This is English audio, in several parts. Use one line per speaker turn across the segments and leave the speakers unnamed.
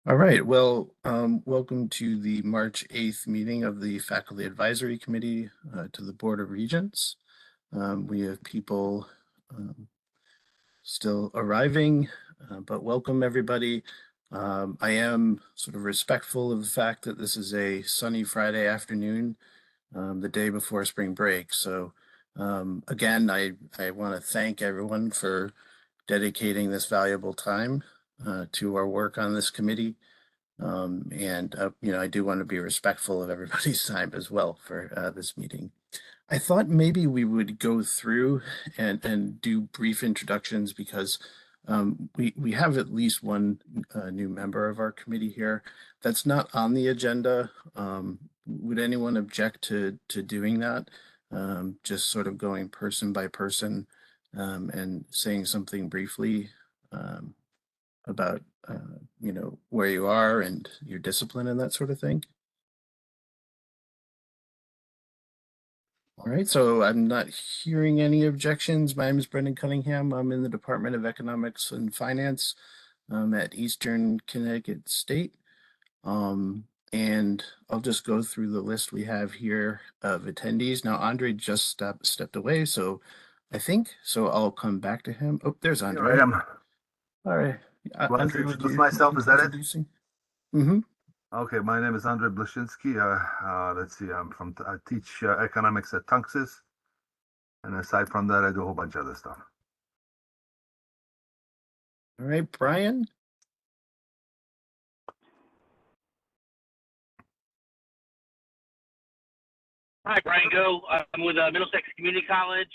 All right, well, welcome to the March 8th meeting of the Faculty Advisory Committee to the Board of Regents. We have people still arriving, but welcome everybody. I am sort of respectful of the fact that this is a sunny Friday afternoon, the day before spring break. So again, I want to thank everyone for dedicating this valuable time to our work on this committee. I do want to be respectful of everybody's time as well for this meeting. I thought maybe we would go through and do brief introductions because we have at least one new member of our committee here that's not on the agenda. Would anyone object to doing that? Just sort of going person by person and saying something briefly about where you are and your discipline and that sort of thing. All right, so I'm not hearing any objections. My name is Brendan Cunningham. I'm in the Department of Economics and Finance at Eastern Connecticut State. And I'll just go through the list we have here of attendees. Now, Andre just stepped away, so I think, so I'll come back to him. Oh, there's Andre.
Here I am.
All right.
Want to introduce myself? Is that it?
Mm-hmm.
Okay, my name is Andre Blashinsky. Let's see, I teach economics at Tunxis. And aside from that, I do a whole bunch of other stuff.
All right, Brian.
Hi, Brian Go. I'm with Middlesex Community College.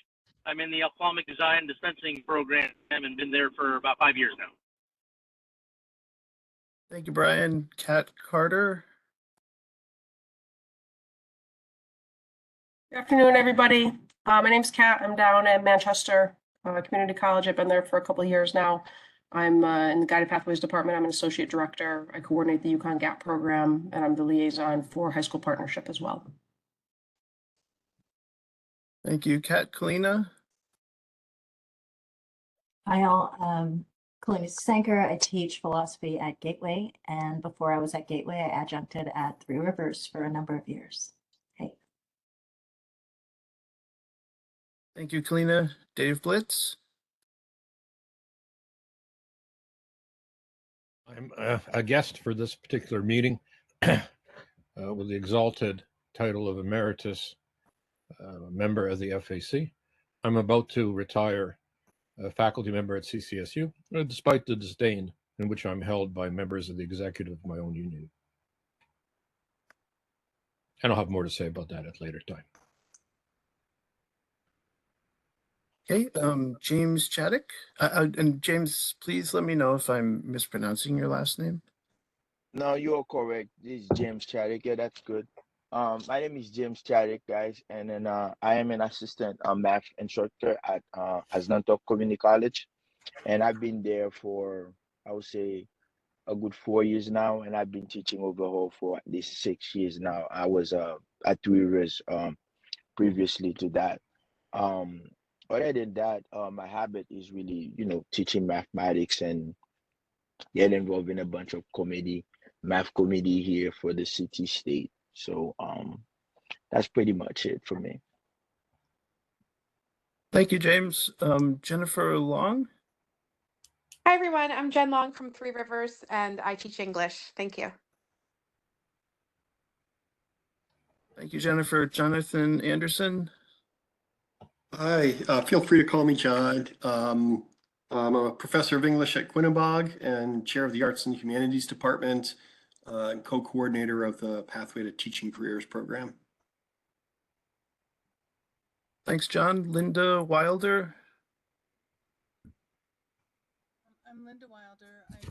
I'm in the ophthalmic design dispensing program and been there for about 5 years now.
Thank you, Brian. Kat Carter.
Good afternoon, everybody. My name's Kat. I'm down at Manchester Community College. I've been there for a couple of years now. I'm in the Guided Pathways Department. I'm an associate director. I coordinate the Yukon Gap program, and I'm the liaison for high school partnership as well.
Thank you, Kat. Kalina.
Hi all, Kalina Sanker. I teach philosophy at Gateway, and before I was at Gateway, I adjuncted at Three Rivers for a number of years. Hey.
Thank you, Kalina. Dave Blitz.
I'm a guest for this particular meeting with the exalted title of Emeritus member of the FAC. I'm about to retire a faculty member at CCSU, despite the disdain in which I'm held by members of the executive of my own union. And I'll have more to say about that at a later time.
Okay, James Chaddock. And James, please let me know if I'm mispronouncing your last name.
No, you're correct. This is James Chaddock. Yeah, that's good. My name is James Chaddock, guys, and then I am an assistant math instructor at Asnantok Community College, and I've been there for, I would say, a good 4 years now, and I've been teaching overall for at least 6 years now. I was at Three Rivers previously to that. Other than that, my habit is really, teaching mathematics and get involved in a bunch of math committee here for the city state. So that's pretty much it for me.
Thank you, James. Jennifer Long.
Hi, everyone. I'm Jen Long from Three Rivers, and I teach English. Thank you.
Thank you, Jennifer. Jonathan Anderson.
Hi, feel free to call me John. I'm a professor of English at Quinnebog and chair of the Arts and Humanities Department and co-coordinator of the Pathway to Teaching Careers program.
Thanks, John. Linda Wilder.
I'm Linda Wilder. I'm the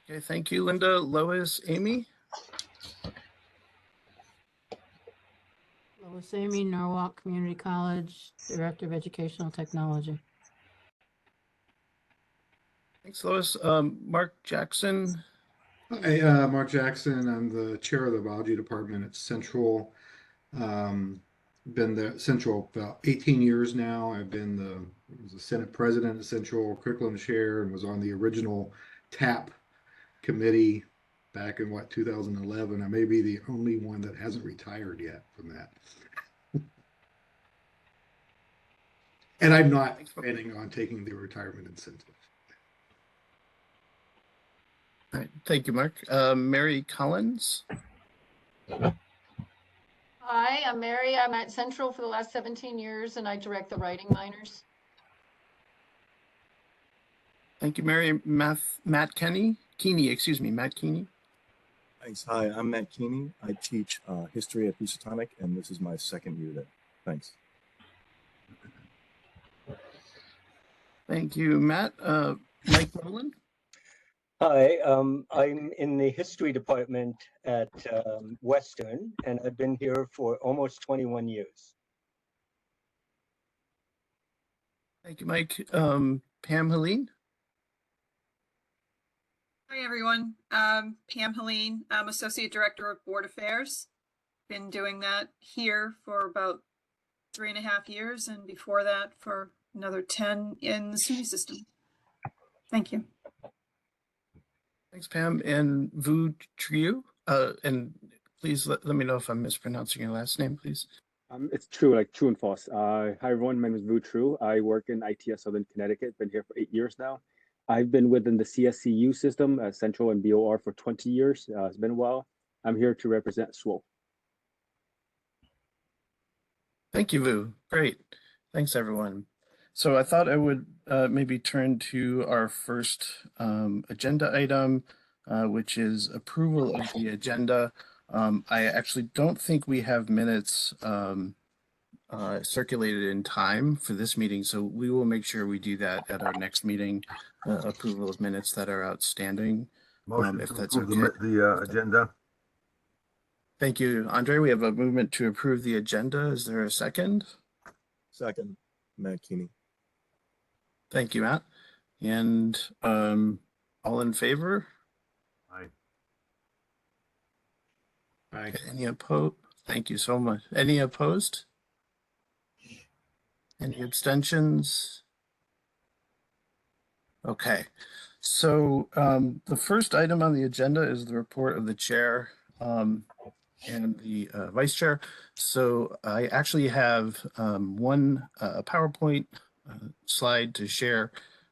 Okay, thank you, Linda. Lois, Amy.
Lois Amy, Norwalk Community College, Director of Educational Technology.
Thanks, Lois. Mark Jackson.
Hi, Mark Jackson. I'm the chair of the biology department at Central. Been the Central about 18 years now. I've been was the Senate president at Central, curriculum chair, and was on the original TAP committee back in 2011. I may be the only one that hasn't retired yet from that. And I'm not planning on taking the retirement incentive.
All right, thank you, Mark. Mary Collins.
Hi, I'm Mary. I'm at Central for the last 17 years and I direct the writing minors.
Thank you, Mary. Matt Keeney, excuse me, Matt Keeney.
Thanks. Hi, I'm Matt Keeney. I teach history at Housatonic, and this is my second year there. Thanks.
Thank you, Matt. Mike Rowland.
Hi, I'm in the history department at Western, and I've been here for almost 21 years.
Thank you, Mike. Pam Helene.
Hi, everyone. Pam Helene. I'm Associate Director of Board Affairs. Been doing that here for about 3.5 years, and before that for another 10 in the SUNY system. Thank you.
Thanks, Pam. And Vu Trieu. And please let me know if I'm mispronouncing your last name, please.
It's true, like true and false. Hi, everyone. My name is Vu True. I work in IT at Southern Connecticut. Been here for 8 years now. I've been within the CSCU system at Central and BOR for 20 years. It's been a while. I'm here to represent SWO.
Thank you, Vu. Great. Thanks, everyone. So I thought I would maybe turn to our first agenda item, which is approval of the agenda. I actually don't think we have minutes circulated in time for this meeting, so we will make sure we do that at our next meeting, approval of minutes that are outstanding.
Motion
if
to
that's
approve
okay.
the agenda.
Thank you, Andre. We have a movement to approve the agenda. Is there a second?
Second, Matt Keeney.
Thank you, Matt. And all in favor?
Aye.
Aye.
Any opposed? Thank you so much. Any opposed? Any abstentions? Okay. So the first item on the agenda is the report of the chair and the vice chair. So I actually have one PowerPoint slide to share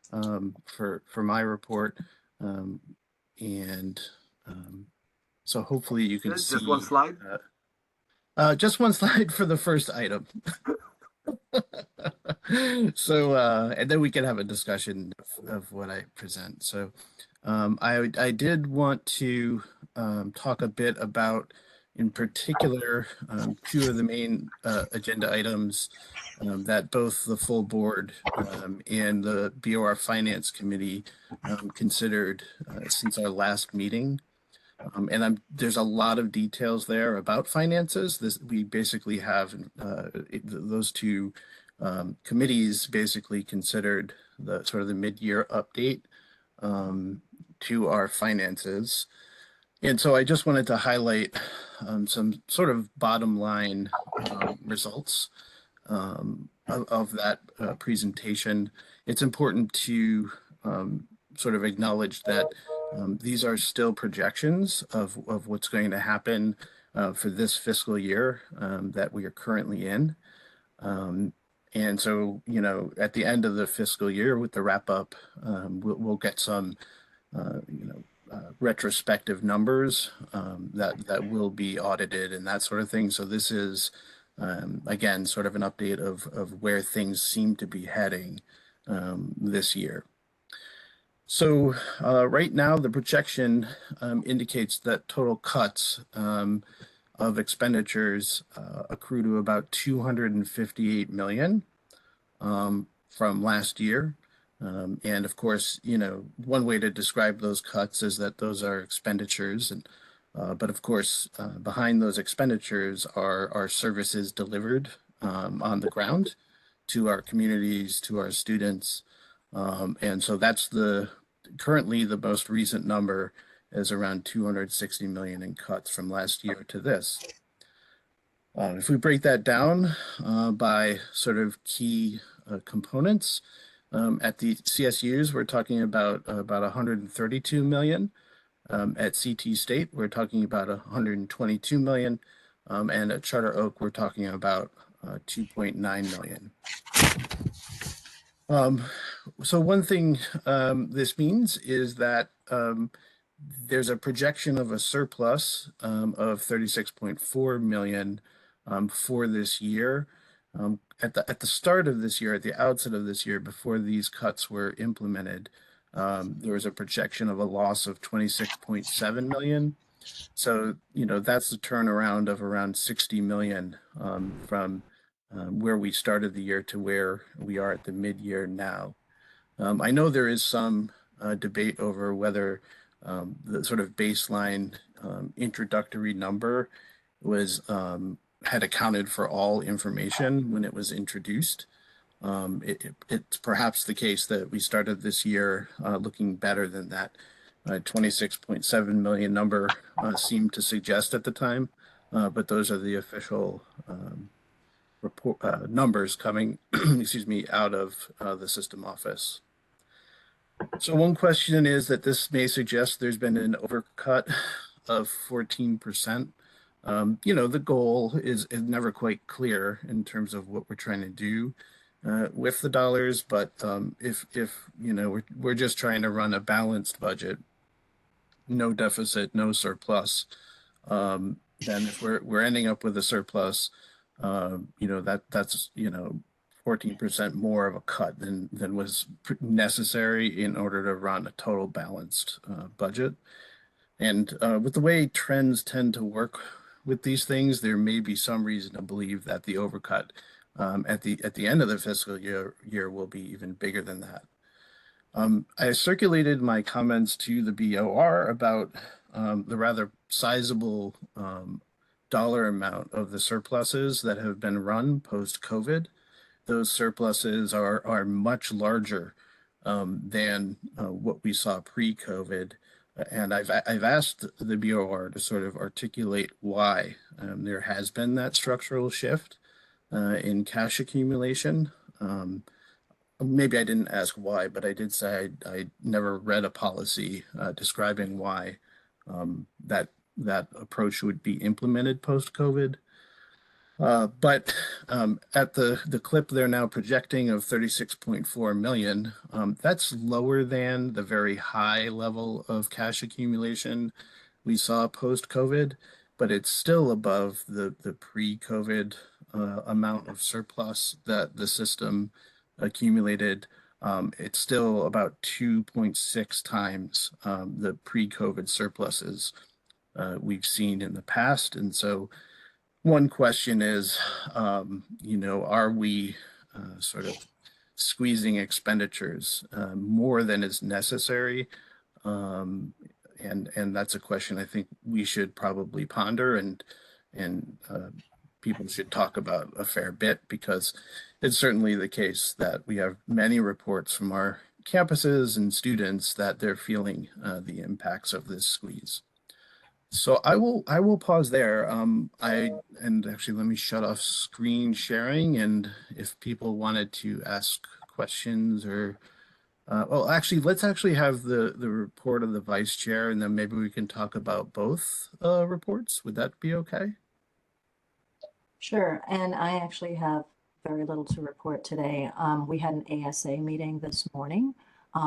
for my report, and so hopefully you can see.
Just one slide?
Just one slide for the first item. So and then we can have a discussion of what I present. So I did want to talk a bit about, in particular, two of the main agenda items that both the full board and the BOR Finance Committee considered since our last meeting. And there's a lot of details there about finances. We basically have those two committees basically considered the sort of the mid-year update to our finances. And so I just wanted to highlight some sort of bottom line results of that presentation. It's important to sort of acknowledge that these are still projections of what's going to happen for this fiscal year that we are currently in. And so, you know, at the end of the fiscal year with the wrap up, we'll get some, retrospective numbers that will be audited and that sort of thing. So this is, again, sort of an update of where things seem to be heading this year. So right now, the projection indicates that total cuts of expenditures accrue to about 258 million from last year. And of course, you know, one way to describe those cuts is that those are expenditures. And but of course, behind those expenditures are services delivered on the ground to our communities, to our students. And so that's the currently the most recent number is around 260 million in cuts from last year to this. If we break that down by sort of key components, at the CSUs, we're talking about 132 million. At CT State, we're talking about 122 million. And at Charter Oak, we're talking about 2.9 million. So one thing this means is that there's a projection of a surplus of 36.4 million for this year. At the start of this year, at the outset of this year, before these cuts were implemented, there was a projection of a loss of 26.7 million. So, that's the turnaround of around 60 million from where we started the year to where we are at the mid-year now. I know there is some debate over whether the sort of baseline introductory number was had accounted for all information when it was introduced. It's perhaps the case that we started this year looking better than that 26.7 million number seemed to suggest at the time, but those are the official report numbers coming, excuse me, out of the system office. So one question is that this may suggest there's been an overcut of 14%. The goal is never quite clear in terms of what we're trying to do with the dollars, but if we're just trying to run a balanced budget, no deficit, no surplus, then if we're ending up with a surplus, that's 14% more of a cut than was necessary in order to run a total balanced budget. And with the way trends tend to work with these things, there may be some reason to believe that the overcut at the end of the fiscal year will be even bigger than that. I circulated my comments to the BOR about the rather sizable dollar amount of the surpluses that have been run post-COVID. Those surpluses are much larger than what we saw pre-COVID. And I've asked the BOR to sort of articulate why there has been that structural shift in cash accumulation. Maybe I didn't ask why, but I did say I never read a policy describing why that approach would be implemented post-COVID. But at the clip they're now projecting of 36.4 million, that's lower than the very high level of cash accumulation we saw post-COVID, but it's still above the pre-COVID amount of surplus that the system accumulated. It's still about 2.6 times the pre-COVID surpluses we've seen in the past. And so one question is, are we sort of squeezing expenditures more than is necessary? And that's a question I think we should probably ponder and people should talk about a fair bit, because it's certainly the case that we have many reports from our campuses and students that they're feeling the impacts of this squeeze. So I will pause there. And actually let me shut off screen sharing, and if people wanted to ask questions or well, actually, let's actually have the report of the vice chair, and then maybe we can talk about both reports. Would that be okay?
Sure, and I actually have very little to report today. We had an ASA meeting this morning.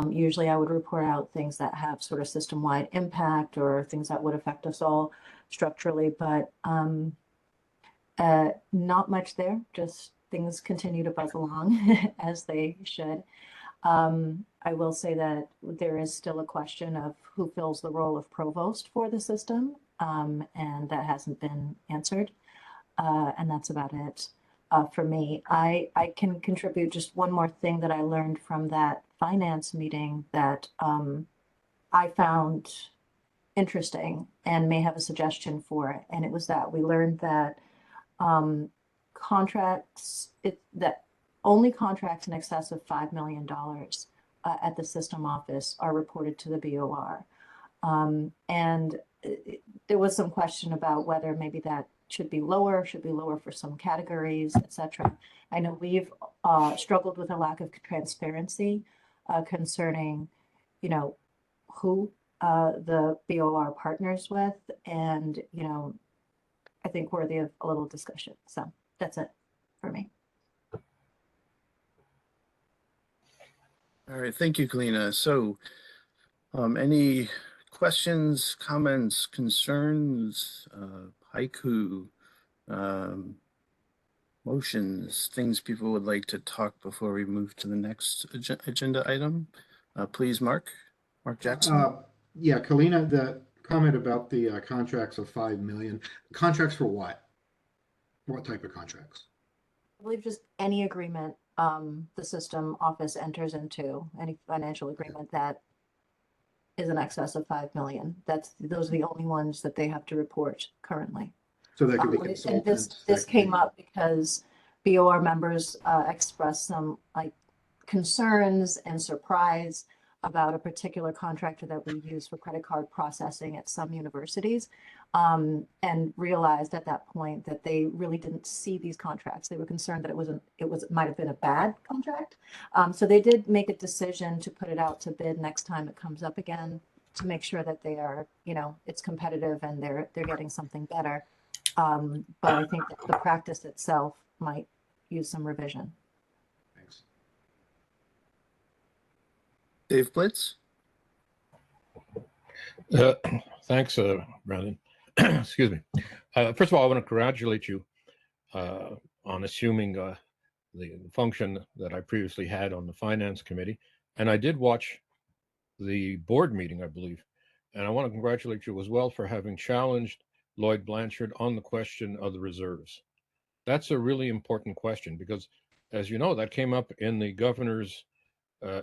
Usually I would report out things that have sort of system-wide impact or things that would affect us all structurally, but not much there. Just things continue to buzz along as they should. I will say that there is still a question of who fills the role of provost for the system, and that hasn't been answered. And that's about it for me. I can contribute just one more thing that I learned from that finance meeting that I found interesting and may have a suggestion for it. And it was that we learned that that only contracts in excess of $5 million at the system office are reported to the BOR. And there was some question about whether maybe that should be lower for some categories, etc. I know we've struggled with a lack of transparency concerning, you know, who the BOR partners with, and, you know, I think worthy of a little discussion. So that's it for me.
All right, thank you, Kalina. So any questions, comments, concerns, haiku, motions, things people would like to talk before we move to the next agenda item? Please, Mark Jackson.
Yeah, Kalina, the comment about the contracts of 5 million. Contracts for what? What type of contracts?
I believe just any agreement the system office enters into, any financial agreement that is in excess of 5 million. Those are the only ones that they have to report currently.
So that could be
And
consultants.
this came up because BOR members expressed some like concerns and surprise about a particular contractor that we use for credit card processing at some universities, and realized at that point that they really didn't see these contracts. They were concerned that it might have been a bad contract. So they did make a decision to put it out to bid next time it comes up again, to make sure that they are, you know, it's competitive and they're getting something better. But I think that the practice itself might use some revision.
Thanks.
Dave Blitz.
Thanks, Brandon. Excuse me. First of all, I want to congratulate you on assuming the function that I previously had on the Finance Committee. And I did watch the board meeting, I believe. And I want to congratulate you as well for having challenged Lloyd Blanchard on the question of the reserves. That's a really important question because, as you know, that came up in the governor's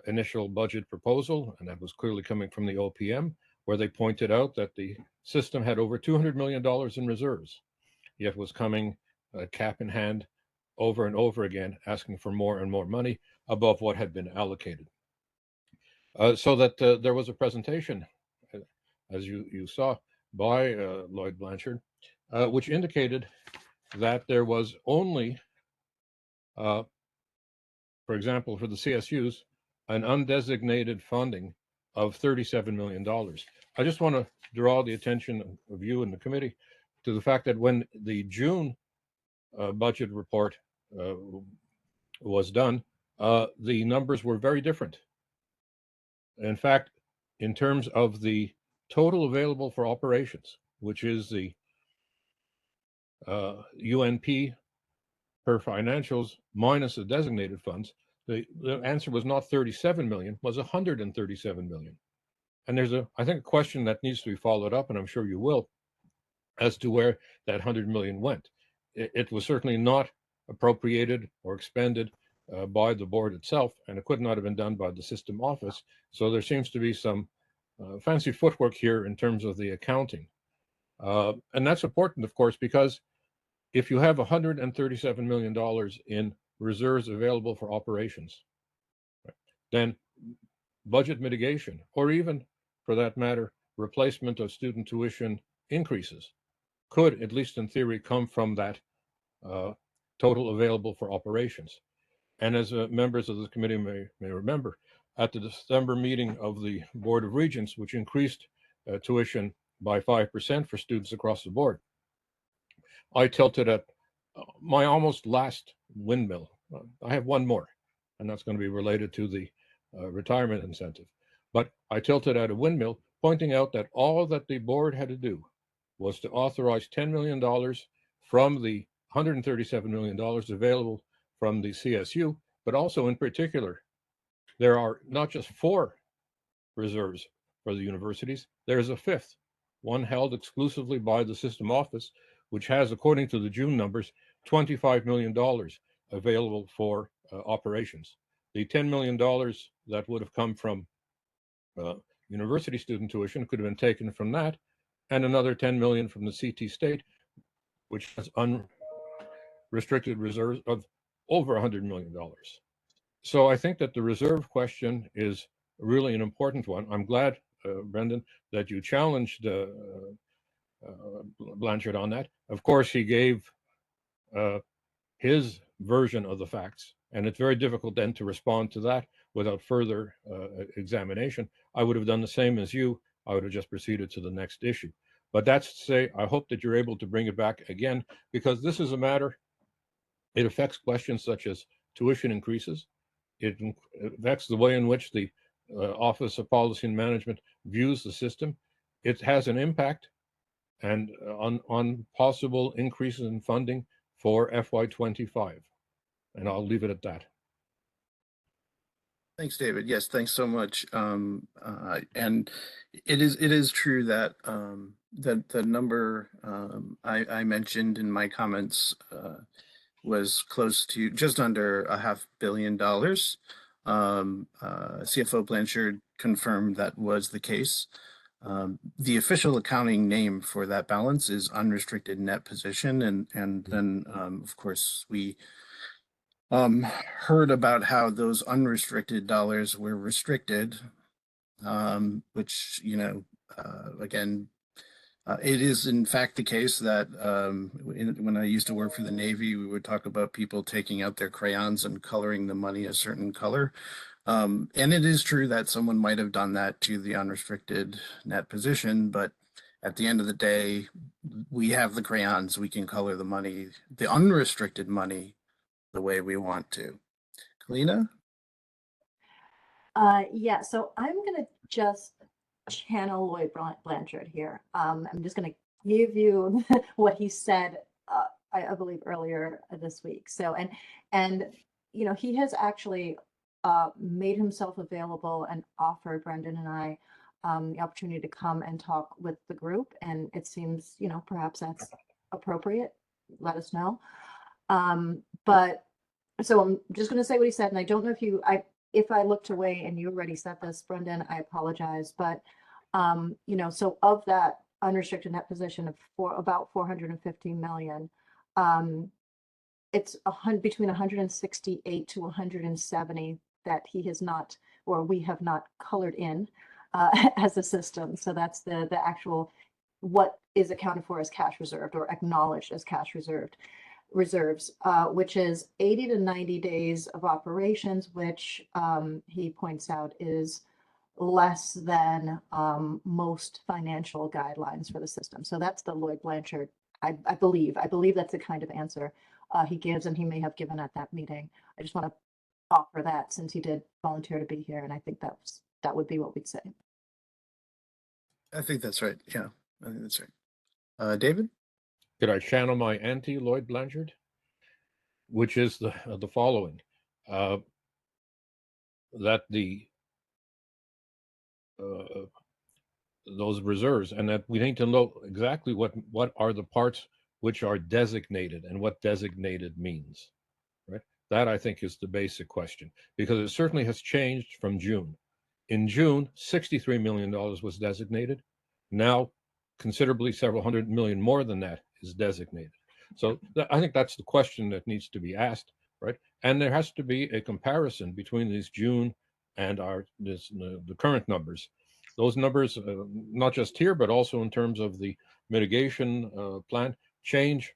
initial budget proposal, and that was clearly coming from the OPM, where they pointed out that the system had over $200 million in reserves, yet was coming cap in hand over and over again, asking for more and more money above what had been allocated. So that there was a presentation, as you saw, by Lloyd Blanchard, which indicated that there was only, for example, for the CSUs, an undesignated funding of $37 million. I just want to draw the attention of you and the committee to the fact that when the June budget report was done, the numbers were very different. In fact, in terms of the total available for operations, which is the UNP per financials minus the designated funds, the answer was not 37 million, was 137 million. And there's I think, a question that needs to be followed up, and I'm sure you will, as to where that 100 million went. It was certainly not appropriated or expended by the board itself, and it could not have been done by the system office. So there seems to be some fancy footwork here in terms of the accounting. And that's important, of course, because if you have $137 million in reserves available for operations, then budget mitigation, or even, for that matter, replacement of student tuition increases, could, at least in theory, come from that total available for operations. And as members of the committee may remember, at the December meeting of the Board of Regents, which increased tuition by 5% for students across the board, I tilted at my almost last windmill. I have one more, and that's going to be related to the retirement incentive. But I tilted at a windmill, pointing out that all that the board had to do was to authorize $10 million from the $137 million available from the CSU, but also in particular, there are not just 4 reserves for the universities, there's a 5th, one held exclusively by the system office, which has, according to the June numbers, $25 million available for operations. The $10 million that would have come from university student tuition could have been taken from that, and another 10 million from the CT state, which has unrestricted reserves of over $100 million. So I think that the reserve question is really an important one. I'm glad, Brendan, that you challenged Blanchard on that. Of course, he gave his version of the facts, and it's very difficult then to respond to that without further examination. I would have done the same as you. I would have just proceeded to the next issue. But that's to say, I hope that you're able to bring it back again, because this is a matter, it affects questions such as tuition increases. It affects the way in which the Office of Policy and Management views the system. It has an impact and on possible increases in funding for FY25. And I'll leave it at that.
Thanks, David. Yes, thanks so much. And it is true that that the number I mentioned in my comments was close to just under $500 million. CFO Blanchard confirmed that was the case. The official accounting name for that balance is unrestricted net position, and then of course we heard about how those unrestricted dollars were restricted, which, you know, again, it is in fact the case that when I used to work for the Navy, we would talk about people taking out their crayons and coloring the money a certain color. And it is true that someone might have done that to the unrestricted net position, but at the end of the day, we have the crayons, we can color the money, the unrestricted money, the way we want to. Kalina?
Yeah, so I'm going to just channel Lloyd Blanchard here. I'm just going to give you what he said, I believe, earlier this week. So, and you know, he has actually made himself available and offered Brendan and I the opportunity to come and talk with the group. And it seems, you know, perhaps that's appropriate. Let us know. But so I'm just going to say what he said, and I don't know if I looked away and you already said this, Brendan, I apologize. But you know, so of that unrestricted net position of about 450 million, it's between 168 to 170 that he has not, or we have not colored in as a system. So that's the actual what is accounted for as cash reserved or acknowledged as cash reserves, which is 80 to 90 days of operations, which he points out is less than most financial guidelines for the system. So that's the Lloyd Blanchard, I believe that's the kind of answer he gives, and he may have given at that meeting. I just want to offer that since he did volunteer to be here, and I think that would be what we'd say.
I think that's right. Yeah, I think that's right. David?
Could I channel my anti-Lloyd Blanchard? Which is the following, that those reserves, and that we need to know exactly what are the parts which are designated and what designated means, right? That I think is the basic question, because it certainly has changed from June. In June, $63 million was designated. Now, considerably several hundred million more than that is designated. So I think that's the question that needs to be asked, right? And there has to be a comparison between these June and the current numbers. Those numbers, not just here, but also in terms of the mitigation plan, change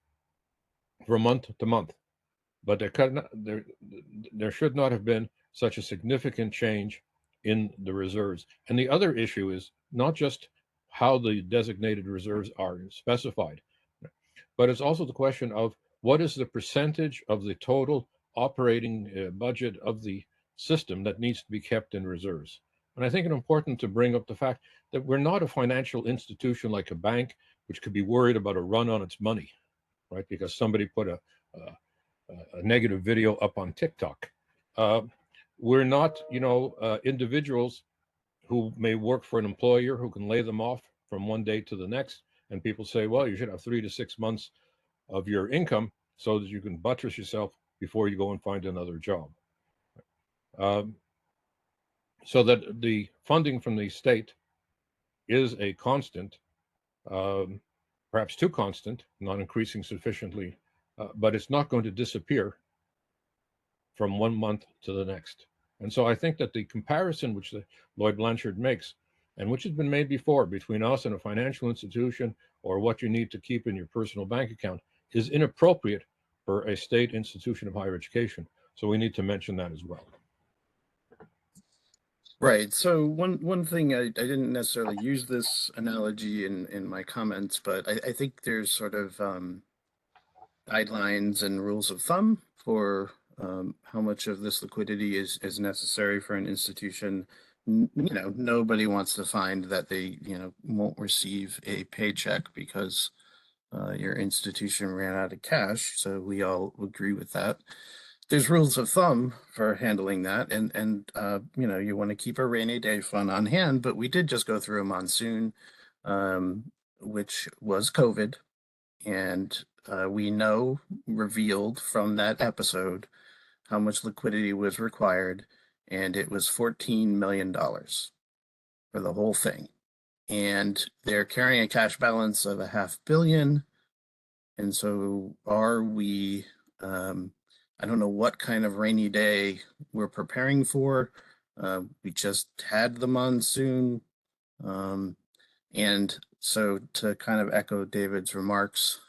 from month to month. But there should not have been such a significant change in the reserves. And the other issue is not just how the designated reserves are specified, but it's also the question of what is the percentage of the total operating budget of the system that needs to be kept in reserves. And I think it's important to bring up the fact that we're not a financial institution like a bank, which could be worried about a run on its money, right? Because somebody put a negative video up on TikTok. We're not, individuals who may work for an employer who can lay them off from one day to the next. And people say, well, you should have 3 to 6 months of your income so that you can buttress yourself before you go and find another job. So that the funding from the state is a constant, perhaps too constant, not increasing sufficiently, but it's not going to disappear from one month to the next. And so I think that the comparison which the Lloyd Blanchard makes, and which has been made before between us and a financial institution or what you need to keep in your personal bank account, is inappropriate for a state institution of higher education. So we need to mention that as well.
Right. So one thing I didn't necessarily use this analogy in my comments, but I think there's sort of guidelines and rules of thumb for how much of this liquidity is necessary for an institution. Nobody wants to find that they won't receive a paycheck because your institution ran out of cash. So we all agree with that. There's rules of thumb for handling that, and you want to keep a rainy day fund on hand. But we did just go through a monsoon, which was COVID, and we know revealed from that episode how much liquidity was required, and it was $14 million for the whole thing. And they're carrying a cash balance of $500 million. And so are we, I don't know what kind of rainy day we're preparing for. We just had the monsoon. And so to kind of echo David's remarks,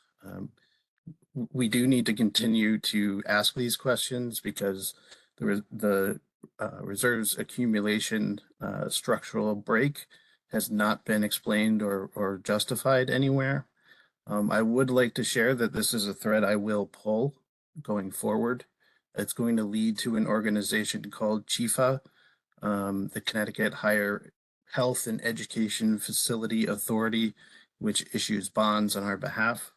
we do need to continue to ask these questions because the reserves accumulation structural break has not been explained or justified anywhere. I would like to share that this is a thread I will pull going forward. It's going to lead to an organization called CHIFA, the Connecticut Higher Health and Education Facility Authority, which issues bonds on our behalf.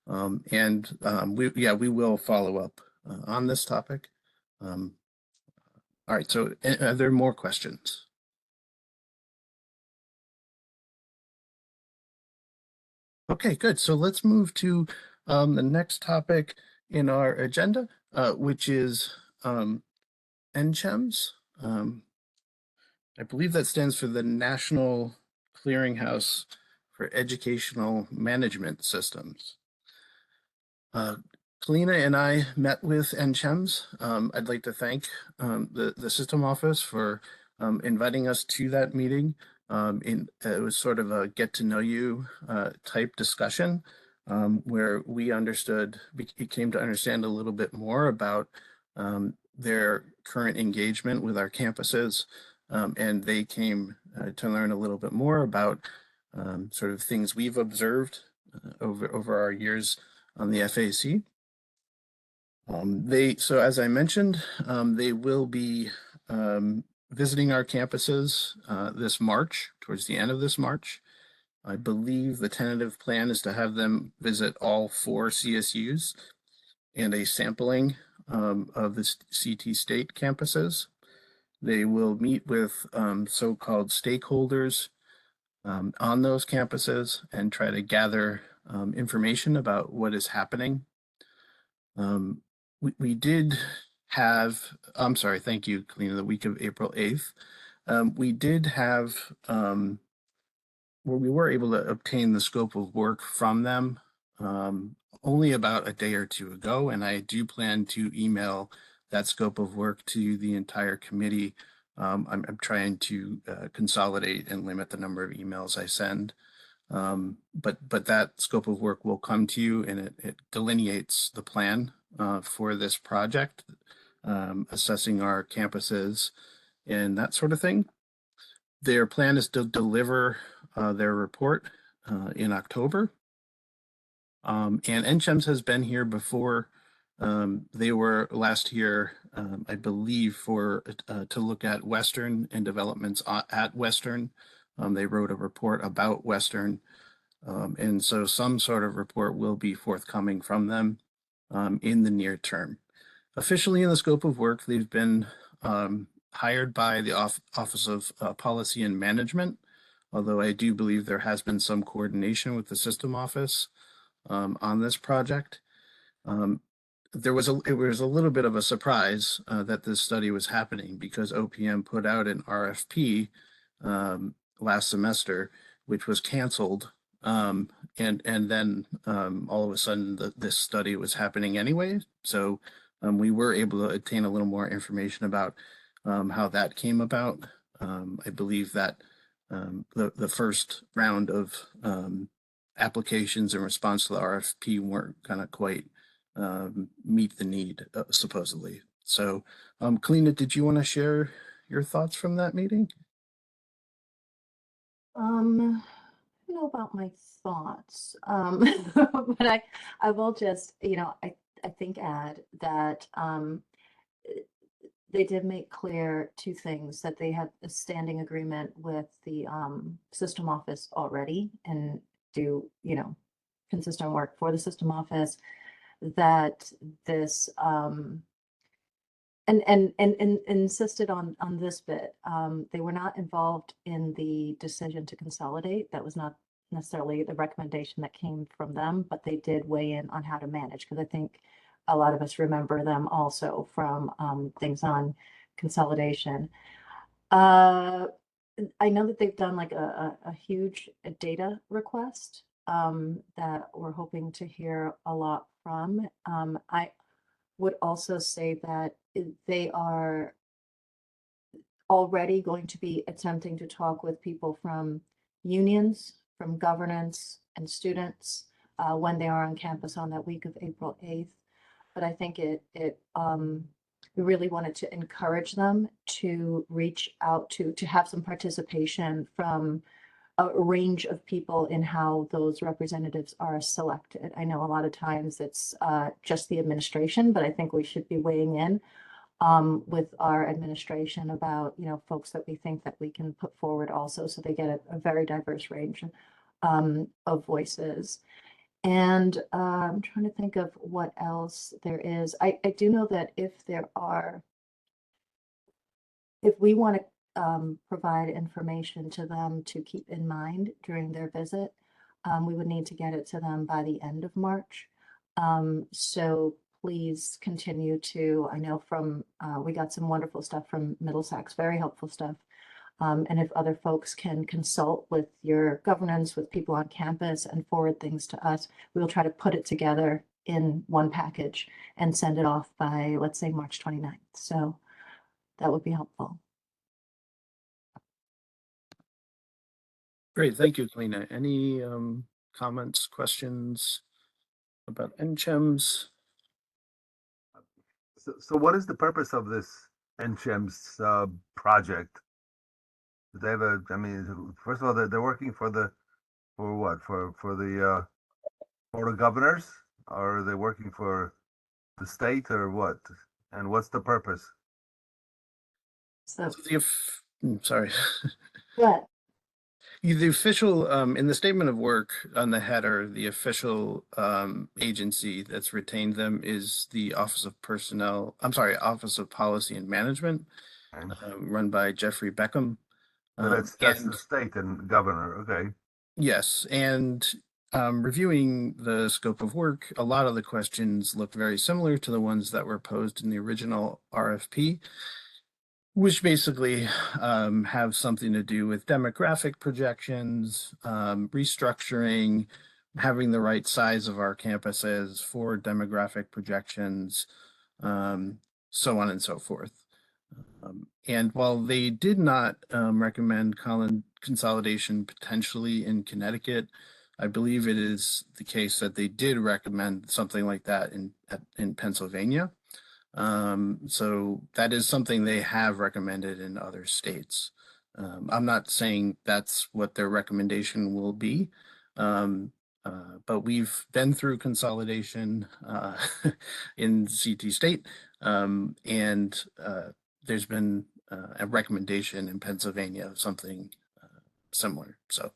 We will follow up on this topic. All right, so are there more questions? Okay, good. So let's move to the next topic in our agenda, which is NCHEMS. I believe that stands for the National Clearinghouse for Educational Management Systems. Kalina and I met with NCHEMS. I'd like to thank the system office for inviting us to that meeting. It was sort of a get to know you type discussion where we came to understand a little bit more about their current engagement with our campuses, and they came to learn a little bit more about sort of things we've observed over our years on the FAC. So as I mentioned, they will be visiting our campuses this March, towards the end of this March. I believe the tentative plan is to have them visit all 4 CSUs and a sampling of the CT State campuses. They will meet with so-called stakeholders on those campuses and try to gather information about what is happening. We did have, I'm sorry, thank you, Kalina, the week of April 8th. We did have, where we were able to obtain the scope of work from them only about a day or two ago, and I do plan to email that scope of work to the entire committee. I'm trying to consolidate and limit the number of emails I send. But that scope of work will come to you, and it delineates the plan for this project, assessing our campuses and that sort of thing. Their plan is to deliver their report in October. And NCHEMS has been here before. They were last year, I believe, to look at Western and developments at Western. They wrote a report about Western. And so some sort of report will be forthcoming from them in the near term. Officially in the scope of work, they've been hired by the Office of Policy and Management, although I do believe there has been some coordination with the system office on this project. It was a little bit of a surprise that this study was happening because OPM put out an RFP last semester, which was canceled. And then all of a sudden this study was happening anyway. So we were able to obtain a little more information about how that came about. I believe that the first round of applications in response to the RFP weren't going to quite meet the need, supposedly. So, Kalina, did you want to share your thoughts from that meeting?
I don't know about my thoughts, but I will just, I think add that they did make clear two things, that they had a standing agreement with the system office already and do, consistent work for the system office, that this and insisted on this bit. They were not involved in the decision to consolidate. That was not necessarily the recommendation that came from them, but they did weigh in on how to manage, because I think a lot of us remember them also from things on consolidation. I know that they've done like a huge data request that we're hoping to hear a lot from. I would also say that they are already going to be attempting to talk with people from unions, from governance and students when they are on campus on that week of April 8th. But I think we really wanted to encourage them to reach out to have some participation from a range of people in how those representatives are selected. I know a lot of times it's just the administration, but I think we should be weighing in with our administration about, folks that we think that we can put forward also, so they get a very diverse range of voices. And I'm trying to think of what else there is. I do know that if we want to provide information to them to keep in mind during their visit, we would need to get it to them by the end of March. So please continue to, I know from, we got some wonderful stuff from Middlesex, very helpful stuff. And if other folks can consult with your governance, with people on campus and forward things to us, we will try to put it together in one package and send it off by, let's say, March 29th. So that would be helpful.
Great, thank you, Kalina. Any comments, questions about NCHEMS?
So what is the purpose of this NCHEMS project? Do they have I mean, first of all, they're working for what? For the Board of Governors? Or are they working for the state or what? And what's the purpose?
So
sorry.
What?
The official, in the statement of work on the header, the official agency that's retained them is the Office of Policy and Management, run by Jeffrey Beckham.
So that's the state and governor, okay.
Yes, and reviewing the scope of work, a lot of the questions look very similar to the ones that were posed in the original RFP, which basically have something to do with demographic projections, restructuring, having the right size of our campuses for demographic projections, so on and so forth. And while they did not recommend consolidation potentially in Connecticut, I believe it is the case that they did recommend something like that in Pennsylvania. So that is something they have recommended in other states. I'm not saying that's what their recommendation will be, but we've been through consolidation in CT State, and there's been a recommendation in Pennsylvania of something similar. So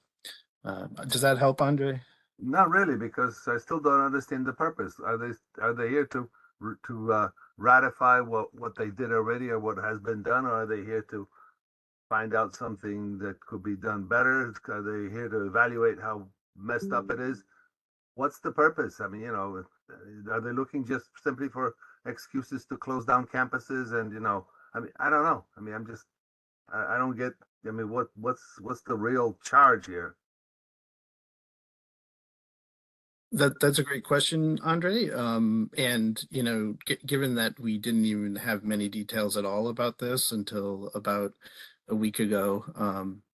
does that help, Andre?
Not really, because I still don't understand the purpose. Are they here to ratify what they did already or what has been done, or are they here to find out something that could be done better? Are they here to evaluate how messed up it is? What's the purpose? I mean, are they looking just simply for excuses to close down campuses? And I mean, I don't know. I mean, I don't get. I mean, what's the real charge here?
That's a great question, Andre. And you know, given that we didn't even have many details at all about this until about a week ago,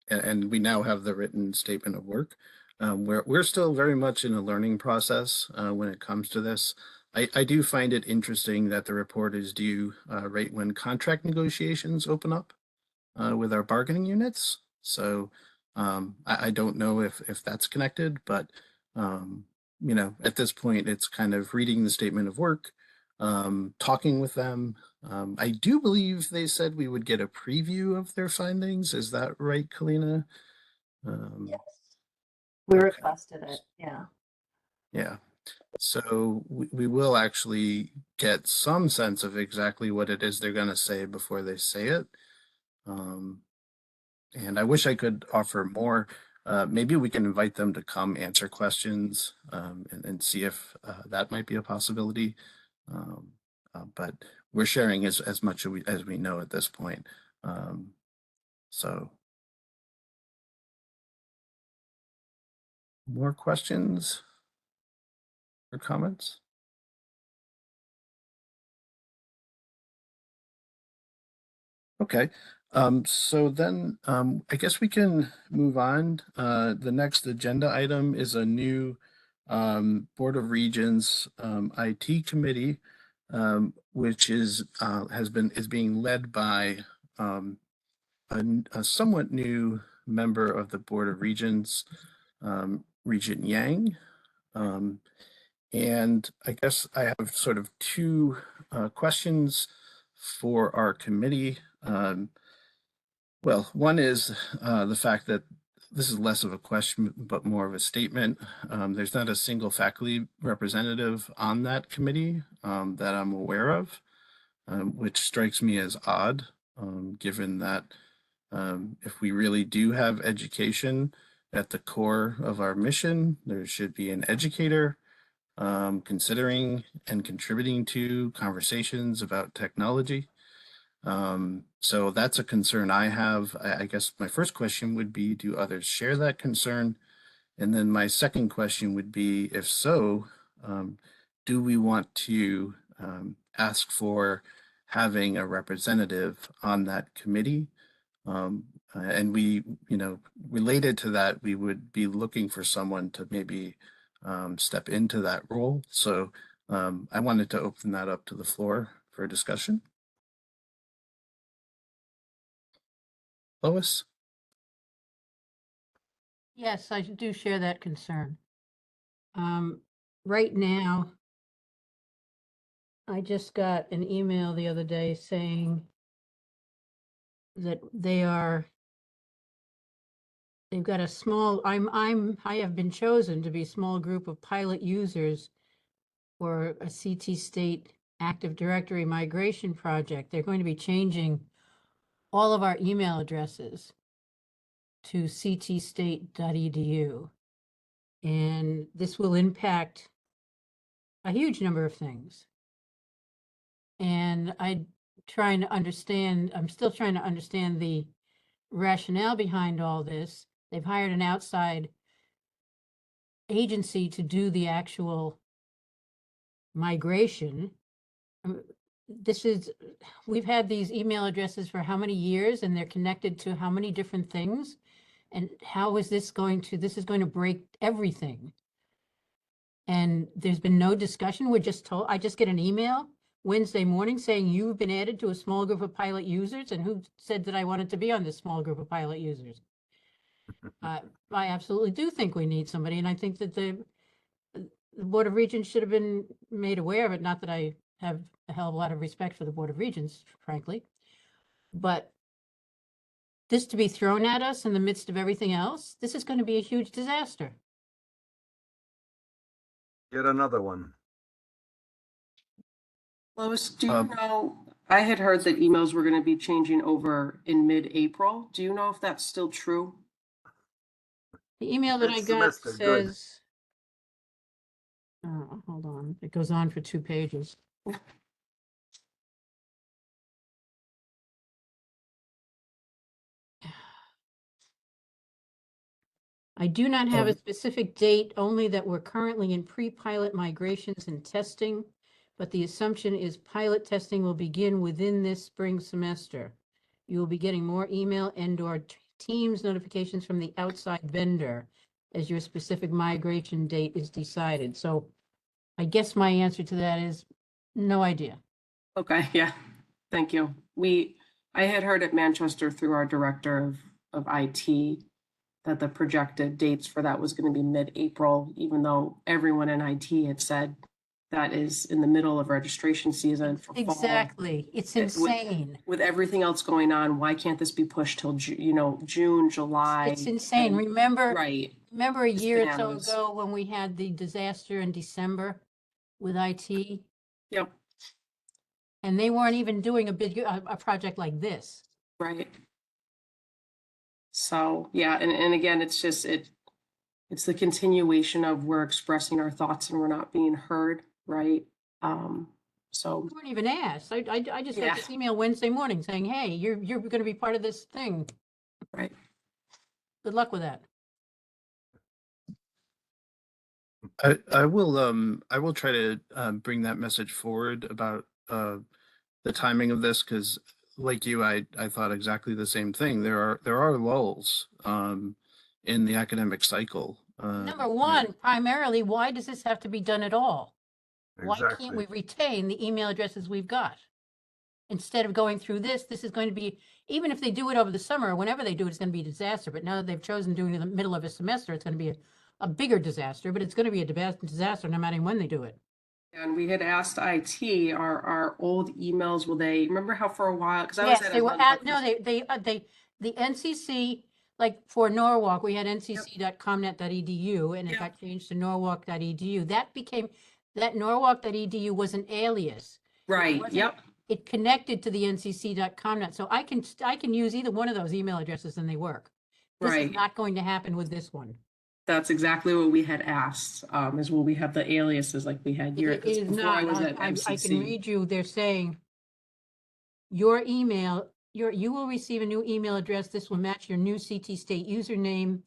and we now have the written statement of work, we're still very much in a learning process when it comes to this. I do find it interesting that the report is due right when contract negotiations open up with our bargaining units. So I don't know if that's connected, but you know, at this point, it's kind of reading the statement of work, talking with them. I do believe they said we would get a preview of their findings. Is that right, Kalina?
Yes. We
okay.
requested it, yeah.
Yeah. So we will actually get some sense of exactly what it is they're going to say before they say it. And I wish I could offer more. Maybe we can invite them to come answer questions and see if that might be a possibility. But we're sharing as much as we know at this point. So more questions or comments? Okay. So then I guess we can move on. The next agenda item is a new Board of Regents IT committee, which is being led by a somewhat new member of the Board of Regents, Regent Yang. And I guess I have sort of two questions for our committee. Well, one is the fact that this is less of a question, but more of a statement. There's not a single faculty representative on that committee that I'm aware of, which strikes me as odd, given that if we really do have education at the core of our mission, there should be an educator considering and contributing to conversations about technology. So that's a concern I have. I guess my first question would be, do others share that concern? And then my second question would be, if so, do we want to ask for having a representative on that committee? And we, you know, related to that, we would be looking for someone to maybe step into that role. So I wanted to open that up to the floor for a discussion. Lois?
Yes, I do share that concern. Right now, I just got an email the other day saying that they've got a small, I have been chosen to be a small group of pilot users for a CT State Active Directory migration project. They're going to be changing all of our email addresses to ctstate.edu. And this will impact a huge number of things. And I'm still trying to understand the rationale behind all this. They've hired an outside agency to do the actual migration. We've had these email addresses for how many years, and they're connected to how many different things? And how is this going to break everything? And there's been no discussion. I just get an email Wednesday morning saying you've been added to a small group of pilot users, and who said that I wanted to be on this small group of pilot users? I absolutely do think we need somebody, and I think that the Board of Regents should have been made aware of it. Not that I have a hell of a lot of respect for the Board of Regents, frankly, but this to be thrown at us in the midst of everything else, this is going to be a huge disaster.
Get another one.
Lois, do you know, I had heard that emails were going to be changing over in mid-April. Do you know if that's still true?
The email that I got
Semester,
says, oh, hold on, it goes on for 2 pages. I do not have a
Um,
specific date, only that we're currently in pre-pilot migrations and testing, but the assumption is pilot testing will begin within this spring semester. You will be getting more email and/or Teams notifications from the outside vendor as your specific migration date is decided. So I guess my answer to that is no idea.
Okay, yeah, thank you. I had heard at Manchester through our director of IT that the projected dates for that was going to be mid-April, even though everyone in IT had said that is in the middle of registration season for fall.
Exactly. It's insane.
With everything else going on, why can't this be pushed till June, July?
It's insane.
And-
Remember,
Right.
remember a
It's
year or so
bananas.
ago when we had the disaster in December with IT?
Yep.
And they weren't even doing a project like this.
Right. So, yeah, and again, it's just, it's the continuation of we're expressing our thoughts and we're not being heard, right? So,
We weren't even asked. I just
Yeah.
got this email Wednesday morning saying, hey, you're going to be part of this thing.
right.
Good luck with that.
I will try to bring that message forward about the timing of this, because like you, I thought exactly the same thing. There are lulls in the academic cycle.
Number one, primarily, why does this have to be done at all? Why can't
Exactly.
we retain the email addresses we've got? Instead of going through this is going to be, even if they do it over the summer, whenever they do it, it's going to be a disaster. But now that they've chosen doing it in the middle of a semester, it's going to be a bigger disaster, but it's going to be a disaster no matter when they do it.
And we had asked IT, our old emails, will they, remember how for a while, because I was
Yes,
at
they were
Aslan
at, no, the NCC, like for Norwalk, we had ncc.comnet.edu and it
Yep.
got changed to norwalk.edu. That norwalk.edu was an alias.
Right,
wasn't-
yep,
It connected to the ncc.comnet. So I can use either one of those email addresses and they work. This is
right.
not going to happen with this one.
That's exactly what we had asked, is will we have the aliases like we had here?
It is
Before I
not,
was at
I
MCC.
can read you, they're saying your email, you will receive a new email address. This will match your new CT State username.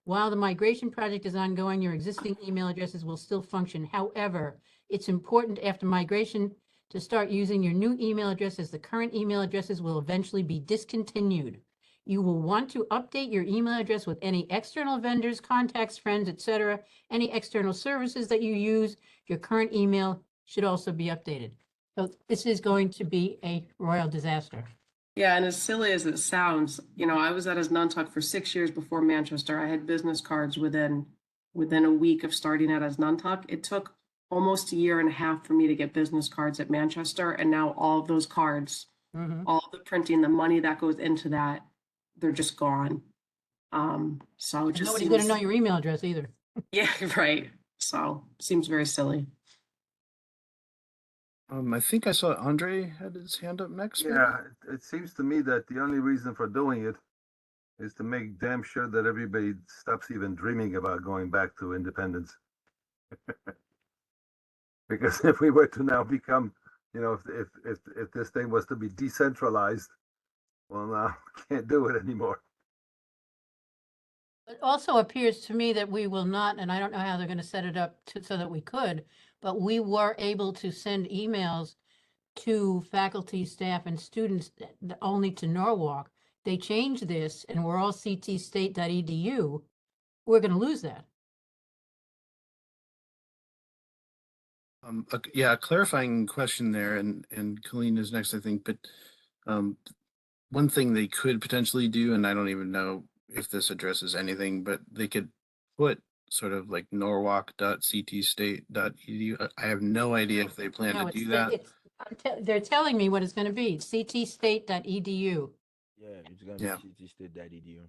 While the migration project is ongoing, your existing email addresses will still function. However, it's important after migration to start using your new email address, as the current email addresses will eventually be discontinued. You will want to update your email address with any external vendors, contacts, friends, etc. Any external services that you use. Your current email should also be updated. So this is going to be a royal disaster.
Yeah, and as silly as it sounds, I was at Asnuntuck for 6 years before Manchester. I had business cards within a week of starting at Asnuntuck. It took almost a year and a half for me to get business cards at Manchester, and now all of those cards, all the printing, the money that goes into that, they're just gone. So it just
Nobody's going to
seems,
know your email address either.
yeah, right. So seems very silly.
I think I saw Andre had his hand up next. maybe?
Yeah, it seems to me that the only reason for doing it is to make damn sure that everybody stops even dreaming about going back to independence. Because if we were to now become, if this thing was to be decentralized, well, now we can't do it anymore.
It also appears to me that we will not, and I don't know how they're going to set it up so that we could, but we were able to send emails to faculty, staff, and students only to Norwalk. They changed this and we're all ctstate.edu. We're going to lose that.
Yeah, a clarifying question there, and Colleen is next, I think. But one thing they could potentially do, and I don't even know if this addresses anything, but they could put sort of like norwalk.ctstate.edu. I have no idea if they plan
No,
to do that.
they're telling me what it's going to be, ctstate.edu.
Yeah, it's gonna
Yeah.
be ctstate.edu.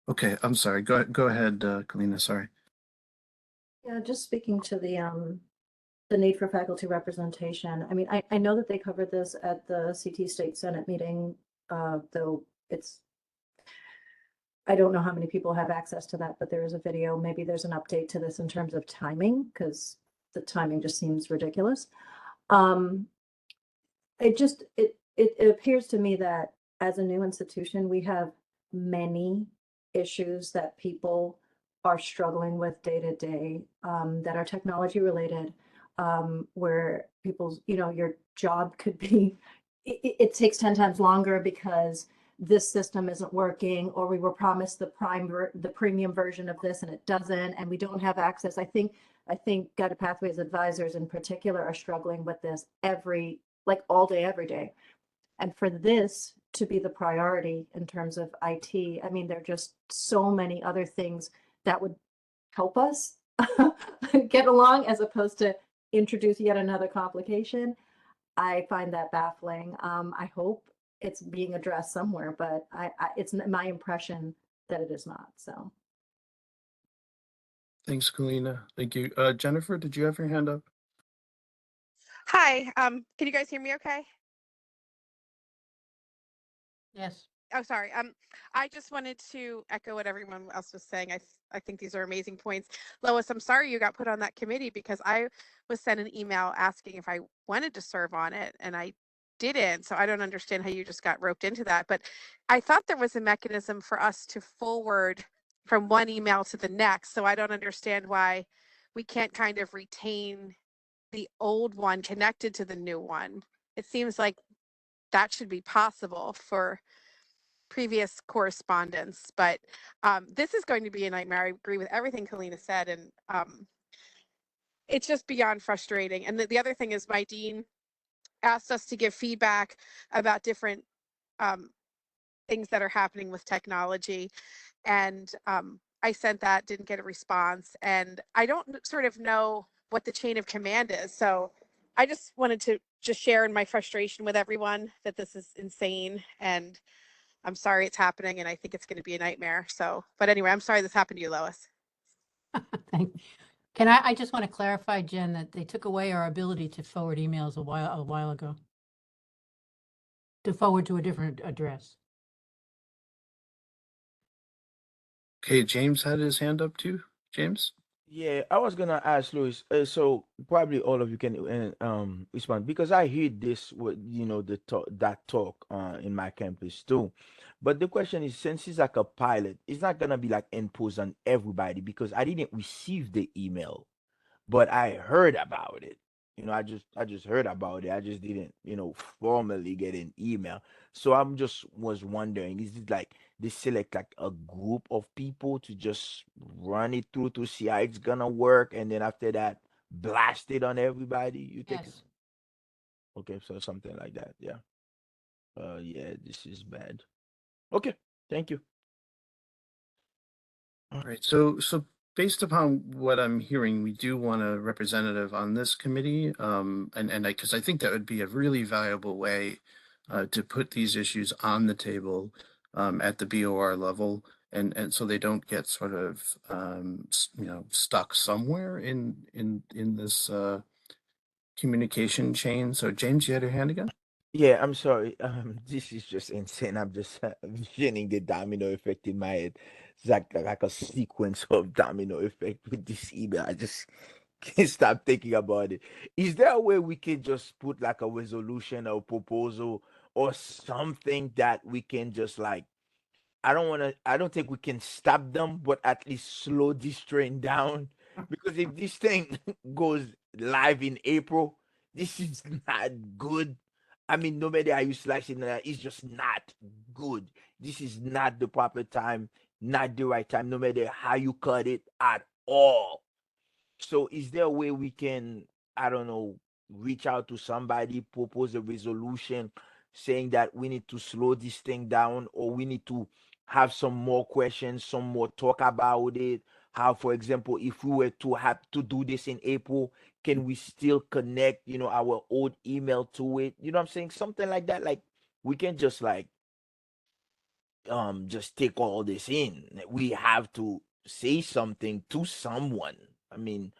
Okay, I'm sorry. Go ahead, Kalina. Sorry.
Yeah, just speaking to the need for faculty representation. I mean, I know that they covered this at the CT State Senate meeting, though I don't know how many people have access to that, but there is a video. Maybe there's an update to this in terms of timing, because the timing just seems ridiculous. It appears to me that as a new institution, we have many issues that people are struggling with day to day, that are technology related, where people's, your job could be, it takes 10 times longer because this system isn't working, or we were promised the premium version of this and it doesn't, and we don't have access. I think Guided Pathways advisors in particular are struggling with this all day, every day. And for this to be the priority in terms of IT, I mean, there are just so many other things that would help us get along as opposed to introduce yet another complication. I find that baffling. I hope it's being addressed somewhere, but it's my impression that it is not. So.
Thanks, Kalina. Thank you. Jennifer, did you have your hand up?
Hi, can you guys hear me okay?
Yes.
Oh, sorry. I just wanted to echo what everyone else was saying. I think these are amazing points. Lois, I'm sorry you got put on that committee because I was sent an email asking if I wanted to serve on it, and I didn't. So I don't understand how you just got roped into that. But I thought there was a mechanism for us to forward from one email to the next. So I don't understand why we can't kind of retain the old one connected to the new one. It seems like that should be possible for previous correspondence, but this is going to be a nightmare. I agree with everything Kalina said, and it's just beyond frustrating. And the other thing is my dean asked us to give feedback about different things that are happening with technology, and I sent that, didn't get a response, and I don't sort of know what the chain of command is. So I just wanted to just share in my frustration with everyone that this is insane, and I'm sorry it's happening, and I think it's going to be a nightmare. So, but anyway, I'm sorry this happened to you, Lois.
Can I just want to clarify, Jen, that they took away our ability to forward emails a while ago. To forward to a different address.
Okay, James had his hand up too. James?
Yeah, I was gonna ask Louis. So probably all of you can respond because I heard this with the talk in my campus too. But the question is, since it's like a pilot, it's not gonna be like imposed on everybody because I didn't receive the email, but I heard about it. I just heard about it. I just didn't formally get an email. So I'm just was wondering, is it like they select like a group of people to just run it through to see how it's gonna work, and then after that blast it on everybody? You think
Yes.
okay, so something like that, yeah. Yeah, this is bad. Okay, thank you.
All right. So based upon what I'm hearing, we do want a representative on this committee. Because I think that would be a really valuable way to put these issues on the table at the BOR level, and so they don't get sort of stuck somewhere in this communication chain. So James, you had your hand again?
Yeah, I'm sorry. This is just insane. I'm just visioning the domino effect in my head. It's like a sequence of domino effect with this email. I just can't stop thinking about it. Is there a way we can just put like a resolution or proposal or something that we can just like I don't think we can stop them, but at least slow this train down. Because if this thing goes live in April, this is not good. I mean, no matter how you slice it, it's just not good. This is not the proper time, not the right time, no matter how you cut it at all. So is there a way we can, I don't know, reach out to somebody, propose a resolution saying that we need to slow this thing down, or we need to have some more questions, some more talk about it? How, for example, if we were to have to do this in April, can we still connect, our old email to it? You know what I'm saying? Something like that. Like we can just like just take all this in. We have to say something to someone. I mean,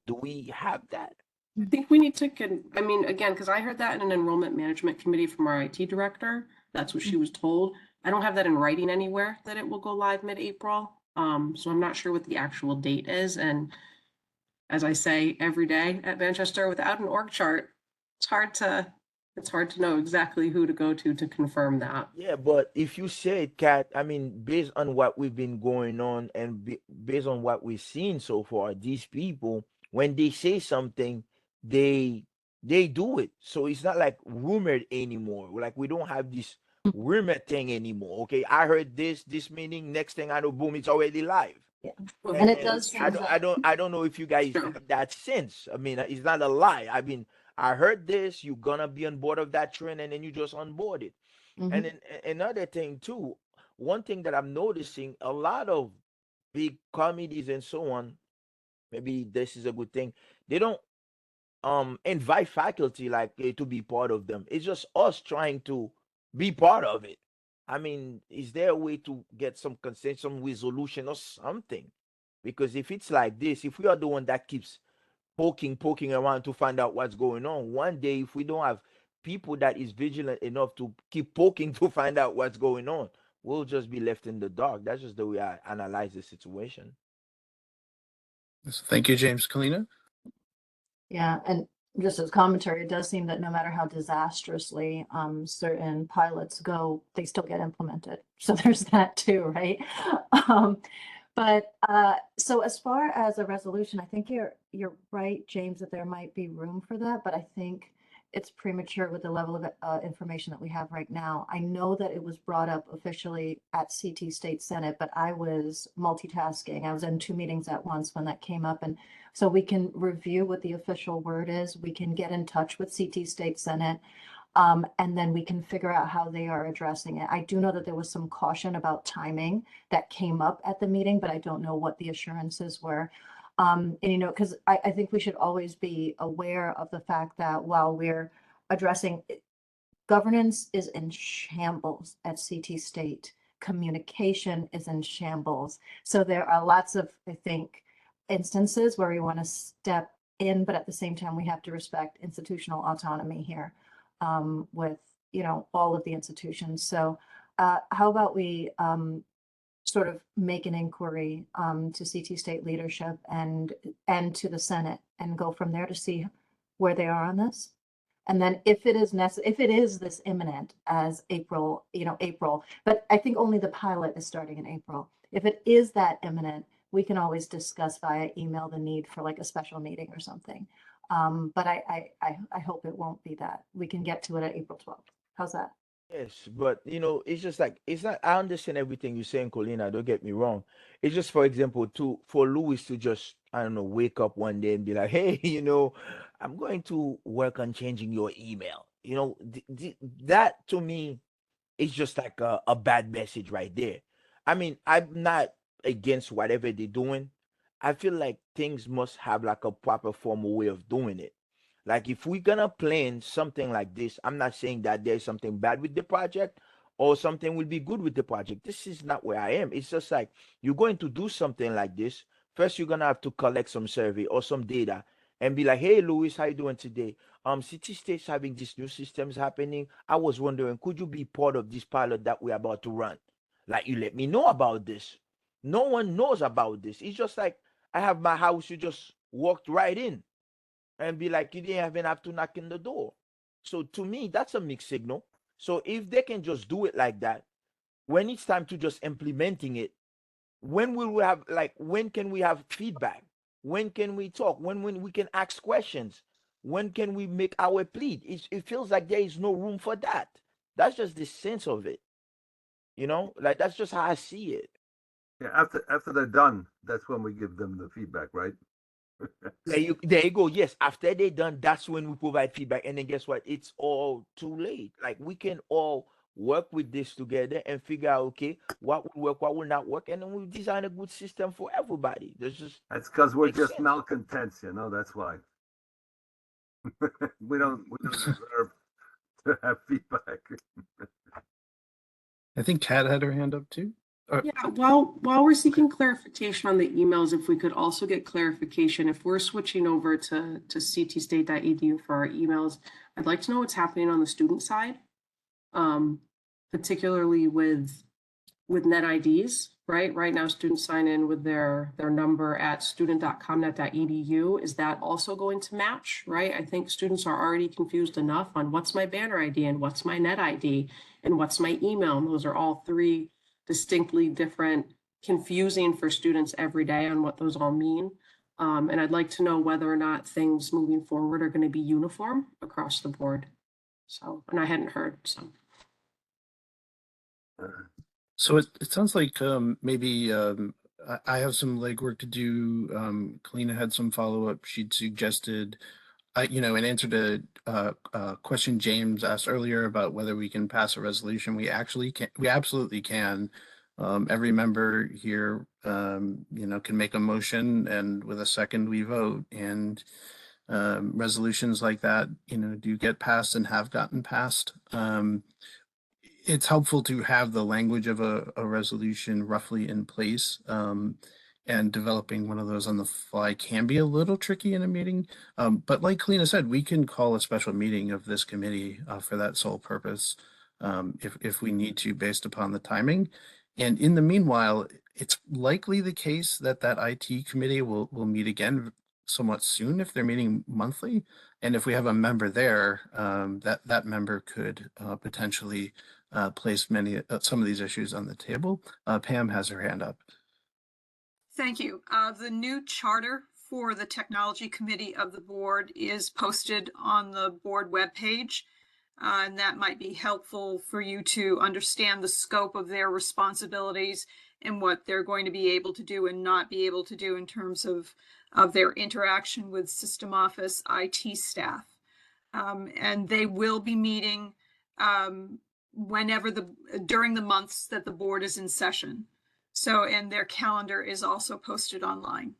do we have that?
I think we need to, I mean, again, because I heard that in an enrollment management committee from our IT director. That's what she was told. I don't have that in writing anywhere that it will go live mid-April. So I'm not sure what the actual date is. And as I say every day at Manchester, without an org chart, it's hard to It's hard to know exactly who to go to confirm that.
Yeah, but if you say it, Kat, I mean, based on what we've been going on and based on what we've seen so far, these people, when they say something, they they do it. So it's not like rumored anymore. Like we don't have this rumor thing anymore. Okay, I heard this meaning. Next thing I know, boom, it's already live.
Yeah.
Well,
And it
And
does
I
seem
don't,
that
I don't, I don't know if you guys
Sure.
have that sense. I mean, it's not a lie. I mean, I heard this. You're gonna be on board of that trend, and then you just on board it. And
Mhm.
then another thing too, one thing that I'm noticing, a lot of big comedies and so on. Maybe this is a good thing. They don't invite faculty like to be part of them. It's just us trying to be part of it. I mean, is there a way to get some consent, some resolution or something? Because if it's like this, if we are the one that keeps poking around to find out what's going on, one day if we don't have people that is vigilant enough to keep poking to find out what's going on, we'll just be left in the dark. That's just the way I analyze the situation.
Thank you, James. Kalina?
Yeah, and just as commentary, it does seem that no matter how disastrously certain pilots go, they still get implemented. So there's that too, right? Um, so as far as a resolution, I think you're right, James, that there might be room for that, but I think it's premature with the level of information that we have right now. I know that it was brought up officially at CT State Senate, but I was multitasking. I was in 2 meetings at once when that came up, and so we can review what the official word is. We can get in touch with CT State Senate. And then we can figure out how they are addressing it. I do know that there was some caution about timing that came up at the meeting, but I don't know what the assurances were. And because I think we should always be aware of the fact that while we're addressing governance is in shambles at CT State, communication is in shambles. So there are lots of, I think, instances where we want to step in, but at the same time, we have to respect institutional autonomy here with all of the institutions. So how about we sort of make an inquiry to CT State leadership and to the Senate and go from there to see where they are on this. And then if it is if it is this imminent as April, but I think only the pilot is starting in April. If it is that imminent, we can always discuss via email the need for like a special meeting or something. But I hope it won't be that. We can get to it at April 12th. How's that?
Yes, but it's just like it's not. I understand everything you're saying, Colina. Don't get me wrong. It's just, for example, to for Louis to just I don't know wake up one day and be like, hey, I'm going to work on changing your email. That to me it's just like a bad message right there. I mean, I'm not against whatever they're doing. I feel like things must have like a proper formal way of doing it. Like if we're gonna plan something like this, I'm not saying that there's something bad with the project or something will be good with the project. This is not where I am. It's just like you're going to do something like this. First, you're gonna have to collect some survey or some data and be like, "Hey, Louis, how you doing today? City State's having these new systems happening. I was wondering, could you be part of this pilot that we're about to run? Like, you let me know about this. No one knows about this. It's just like I have my house. You just walked right in and be like, you didn't even have to knock in the door. So to me, that's a mixed signal. So if they can just do it like that, when it's time to just implementing it, when will we have when can we have feedback? When can we talk? When we can ask questions? When can we make our plea? It feels like there is no room for that. That's just the sense of it. Like that's just how I see it.
Yeah, after they're done, that's when we give them the feedback, right?
There you go. Yes, after they're done, that's when we provide feedback. And then guess what? It's all too late. Like we can all work with this together and figure out, okay, what will work, what will not work, and then we design a good system for everybody. There's just
That's because we're
makes
just
sense.
malcontents, that's why. we don't deserve to have feedback.
I think Kat had her hand up too.
Yeah, while we're seeking clarification on the emails, if we could also get clarification, if we're switching over to ctstate.edu for our emails, I'd like to know what's happening on the student side, particularly with with net IDs, right? Right now, students sign in with their number at student.comnet.edu. Is that also going to match, right? I think students are already confused enough on what's my banner ID and what's my net ID and what's my email. And those are all three distinctly different, confusing for students every day on what those all mean. And I'd like to know whether or not things moving forward are going to be uniform across the board. So, and I hadn't heard, so.
So it sounds like maybe I have some legwork to do. Kalina had some follow-up. She'd suggested, in answer to a question James asked earlier about whether we can pass a resolution, we actually can. We absolutely can. Every member here, can make a motion, and with a second, we vote. And resolutions like that, do get passed and have gotten passed. It's helpful to have the language of a resolution roughly in place. And developing one of those on the fly can be a little tricky in a meeting. But like Kalina said, we can call a special meeting of this committee for that sole purpose if we need to, based upon the timing. And in the meanwhile, it's likely the case that that IT committee will meet again somewhat soon if they're meeting monthly. And if we have a member there, that member could potentially place some of these issues on the table. Pam has her hand up.
Thank you. The new charter for the Technology Committee of the board is posted on the board webpage. And that might be helpful for you to understand the scope of their responsibilities and what they're going to be able to do and not be able to do in terms of their interaction with System Office IT staff. And they will be meeting during the months that the board is in session. So, and their calendar is also posted online.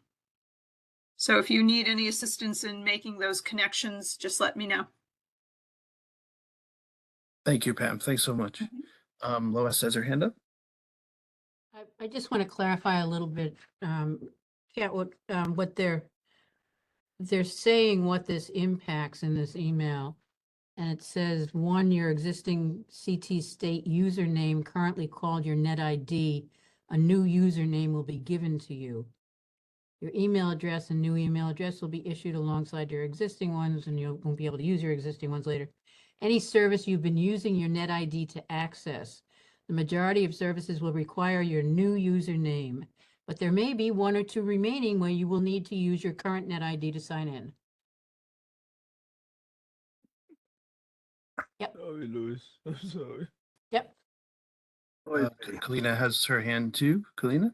So if you need any assistance in making those connections, just let me know.
Thank you, Pam. Thanks so much. Lois has her hand up.
I just want to clarify a little bit, Kat, what they're saying, what this impacts in this email. And it says, one, your existing CT state username currently called your net ID, a new username will be given to you. Your email address and new email address will be issued alongside your existing ones, and you won't be able to use your existing ones later. Any service you've been using your net ID to access. The majority of services will require your new username, but there may be one or two remaining where you will need to use your current net ID to sign in. Yep.
Sorry, Louis. I'm sorry.
Yep.
Kalina has her hand too. Kalina?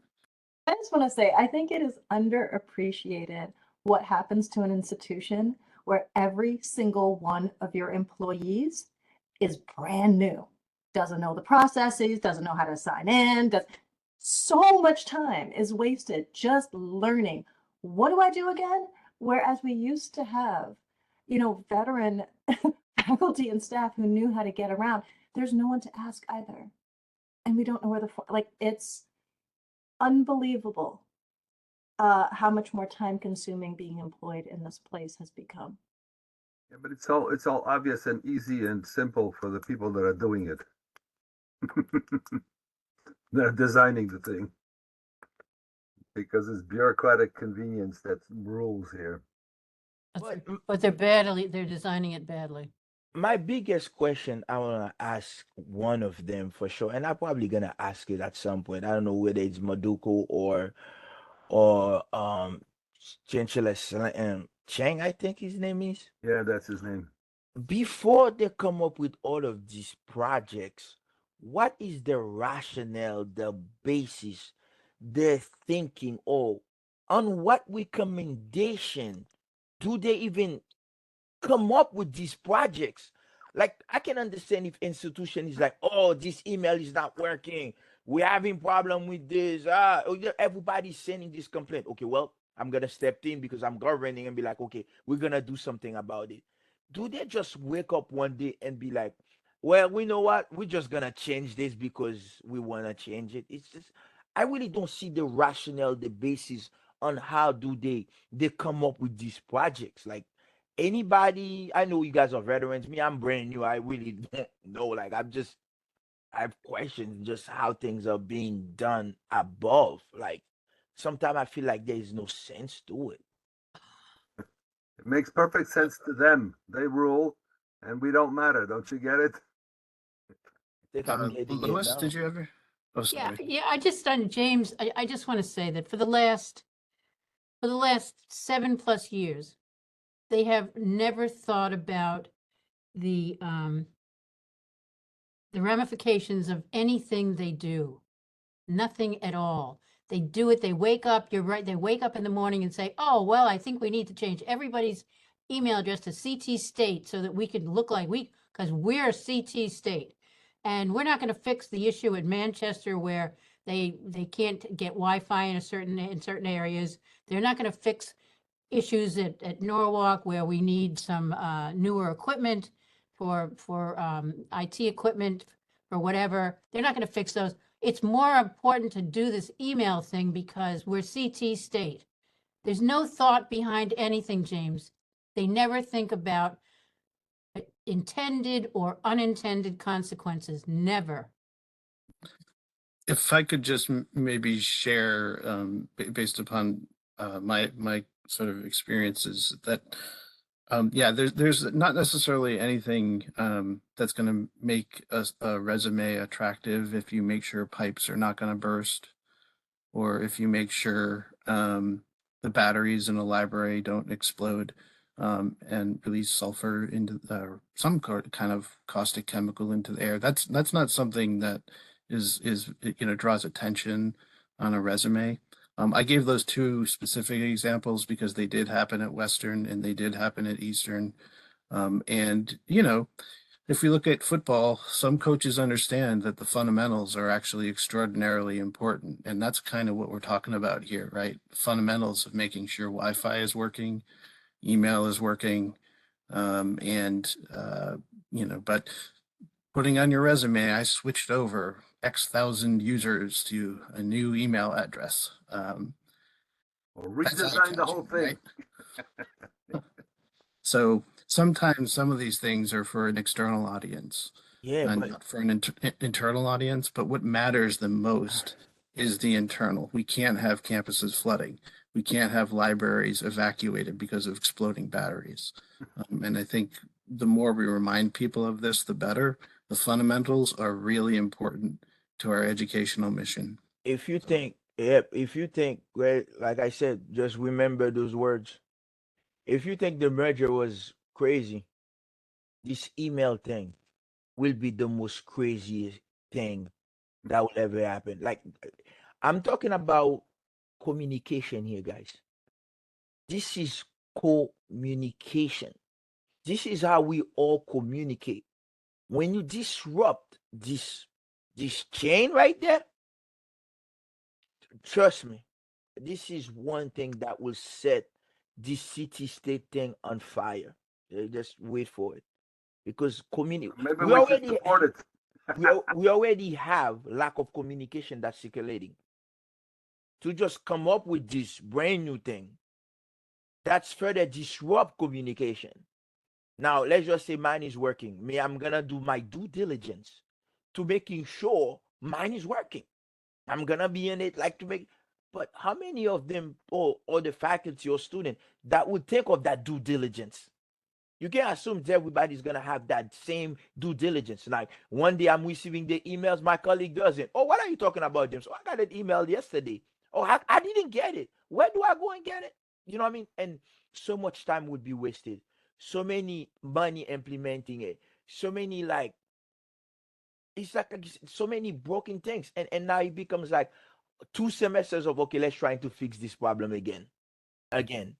I just want to say, I think it is underappreciated what happens to an institution where every single one of your employees is brand new, doesn't know the processes, doesn't know how to sign in, so much time is wasted just learning. What do I do again? Whereas we used to have, veteran faculty and staff who knew how to get around. There's no one to ask either. And we don't know where it's unbelievable how much more time consuming being employed in this place has become.
Yeah, but it's all obvious and easy and simple for the people that are doing it. They're designing the thing. Because it's bureaucratic convenience that rules here.
But they're designing it badly.
My biggest question I want to ask one of them for sure, and I'm probably gonna ask it at some point. I don't know whether it's Maduko or Chancellor Chang, I think his name is.
Yeah, that's his name.
Before they come up with all of these projects, what is the rationale, the basis, they're thinking, or on what recommendation do they even come up with these projects? Like, I can understand if institution is like, oh, this email is not working, we're having problem with this, everybody's sending this complaint. Okay, well, I'm gonna step in because I'm governing and be like, okay, we're gonna do something about it. Do they just wake up one day and be like, well, we know what, we're just gonna change this because we want to change it? It's just, I really don't see the rationale, the basis on how do they come up with these projects. Like, anybody, I know you guys are veterans, me, I'm brand new, I really don't know. Like, I'm just I have questions just how things are being done above. Like sometimes I feel like there is no sense to it.
It makes perfect sense to them. They rule, and we don't matter. Don't you get it?
I think I'm getting it
Lois,
now.
did you ever? Oh,
Yeah,
sorry.
yeah, I just on James, I just want to say that for the last 7+ years, they have never thought about the ramifications of anything they do. Nothing at all. They do it, they wake up, you're right, they wake up in the morning and say, oh, well, I think we need to change everybody's email address to CT State so that we can look like because we're CT State. And we're not going to fix the issue at Manchester where they can't get Wi-Fi in certain areas. They're not going to fix issues at Norwalk where we need some newer equipment for IT equipment or whatever. They're not going to fix those. It's more important to do this email thing because we're CT State. There's no thought behind anything, James. They never think about intended or unintended consequences. Never.
If I could just maybe share, based upon my sort of experiences, that yeah, there's not necessarily anything that's going to make a resume attractive if you make sure pipes are not going to burst, or if you make sure the batteries in a library don't explode and release sulfur into some kind of caustic chemical into the air. That's not something that is draws attention on a resume. I gave those two specific examples because they did happen at Western and they did happen at Eastern. And if we look at football, some coaches understand that the fundamentals are actually extraordinarily important. And that's kind of what we're talking about here, right? Fundamentals of making sure Wi-Fi is working, email is working, but putting on your resume, I switched over X thousand users to a new email address.
Or
That's
redesign the whole
eye-catching,
thing.
right? So sometimes some of these things are for an external audience
Yeah,
and
but
not for an internal audience. But what matters the most is the internal. We can't have campuses flooding. We can't have libraries evacuated because of exploding batteries. And I think the more we remind people of this, the better. The fundamentals are really important to our educational mission.
if you think, yep, if you think, well, like I said, just remember those words. If you think the merger was crazy, this email thing will be the most craziest thing that will ever happen. Like, I'm talking about communication here, guys. This is communication. This is how we all communicate. When you disrupt this chain right there, trust me, this is one thing that will set this city state thing on fire. Just wait for it, because
Maybe
we
we should
already
support it.
we already have lack of communication that's circulating. To just come up with this brand new thing, that's further disrupt communication. Now, let's just say mine is working. Me, I'm gonna do my due diligence to making sure mine is working. I'm gonna be in it like to make. But how many of them, or the faculty or student, that would think of that due diligence? You can't assume that everybody's gonna have that same due diligence. Like one day I'm receiving the emails, my colleague doesn't. Oh, what are you talking about, James? Oh, I got an email yesterday. Oh, I didn't get it. Where do I go and get it? You know what I mean? And so much time would be wasted. So many money implementing it. So many like it's like so many broken things. And now it becomes like 2 semesters of okay, let's try to fix this problem again, and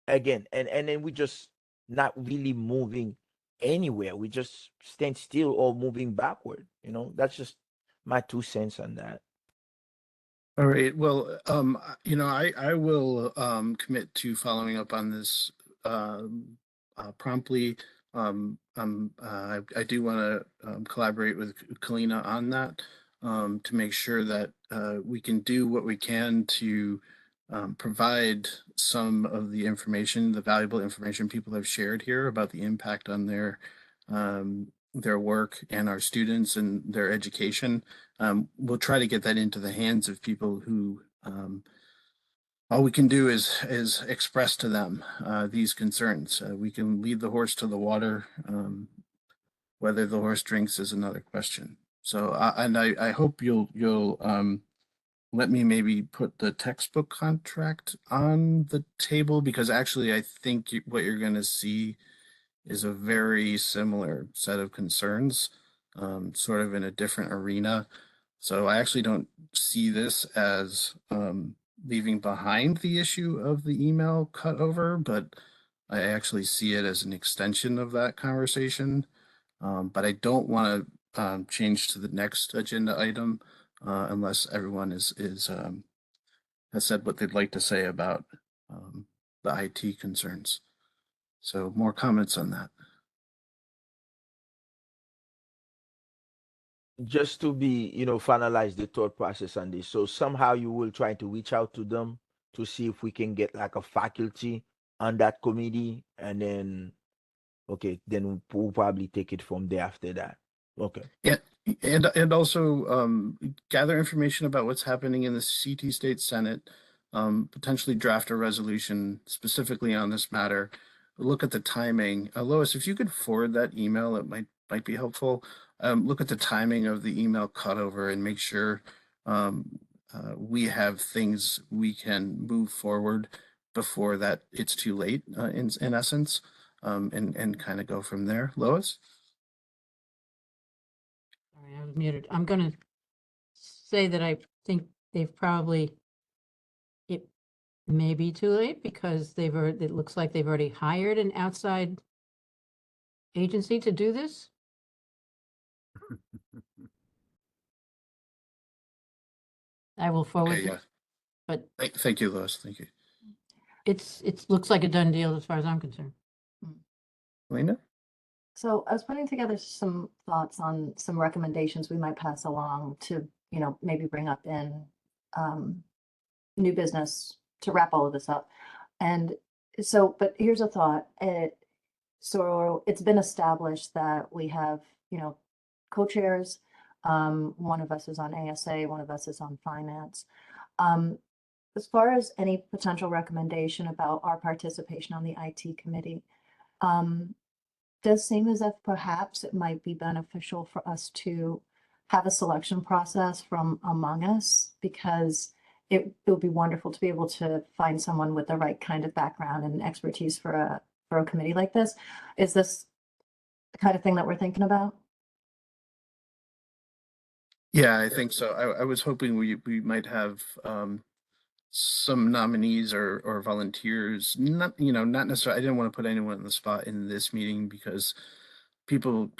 then we just not really moving anywhere. We just stand still or moving backward. That's just my 2 cents on that.
All right. Well, I will commit to following up on this promptly. I do want to collaborate with Kalina on that to make sure that we can do what we can to provide some of the information, the valuable information people have shared here about the impact on their their work and our students and their education. We'll try to get that into the hands of people who all we can do is express to them these concerns. We can lead the horse to the water. Whether the horse drinks is another question. So, I hope you'll let me maybe put the textbook contract on the table, because actually I think what you're going to see is a very similar set of concerns, sort of in a different arena. So I actually don't see this as leaving behind the issue of the email cutover, but I actually see it as an extension of that conversation. But I don't want to change to the next agenda item unless everyone has said what they'd like to say about the IT concerns. So more comments on that.
Just to be, finalize the thought process on this. So somehow you will try to reach out to them to see if we can get like a faculty on that committee, and then, okay, then we'll probably take it from there after that. Okay.
Yeah, and also gather information about what's happening in the CT State Senate, potentially draft a resolution specifically on this matter. Look at the timing. Lois, if you could forward that email, it might be helpful. Look at the timing of the email cutover and make sure we have things we can move forward before that it's too late in essence, and kind of go from there. Lois?
Sorry, I was muted. I'm going to say that I think they've probably, it may be too late because it looks like they've already hired an outside agency to do this. I will forward
Okay, yeah.
this, but
Thank you, Lois. Thank you.
it looks like a done deal as far as I'm concerned.
Lena?
So I was putting together some thoughts on some recommendations we might pass along to, maybe bring up in new business to wrap all of this up. And so, but here's a thought. So it's been established that we have, co-chairs. One of us is on ASA, one of us is on finance. As far as any potential recommendation about our participation on the IT committee, does seem as if perhaps it might be beneficial for us to have a selection process from among us, because it would be wonderful to be able to find someone with the right kind of background and expertise for a committee like this. Is this the kind of thing that we're thinking about?
Yeah, I think so. I was hoping we might have some nominees or volunteers. Not necessarily. I didn't want to put anyone on the spot in this meeting because people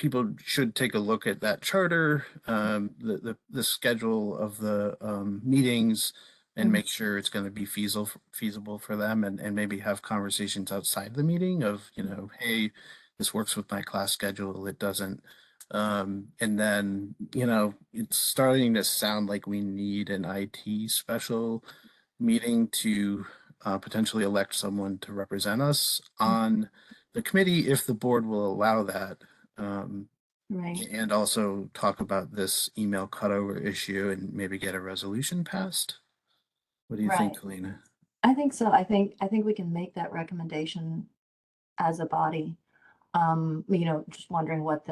should take a look at that charter, the schedule of the meetings, and make sure it's going to be feasible for them, and maybe have conversations outside the meeting of, hey, this works with my class schedule, it doesn't. And then, it's starting to sound like we need an IT special meeting to potentially elect someone to represent us on the committee if the board will allow that.
Right.
And also talk about this email cutover issue and maybe get a resolution passed. What do you think, Kalina?
I think so. I think we can make that recommendation as a body. Just wondering what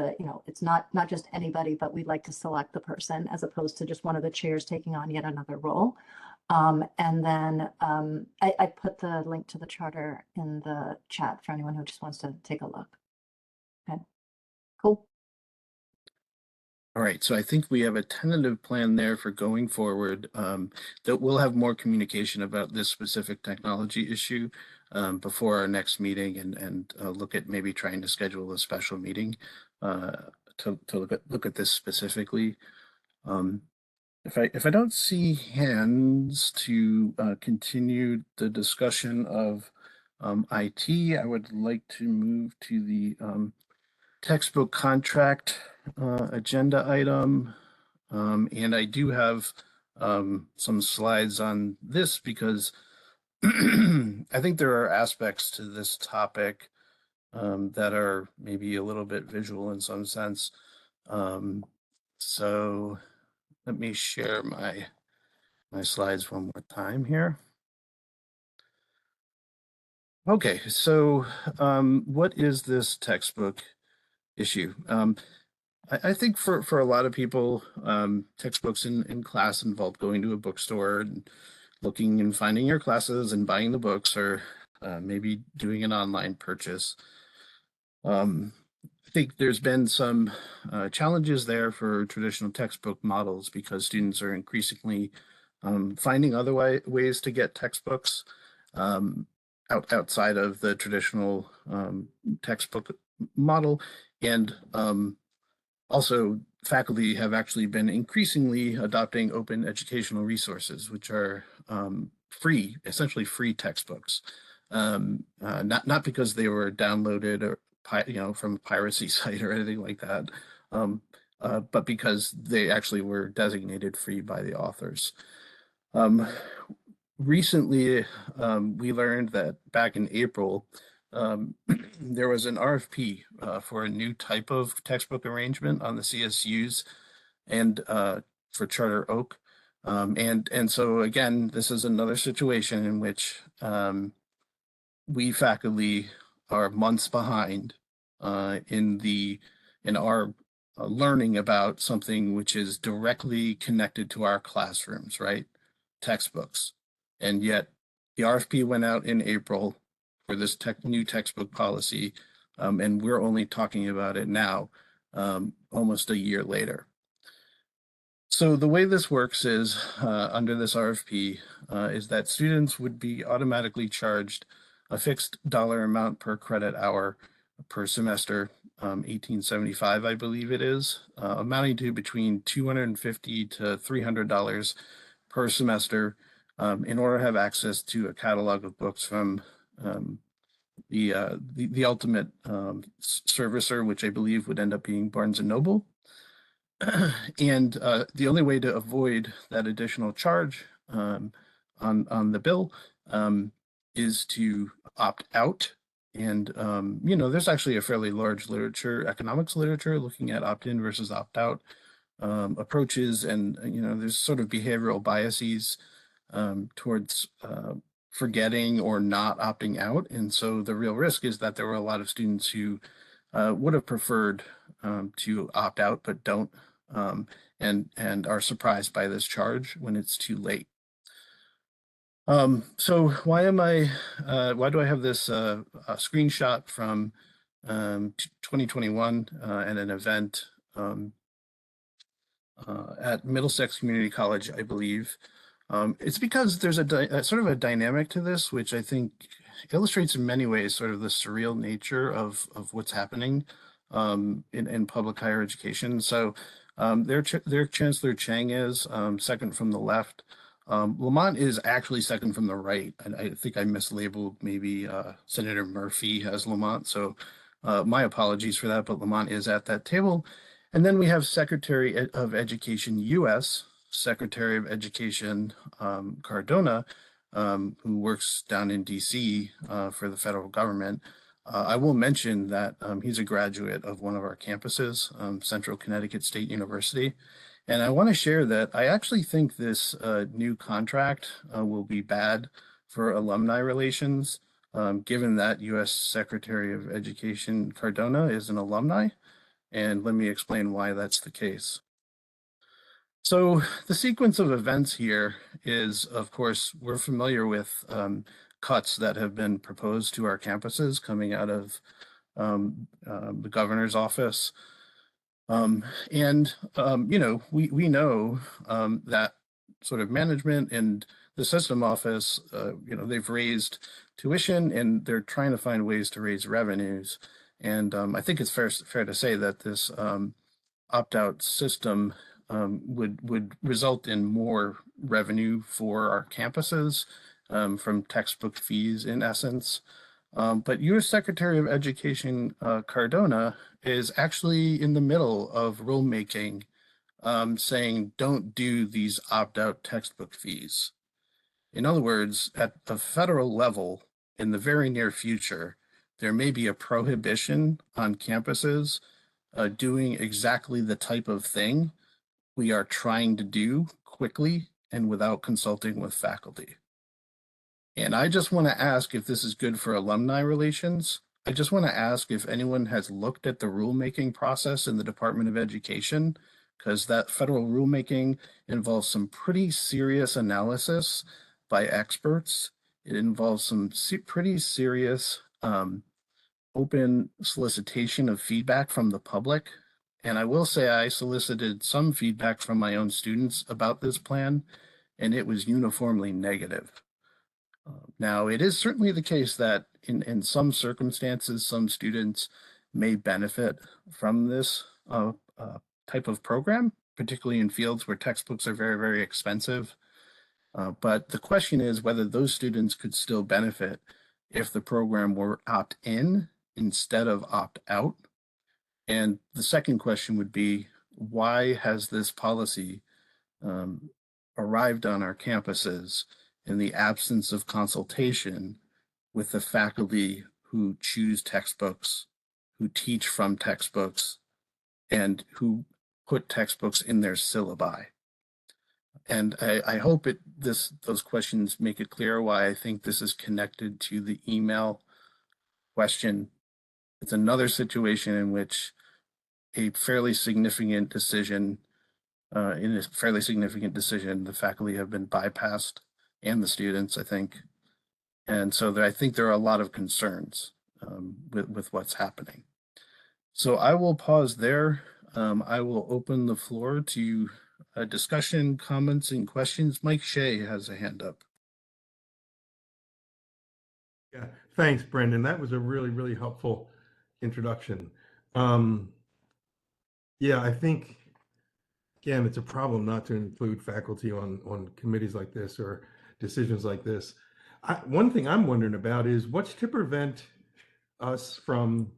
it's not just anybody, but we'd like to select the person as opposed to just one of the chairs taking on yet another role. And then I put the link to the charter in the chat for anyone who just wants to take a look. Okay, cool.
All right, so I think we have a tentative plan there for going forward, that we'll have more communication about this specific technology issue before our next meeting, and look at maybe trying to schedule a special meeting to look at this specifically. If I don't see hands to continue the discussion of IT, I would like to move to the textbook contract agenda item. And I do have some slides on this because I think there are aspects to this topic that are maybe a little bit visual in some sense. So let me share my slides one more time here. Okay, so what is this textbook issue? I think for a lot of people, textbooks in class involve going to a bookstore and looking and finding your classes and buying the books, or maybe doing an online purchase. I think there's been some challenges there for traditional textbook models because students are increasingly finding other ways to get textbooks outside of the traditional textbook model. And also, faculty have actually been increasingly adopting open educational resources, which are free, essentially free textbooks. Not because they were downloaded or from a piracy site or anything like that, but because they actually were designated free by the authors. Recently, we learned that back in April, there was an RFP for a new type of textbook arrangement on the CSUs and for Charter Oak. And so again, this is another situation in which we faculty are months behind in our learning about something which is directly connected to our classrooms, right? Textbooks. And yet the RFP went out in April for this new textbook policy, and we're only talking about it now, almost a year later. So the way this works is, under this RFP, is that students would be automatically charged a fixed dollar amount per credit hour per semester, $18.75, I believe it is, amounting to between $250 to $300 per semester, in order to have access to a catalog of books from the ultimate servicer, which I believe would end up being Barnes and Noble. And the only way to avoid that additional charge on the bill is to opt out. And there's actually a fairly large economics literature looking at opt-in versus opt-out approaches, and there's sort of behavioral biases towards forgetting or not opting out. And so the real risk is that there were a lot of students who would have preferred to opt out but don't, and are surprised by this charge when it's too late. So why do I have this a screenshot from 2021 at an event at Middlesex Community College, I believe. It's because there's a sort of a dynamic to this, which I think illustrates in many ways sort of the surreal nature of what's happening in public higher education. So their Chancellor Chang is second from the left. Lamont is actually second from the right. And I think I mislabeled maybe Senator Murphy as Lamont. So my apologies for that, but Lamont is at that table. And then we have Secretary of Education US, Secretary of Education Cardona, who works down in DC for the federal government. I will mention that he's a graduate of one of our campuses, Central Connecticut State University. And I want to share that I actually think this new contract will be bad for alumni relations, given that US Secretary of Education Cardona is an alumni. And let me explain why that's the case. So the sequence of events here is, of course, we're familiar with cuts that have been proposed to our campuses coming out of the governor's office. We know that sort of management and the system office, they've raised tuition and they're trying to find ways to raise revenues. And I think it's fair to say that this opt-out system would result in more revenue for our campuses from textbook fees, in essence. But U.S. Secretary of Education Cardona is actually in the middle of rulemaking, saying don't do these opt-out textbook fees. In other words, at the federal level, in the very near future, there may be a prohibition on campuses doing exactly the type of thing we are trying to do quickly and without consulting with faculty. And I just want to ask if this is good for alumni relations. I just want to ask if anyone has looked at the rulemaking process in the Department of Education, because that federal rulemaking involves some pretty serious analysis by experts. It involves some pretty serious open solicitation of feedback from the public. And I will say I solicited some feedback from my own students about this plan, and it was uniformly negative. Now, it is certainly the case that in some circumstances, some students may benefit from this type of program, particularly in fields where textbooks are very, very expensive. But the question is whether those students could still benefit if the program were opt-in instead of opt-out. And the second question would be, why has this policy arrived on our campuses in the absence of consultation with the faculty who choose textbooks, who teach from textbooks, and who put textbooks in their syllabi? And I hope those questions make it clear why I think this is connected to the email question. It's another situation in which a fairly significant decision, the faculty have been bypassed, and the students, I think. And so I think there are a lot of concerns with what's happening. So I will pause there. I will open the floor to discussion, comments, and questions. Mike Shea has a hand up.
Yeah, thanks, Brendan. That was a really, really helpful introduction. Yeah, I think, again, it's a problem not to include faculty on committees like this or decisions like this. One thing I'm wondering about is what's to prevent us from,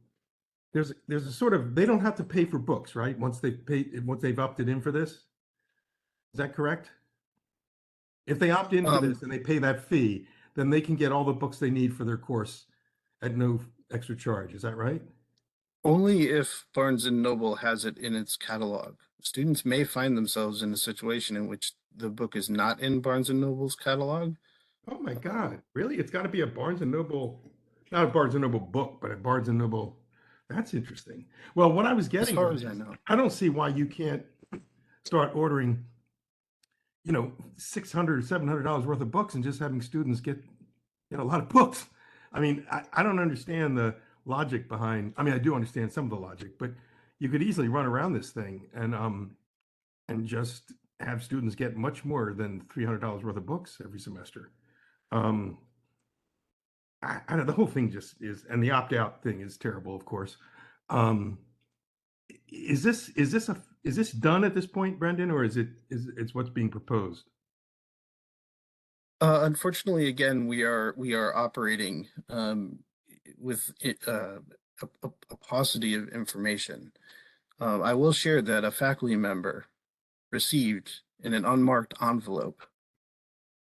there's a sort of, they don't have to pay for books, right? Once they've opted in for this. Is that correct? If they opt in for this and they pay that fee, then they can get all the books they need for their course at no extra charge. Is that right?
Only if Barnes & Noble has it in its catalog. Students may find themselves in a situation in which the book is not in Barnes & Noble's catalog.
Oh my God, really? It's got to be a Barnes & Noble, not a Barnes & Noble book, but a Barnes & Noble. That's interesting. Well, what I was getting
as far
at
as I
is,
know,
I don't see why you can't start ordering, $600 or $700 worth of books and just having students get a lot of books. I mean, I don't understand the logic behind, I mean, I do understand some of the logic, but you could easily run around this thing and just have students get much more than $300 worth of books every semester. I know the whole thing just is, and the opt-out thing is terrible, of course. Is this done at this point, Brendan, or is it's what's being proposed?
Unfortunately, again, we are operating with a paucity of information. I will share that a faculty member received in an unmarked envelope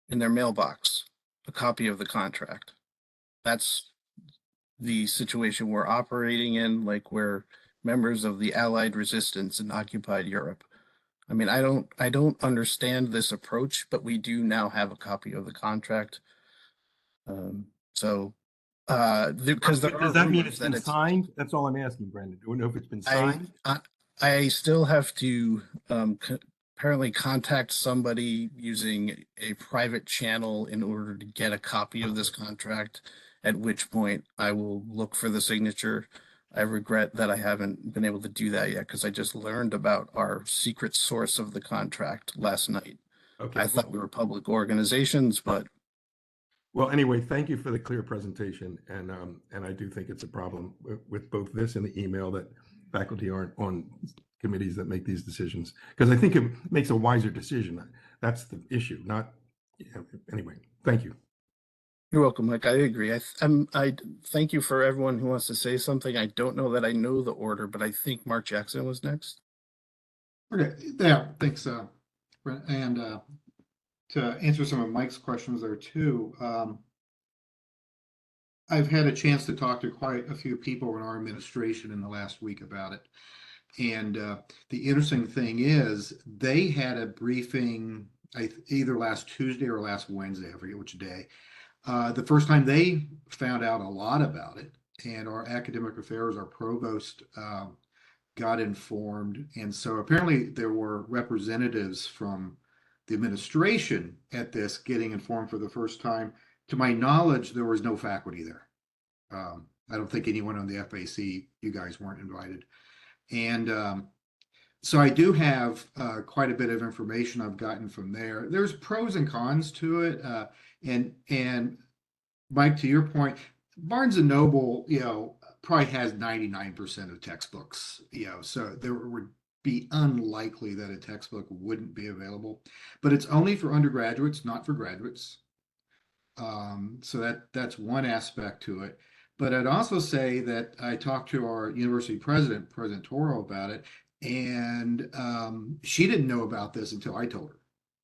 in their mailbox a copy of the contract. That's the situation we're operating in, like we're members of the Allied resistance in occupied Europe. I mean, I don't understand this approach, but we do now have a copy of the contract. Because
does that mean it's been signed? That's all I'm asking, Brendan. Do we know if it's been signed?
I still have to apparently contact somebody using a private channel in order to get a copy of this contract, at which point I will look for the signature. I regret that I haven't been able to do that yet because I just learned about our secret source of the contract last night.
Okay.
I thought we were public organizations, but.
Well, anyway, thank you for the clear presentation. And I do think it's a problem with both this and the email that faculty aren't on committees that make these decisions, because I think it makes a wiser decision. That's the issue, not, anyway, thank you.
You're welcome, Mike. I agree. I thank you for everyone who wants to say something. I don't know that I know the order, but I think Mark Jackson was next.
Okay, yeah, thanks. And to answer some of Mike's questions there too, I've had a chance to talk to quite a few people in our administration in the last week about it. And the interesting thing is they had a briefing either last Tuesday or last Wednesday, I forget which day. The first time they found out a lot about it, and our academic affairs, our provost got informed. And so apparently there were representatives from the administration at this getting informed for the first time. To my knowledge, there was no faculty there. I don't think anyone on the FAC, you guys weren't invited. And so I do have quite a bit of information I've gotten from there. There's pros and cons to it. And Mike, to your point, Barnes and Noble, probably has 99% of textbooks, so there would be unlikely that a textbook wouldn't be available, but it's only for undergraduates, not for graduates. So that's one aspect to it. But I'd also say that I talked to our university president, President Toro, about it, and she didn't know about this until I told her.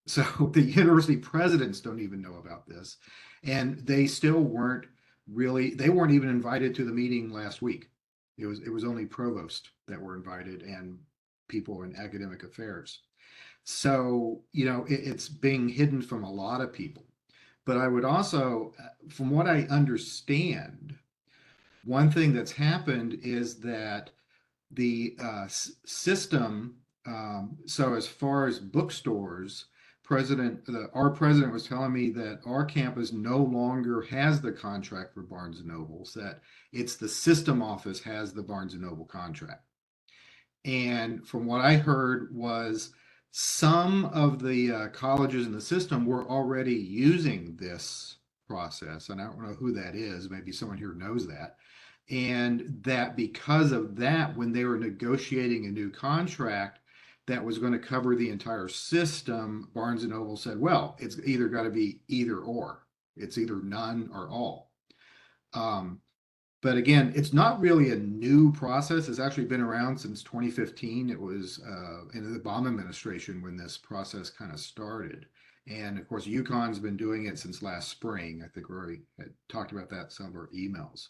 So the university presidents don't even know about this, and they still weren't even invited to the meeting last week. It was only provost that were invited and people in academic affairs. So, it's being hidden from a lot of people. But I would also, from what I understand, one thing that's happened is that the system, so as far as bookstores, our president was telling me that our campus no longer has the contract for Barnes and Nobles, that it's the system office has the Barnes and Noble contract. And from what I heard was some of the colleges in the system were already using this process. And I don't know who that is. Maybe someone here knows that. And that because of that, when they were negotiating a new contract that was going to cover the entire system, Barnes and Noble said, well, it's either got to be either or. It's either none or all. But again, it's not really a new process. It's actually been around since 2015. It was in the Obama administration when this process kind of started. And of course, UConn's been doing it since last spring. I think we already had talked about that in some of our emails.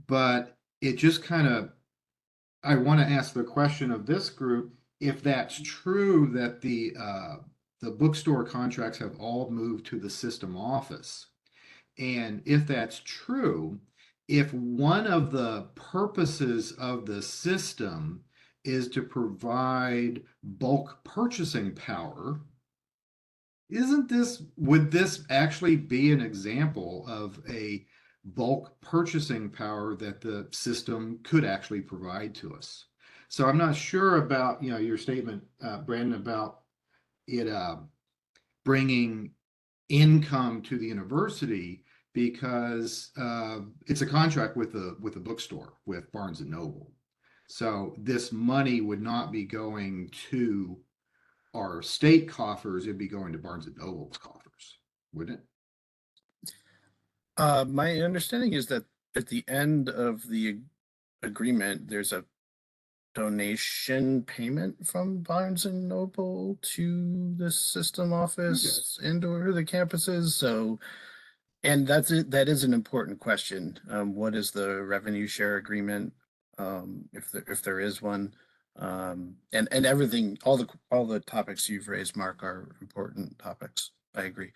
But it just kind of, I want to ask the question of this group, if that's true that the bookstore contracts have all moved to the system office. And if that's true, if one of the purposes of the system is to provide bulk purchasing power, would this actually be an example of a bulk purchasing power that the system could actually provide to us? So I'm not sure about, your statement, Brandon, about it bringing income to the university, because it's a contract with a bookstore, with Barnes and Noble. So this money would not be going to our state coffers, it'd be going to Barnes and Noble's coffers, wouldn't it?
My understanding is that at the end of the agreement, there's a donation payment from Barnes and Noble to the system office and or the campuses. So, and that is an important question. What is the revenue share agreement, if there is one? And everything, all the topics you've raised, Mark, are important topics. I agree.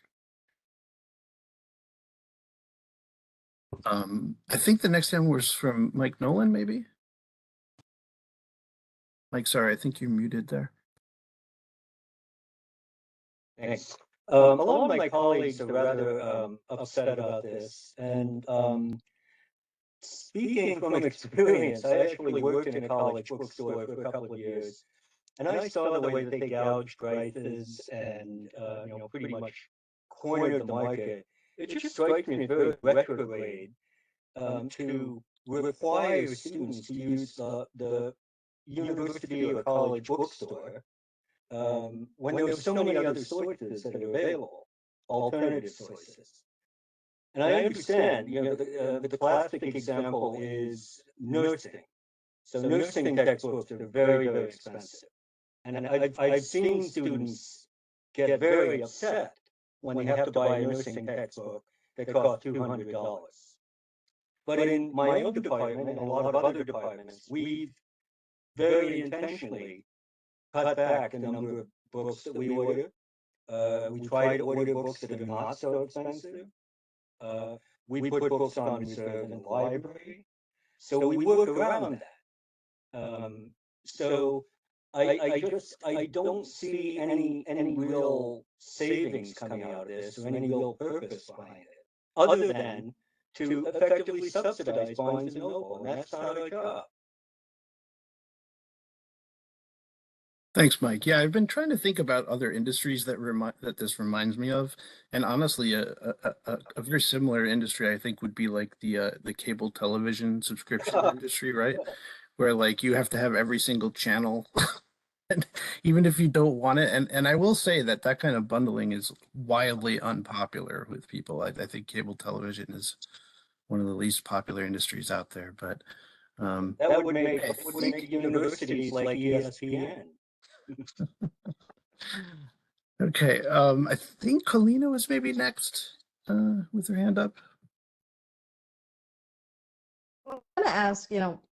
I think the next one was from Mike Nolan, maybe. Mike, sorry, I think you're muted there.
Thanks. A lot of my colleagues are rather upset about this. And speaking from experience, I actually worked in a college bookstore for a couple of years. And I saw the way that they gouged prices and pretty much cornered the market. It just strikes me as very retrograde to require students to use the university or college bookstore when there are so many other sources that are available, alternative sources. And I understand, the classic example is nursing. So nursing textbooks are very, very expensive. And I've seen students get very upset when they have to buy a nursing textbook that cost $200. But in my own department and a lot of other departments, we've very intentionally cut back the number of books that we order. We try to order books that are not so expensive. We put books on reserve in the library. So we work around that. So I don't see any real savings coming out of this or any real purpose behind it, other than to effectively subsidize Barnes and Noble, and that's not our job.
Thanks, Mike. Yeah, I've been trying to think about other industries that this reminds me of, and honestly, a very similar industry I think would be like the cable television subscription industry, right? Where like you have to have every single channel, and even if you don't want it. And I will say that that kind of bundling is wildly unpopular with people. I think cable television is one of the least popular industries out there, but
That would make universities like ESPN.
Okay, I think Colina was maybe next with her hand up.
Well, I'm going to ask,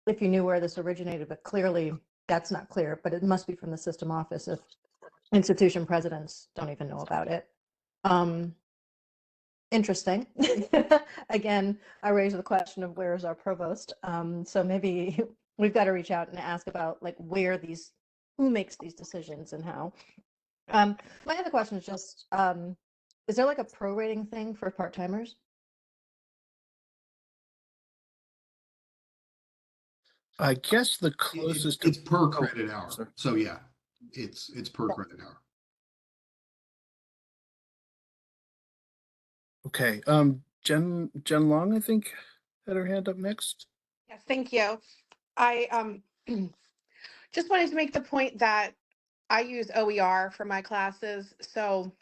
if you knew where this originated, but clearly that's not clear, but it must be from the system office if institution presidents don't even know about it. Interesting. Again, I raise the question of where is our provost? So maybe we've got to reach out and ask about like who makes these decisions and how. My other question is just, is there like a prorating thing for part-timers?
I guess the closest
It's per credit hour. So yeah, it's per credit hour.
Okay, Jen Long, I think, had her hand up next.
Yes, thank you. I just wanted to make the point that I use OER for my classes, so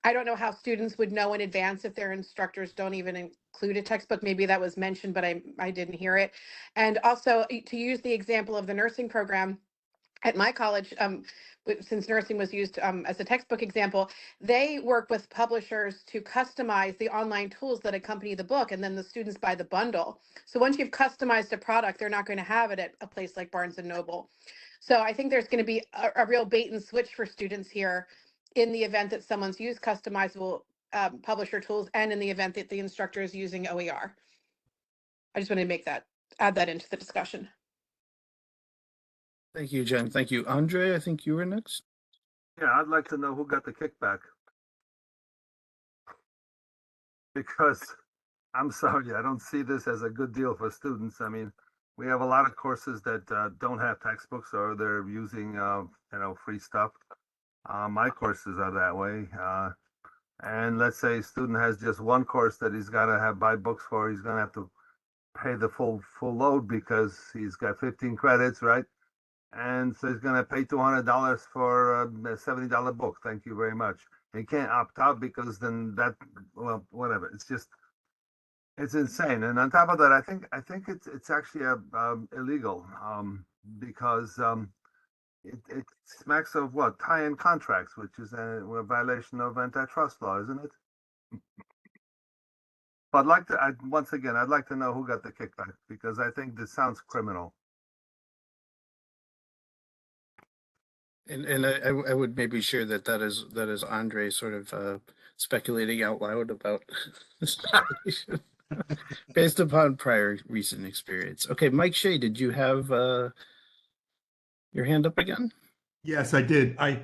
I don't know how students would know in advance if their instructors don't even include a textbook. Maybe that was mentioned, but I didn't hear it. And also to use the example of the nursing program at my college, since nursing was used as a textbook example, they work with publishers to customize the online tools that accompany the book, and then the students buy the bundle. So once you've customized a product, they're not going to have it at a place like Barnes and Noble. So I think there's going to be a real bait and switch for students here in the event that someone's used customizable publisher tools and in the event that the instructor is using OER. I just wanted to add that into the discussion.
Thank you, Jen. Thank you. Andre, I think you were next.
Yeah, I'd like to know who got the kickback. Because I'm sorry, I don't see this as a good deal for students. I mean, we have a lot of courses that don't have textbooks or they're using, free stuff. My courses are that way. And let's say a student has just one course that he's got to buy books for. He's going to have to pay the full load because he's got 15 credits, right? And so he's going to pay $200 for a $70 book. Thank you very much. He can't opt out because then whatever. It's insane. And on top of that, I think it's actually illegal because it smacks of what? Tie-in contracts, which is a violation of antitrust law, isn't it? But once again, I'd like to know who got the kickback because I think this sounds criminal.
And I would maybe share that is Andre sort of speculating out loud about the situation based upon prior recent experience. Okay, Mike Shea, did you have your hand up again?
Yes, I did. I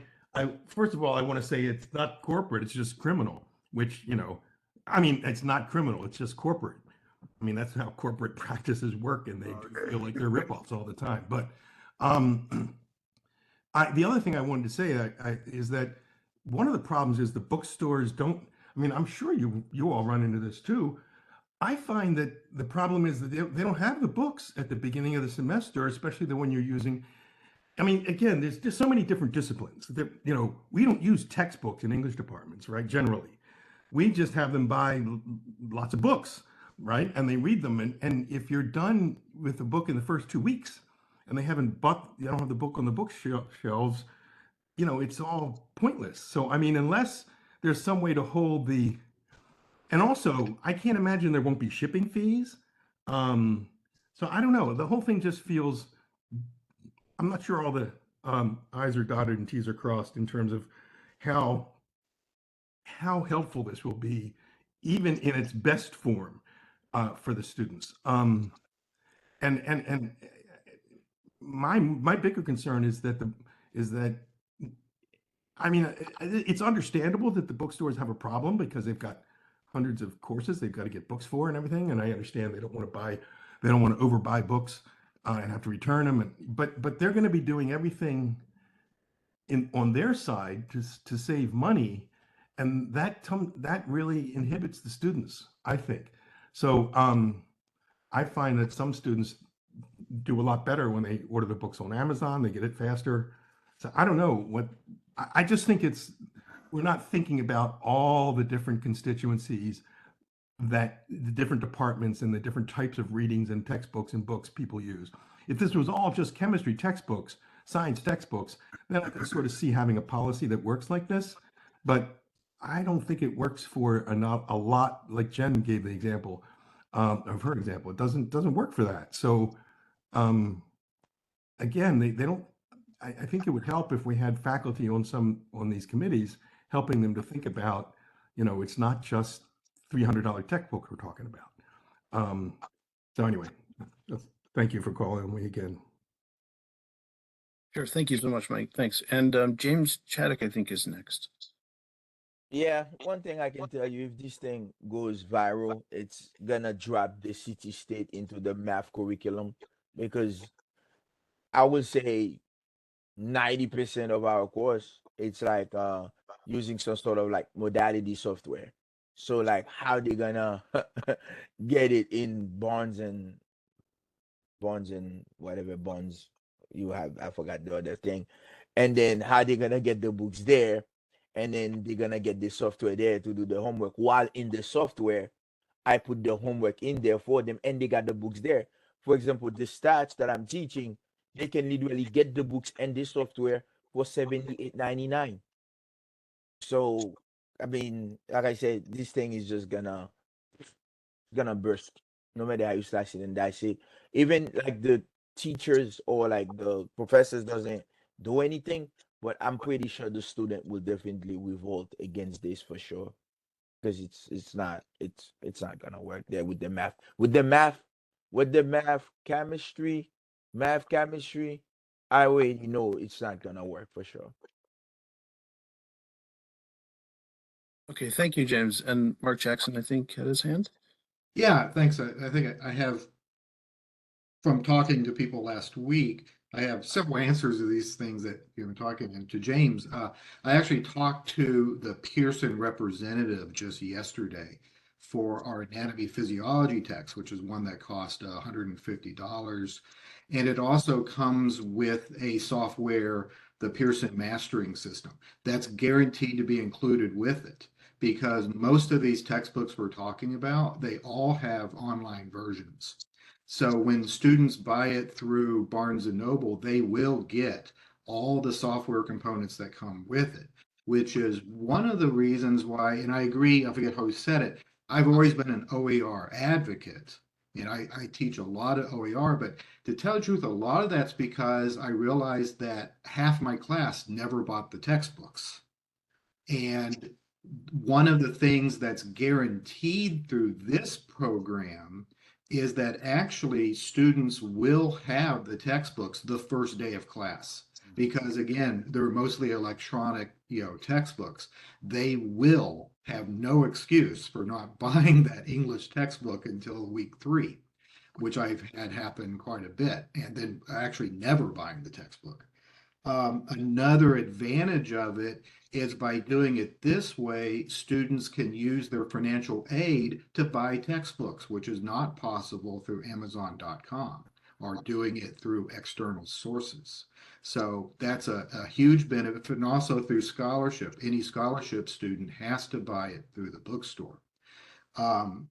first of all, I want to say it's not corporate, it's just criminal, which, it's not criminal, it's just corporate. I mean, that's how corporate practices work, and they do feel like they're ripoffs all the time. But the other thing I wanted to say is that one of the problems is the bookstores don't, I'm sure you all run into this too. I find that the problem is that they don't have the books at the beginning of the semester, especially the one you're using. Again, there's just so many different disciplines that, we don't use textbooks in English departments, right? Generally, we just have them buy lots of books, right? And they read them. And if you're done with the book in the first 2 weeks and they don't have the book on the bookshelves, it's all pointless. So, unless there's some way to hold the And also, I can't imagine there won't be shipping fees. So I don't know. The whole thing just feels, I'm not sure all the I's are dotted and T's are crossed in terms of how helpful this will be, even in its best form, for the students. And my bigger concern is that I mean, it's understandable that the bookstores have a problem because they've got hundreds of courses they've got to get books for and everything. And I understand they don't want to overbuy books and have to return them. But they're going to be doing everything on their side to save money, and that really inhibits the students, I think. So I find that some students do a lot better when they order the books on Amazon. They get it faster. So I don't know what. I just think we're not thinking about all the different constituencies, that the different departments and the different types of readings and textbooks and books people use. If this was all just chemistry textbooks, science textbooks, then I could sort of see having a policy that works like this. But I don't think it works for a lot, like Jen gave the example of her example. It doesn't work for that. So again, they don't. I think it would help if we had faculty on these committees helping them to think about, it's not just $300 textbook we're talking about. So anyway, thank you for calling me again.
Sure. Thank you so much, Mike. Thanks. And James Chaddock, I think, is next.
Yeah, one thing I can tell you, if this thing goes viral, it's gonna drop the city state into the math curriculum, because I would say 90% of our course, it's like using some sort of like modality software. So like how they gonna get it in bonds and whatever bonds you have, I forgot the other thing. And then how they gonna get the books there, and then they're gonna get the software there to do the homework. While in the software, I put the homework in there for them, and they got the books there. For example, the stats that I'm teaching, they can literally get the books and the software for $78.99. So I mean, like I said, this thing is just gonna burst, no matter how you slice it and dice it. Even like the teachers or like the professors doesn't do anything, but I'm pretty sure the student will definitely revolt against this for sure, because it's not gonna work there with the math. With the math chemistry, I already know it's not gonna work for sure.
Okay, thank you, James. And Mark Jackson, I think, had his hand.
Yeah, thanks. I think I have, from talking to people last week, I have several answers to these things that you've been talking. And to James, I actually talked to the Pearson representative just yesterday for our anatomy physiology text, which is one that cost $150. And it also comes with a software, the Pearson mastering system, that's guaranteed to be included with it, because most of these textbooks we're talking about, they all have online versions. So when students buy it through Barnes and Noble, they will get all the software components that come with it, which is one of the reasons why, and I agree, I forget how he said it, I've always been an OER advocate. And I teach a lot of OER, but to tell the truth, a lot of that's because I realized that half my class never bought the textbooks. And one of the things that's guaranteed through this program is that actually students will have the textbooks the first day of class, because again, they're mostly electronic, textbooks. They will have no excuse for not buying that English textbook until week 3, which I've had happen quite a bit, and then actually never buying the textbook. Another advantage of it is by doing it this way, students can use their financial aid to buy textbooks, which is not possible through Amazon.com or doing it through external sources. So that's a huge benefit, and also through scholarship. Any scholarship student has to buy it through the bookstore. Also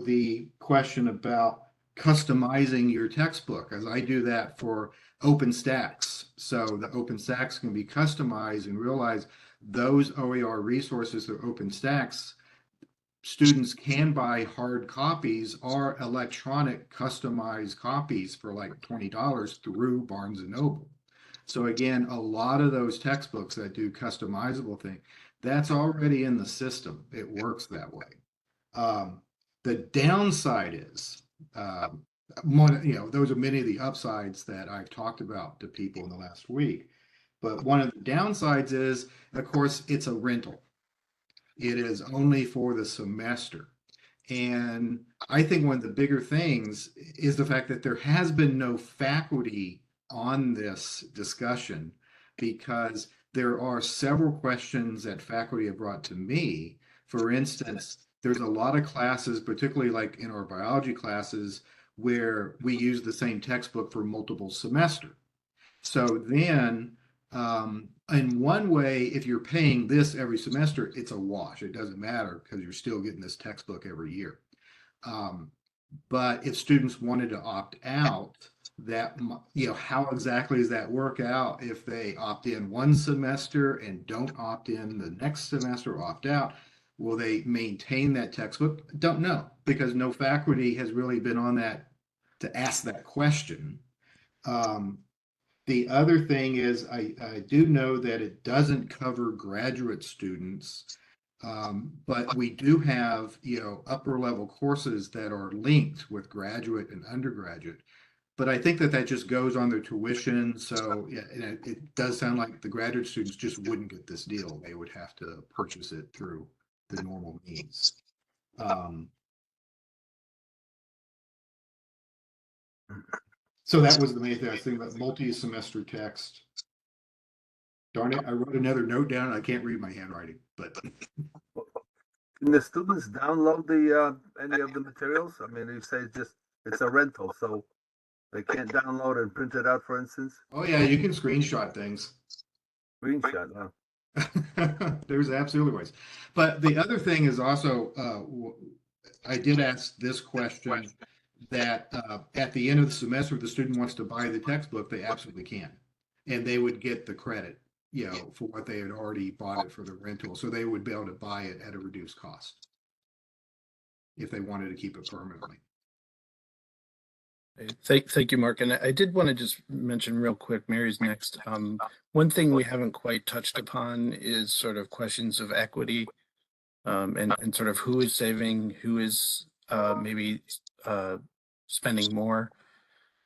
the question about customizing your textbook, as I do that for OpenStax. So the OpenStax can be customized, and realize those OER resources through OpenStax students can buy hard copies are electronic customized copies for like $20 through Barnes and Noble. So again, a lot of those textbooks that do customizable thing, that's already in the system. It works that way. The downside is, those are many of the upsides that I've talked about to people in the last week. But one of the downsides is, of course, it's a rental. It is only for the semester. And I think one of the bigger things is the fact that there has been no faculty on this discussion, because there are several questions that faculty have brought to me. For instance, there's a lot of classes, particularly like in our biology classes, where we use the same textbook for multiple semester. So then, in one way, if you're paying this every semester, it's a wash. It doesn't matter because you're still getting this textbook every year. But if students wanted to opt out, that, how exactly does that work out if they opt in one semester and don't opt in the next semester or opt out? Will they maintain that textbook? Don't know, because no faculty has really been on that to ask that question. The other thing is, I do know that it doesn't cover graduate students, but we do have, upper level courses that are linked with graduate and undergraduate. But I think that just goes on their tuition. So yeah, it does sound like the graduate students just wouldn't get this deal. They would have to purchase it through the normal means. So that was the main thing I was thinking about, multi-semester text. Darn it, I wrote another note down. I can't read my handwriting, but.
Can the students download the any of the materials? I mean, you say it's a rental, so they can't download and print it out, for instance?
Oh yeah, you can screenshot things.
Screenshot, huh?
There's absolutely ways. But the other thing is also, I did ask this question, that at the end of the semester, if the student wants to buy the textbook, they absolutely can. And they would get the credit, for what they had already bought it for the rental. So they would be able to buy it at a reduced cost if they wanted to keep it permanently.
Thank you, Mark. And I did want to just mention real quick, Mary's next. One thing we haven't quite touched upon is sort of questions of equity, and sort of who is saving, who is maybe spending more.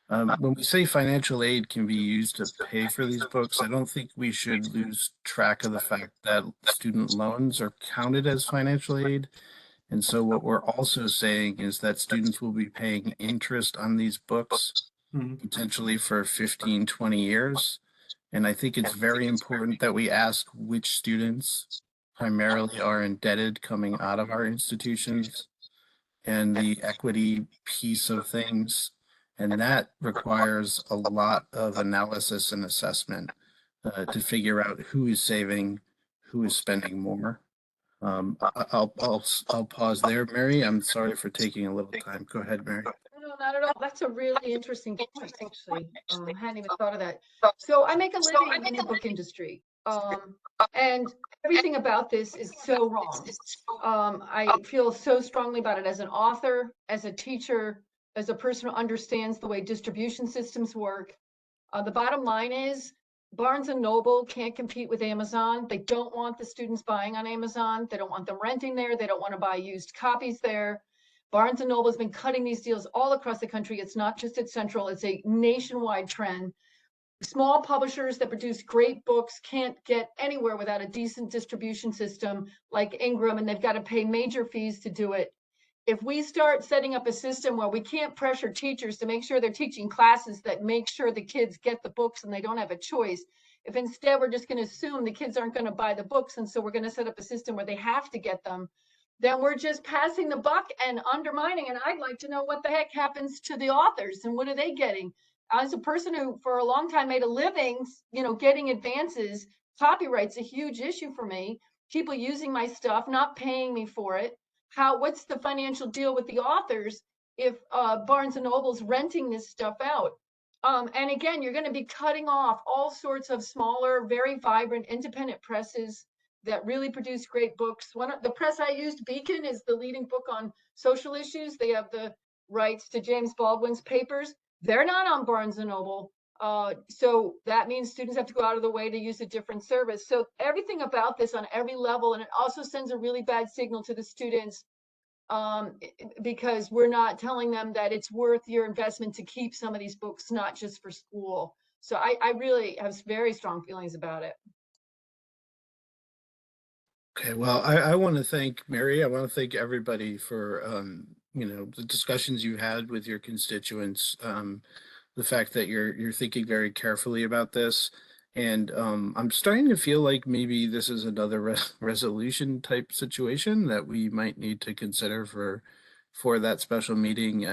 When we say financial aid can be used to pay for these books, I don't think we should lose track of the fact that student loans are counted as financial aid. And so what we're also saying is that students will be paying interest on these books, potentially for 15, 20 years. And I think it's very important that we ask which students primarily are indebted coming out of our institutions, and the equity piece of things. And that requires a lot of analysis and assessment to figure out who is saving, who is spending more. I'll pause there, Mary. I'm sorry for taking a little time. Go ahead, Mary.
No, not at all. That's a really interesting point, actually. I hadn't even thought of that. So I make a living in the book industry. And everything about this is so wrong. I feel so strongly about it as an author, as a teacher, as a person who understands the way distribution systems work. The bottom line is, Barnes and Noble can't compete with Amazon. They don't want the students buying on Amazon. They don't want them renting there. They don't want to buy used copies there. Barnes and Noble has been cutting these deals all across the country. It's not just at Central, it's a nationwide trend. Small publishers that produce great books can't get anywhere without a decent distribution system like Ingram, and they've got to pay major fees to do it. If we start setting up a system where we can't pressure teachers to make sure they're teaching classes that make sure the kids get the books and they don't have a choice, if instead we're just going to assume the kids aren't going to buy the books, and so we're going to set up a system where they have to get them, then we're just passing the buck and undermining. And I'd like to know what the heck happens to the authors and what are they getting? As a person who for a long time made a living, getting advances, copyright's a huge issue for me. People using my stuff, not paying me for it. What's the financial deal with the authors if Barnes and Noble's renting this stuff out? And again, you're going to be cutting off all sorts of smaller, very vibrant, independent presses that really produce great books. The press I used, Beacon, is the leading book on social issues. They have the rights to James Baldwin's papers. They're not on Barnes and Noble. So that means students have to go out of the way to use a different service. So everything about this on every level, and it also sends a really bad signal to the students because we're not telling them that it's worth your investment to keep some of these books, not just for school. So I really have very strong feelings about it.
Okay, well, I want to thank Mary. I want to thank everybody for the discussions you had with your constituents. The fact that you're thinking very carefully about this, and I'm starting to feel like maybe this is another resolution type situation that we might need to consider for that special meeting.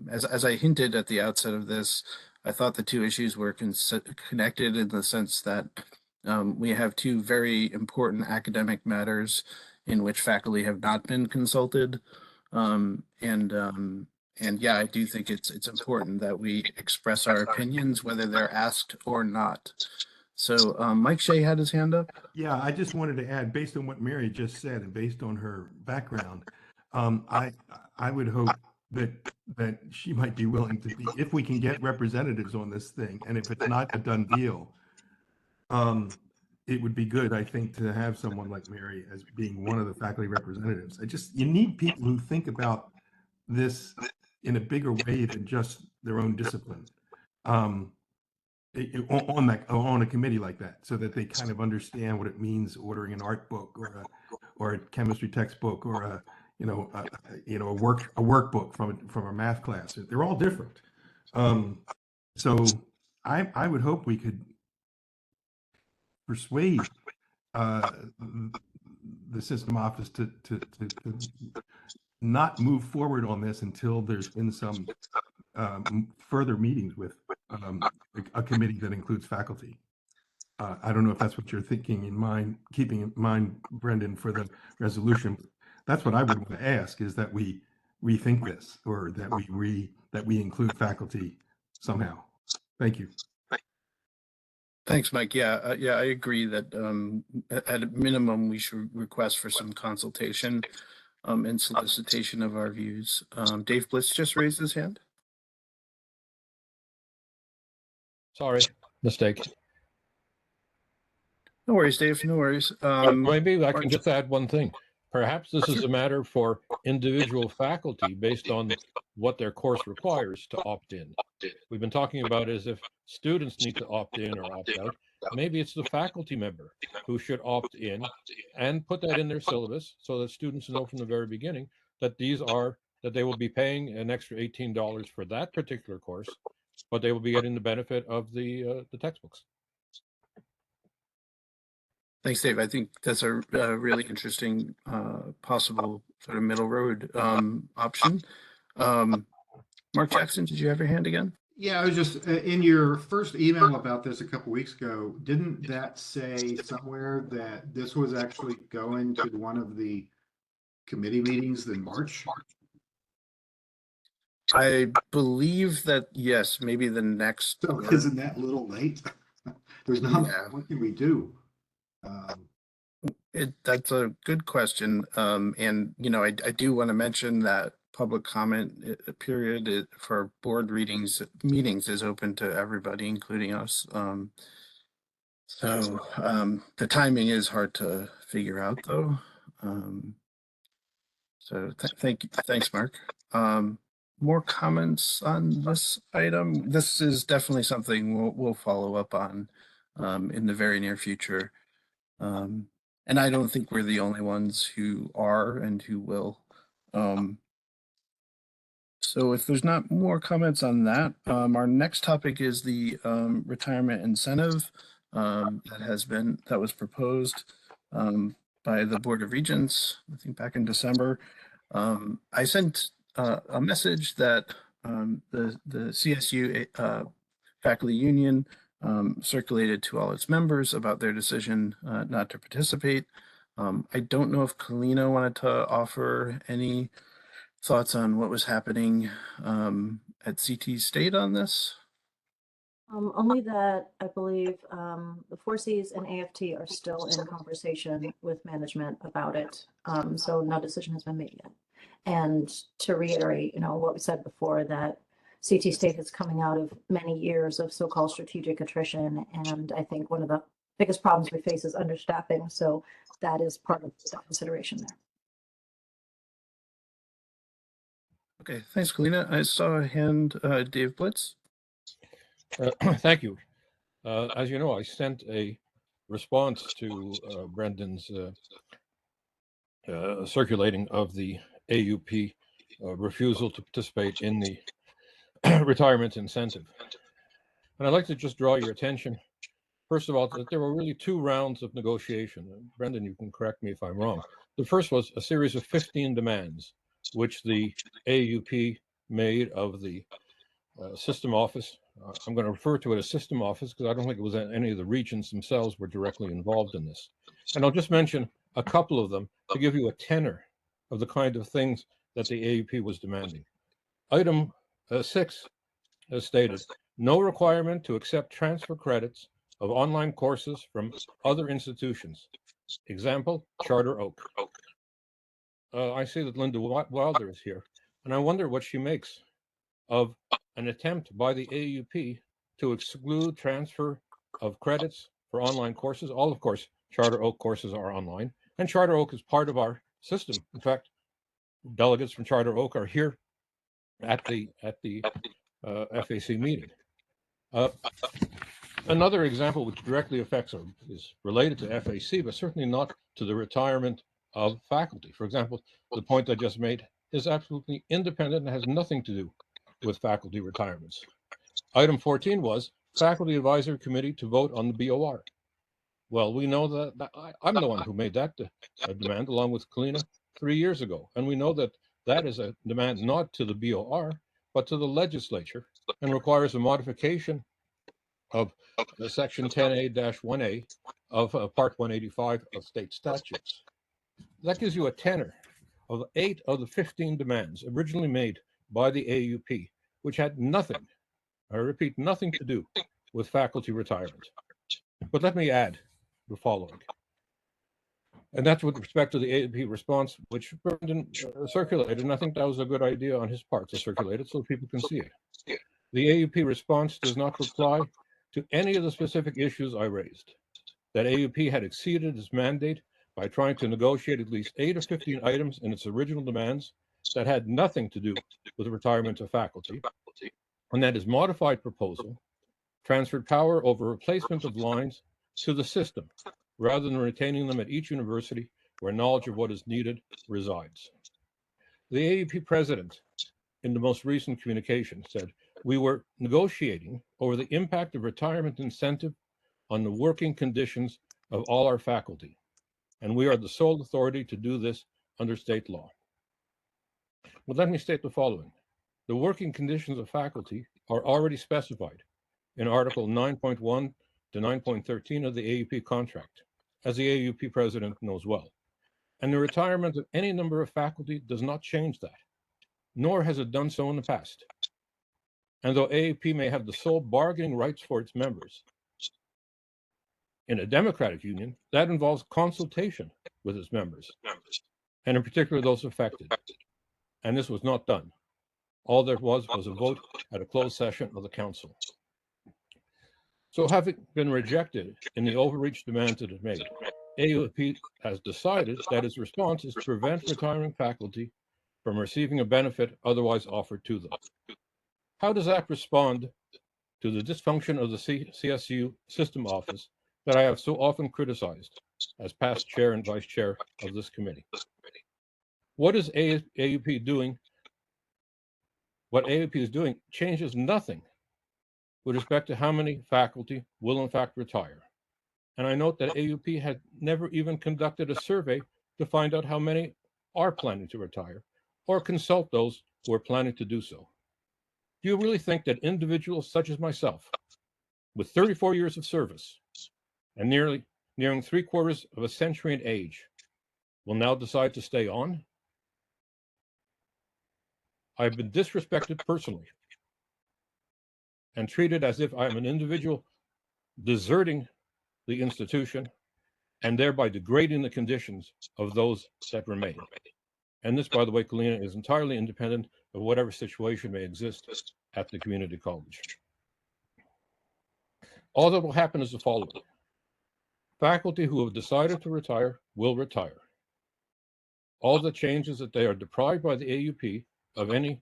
As I hinted at the outset of this, I thought the two issues were connected in the sense that we have two very important academic matters in which faculty have not been consulted, and yeah, I do think it's important that we express our opinions, whether they're asked or not. So Mike Shea had his hand up.
Yeah, I just wanted to add, based on what Mary just said and based on her background, I would hope that she might be willing to be, if we can get representatives on this thing, and if it's not a done deal, it would be good, I think, to have someone like Mary as being one of the faculty representatives. You need people who think about this in a bigger way than just their own discipline. On a committee like that, so that they kind of understand what it means ordering an art book or a chemistry textbook or a workbook from a math class. They're all different. So I would hope we could persuade the system office to not move forward on this until there's been some further meetings with a committee that includes faculty. I don't know if that's what you're keeping in mind, Brendan, for the resolution. That's what I would want to ask, is that we rethink this, or that we include faculty somehow. Thank you.
Thanks, Mike. Yeah, I agree that at a minimum we should request for some consultation and solicitation of our views. Dave Blitz just raised his hand.
Sorry, mistake.
No worries, Dave. No worries.
Maybe I can just add one thing. Perhaps this is a matter for individual faculty based on what their course requires to opt in. We've been talking about as if students need to opt in or opt out. Maybe it's the faculty member who should opt in and put that in their syllabus so that students know from the very beginning that that they will be paying an extra $18 for that particular course, but they will be getting the benefit of the textbooks.
Thanks, Dave. I think that's a really interesting possible sort of middle road option. Mark Jackson, did you have your hand again?
Yeah, I was just in your first email about this a couple weeks ago. Didn't that say somewhere that this was actually going to one of the committee meetings in March?
I believe that, yes, maybe the next.
So isn't that a little late? There's not. Yeah. What can we do?
That's a good question. And, I do want to mention that public comment period for board meetings is open to everybody, including us. So the timing is hard to figure out, though. So thanks, Mark. More comments on this item? This is definitely something we'll follow up on in the very near future. And I don't think we're the only ones who are and who will. So if there's not more comments on that, our next topic is the retirement incentive that was proposed by the Board of Regents, I think back in December. I sent a message that the CSU faculty union circulated to all its members about their decision not to participate. I don't know if Kalina wanted to offer any thoughts on what was happening at CT State on this.
Only that I believe the 4Cs and AFT are still in conversation with management about it. So no decision has been made yet. And to reiterate, what we said before, that CT State is coming out of many years of so-called strategic attrition. And I think one of the biggest problems we face is understaffing. So that is part of the consideration there.
Okay, thanks, Kalina. I saw a hand, Dave Blitz.
Thank you. As you know, I sent a response to Brendan's circulating of the AUP refusal to participate in the retirement incentive. And I'd like to just draw your attention, first of all, that there were really 2 rounds of negotiation. Brendan, you can correct me if I'm wrong. The first was a series of 15 demands, which the AUP made of the system office. I'm going to refer to it as system office because I don't think it was any of the regions themselves were directly involved in this. And I'll just mention a couple of them to give you a tenor of the kind of things that the AUP was demanding. Item 6, as stated, no requirement to accept transfer credits of online courses from other institutions. Example, Charter Oak. I see that Linda Wilder is here, and I wonder what she makes of an attempt by the AUP to exclude transfer of credits for online courses. All, of course, Charter Oak courses are online, and Charter Oak is part of our system. In fact, delegates from Charter Oak are here at the FAC meeting. Another example which directly affects or is related to FAC, but certainly not to the retirement of faculty. For example, the point I just made is absolutely independent and has nothing to do with faculty retirements. Item 14 was Faculty Advisory Committee to vote on the BOR. Well, we know that I'm the one who made that demand along with Kalina 3 years ago. And we know that that is a demand not to the BOR, but to the legislature and requires a modification of section 10A-1A of part 185 of state statutes. That gives you a tenor of 8 of the 15 demands originally made by the AUP, which had nothing, I repeat, nothing to do with faculty retirement. But let me add the following. And that's with respect to the AUP response, which Brendan circulated, and I think that was a good idea on his part to circulate it so people can see it. The AUP response does not reply to any of the specific issues I raised. That AUP had exceeded its mandate by trying to negotiate at least 8 of 15 items in its original demands that had nothing to do with the retirement of faculty, and that his modified proposal transferred power over replacement of lines to the system, rather than retaining them at each university where knowledge of what is needed resides. The AUP president, in the most recent communication, said, "We were negotiating over the impact of retirement incentive on the working conditions of all our faculty, and we are the sole authority to do this under state law." Well, let me state the following. The working conditions of faculty are already specified in Article 9.1 to 9.13 of the AUP contract, as the AUP president knows well. And the retirement of any number of faculty does not change that, nor has it done so in the past. And though AUP may have the sole bargaining rights for its members, in a democratic union, that involves consultation with its members, and in particular those affected. And this was not done. All there was a vote at a closed session of the council. So having been rejected in the overreach demands it had made, AUP has decided that its response is to prevent retiring faculty from receiving a benefit otherwise offered to them. How does that respond to the dysfunction of the CSU system office that I have so often criticized as past chair and vice chair of this committee? What is AUP doing? What AUP is doing changes nothing with respect to how many faculty will in fact retire. And I note that AUP had never even conducted a survey to find out how many are planning to retire or consult those who are planning to do so. Do you really think that individuals such as myself, with 34 years of service and nearing 3/4 of a century in age, will now decide to stay on? I've been disrespected personally and treated as if I am an individual deserting the institution and thereby degrading the conditions of those that remain. And this, by the way, Kalina, is entirely independent of whatever situation may exist at the community college. All that will happen is the following. Faculty who have decided to retire will retire. All that changes that they are deprived by the AUP of any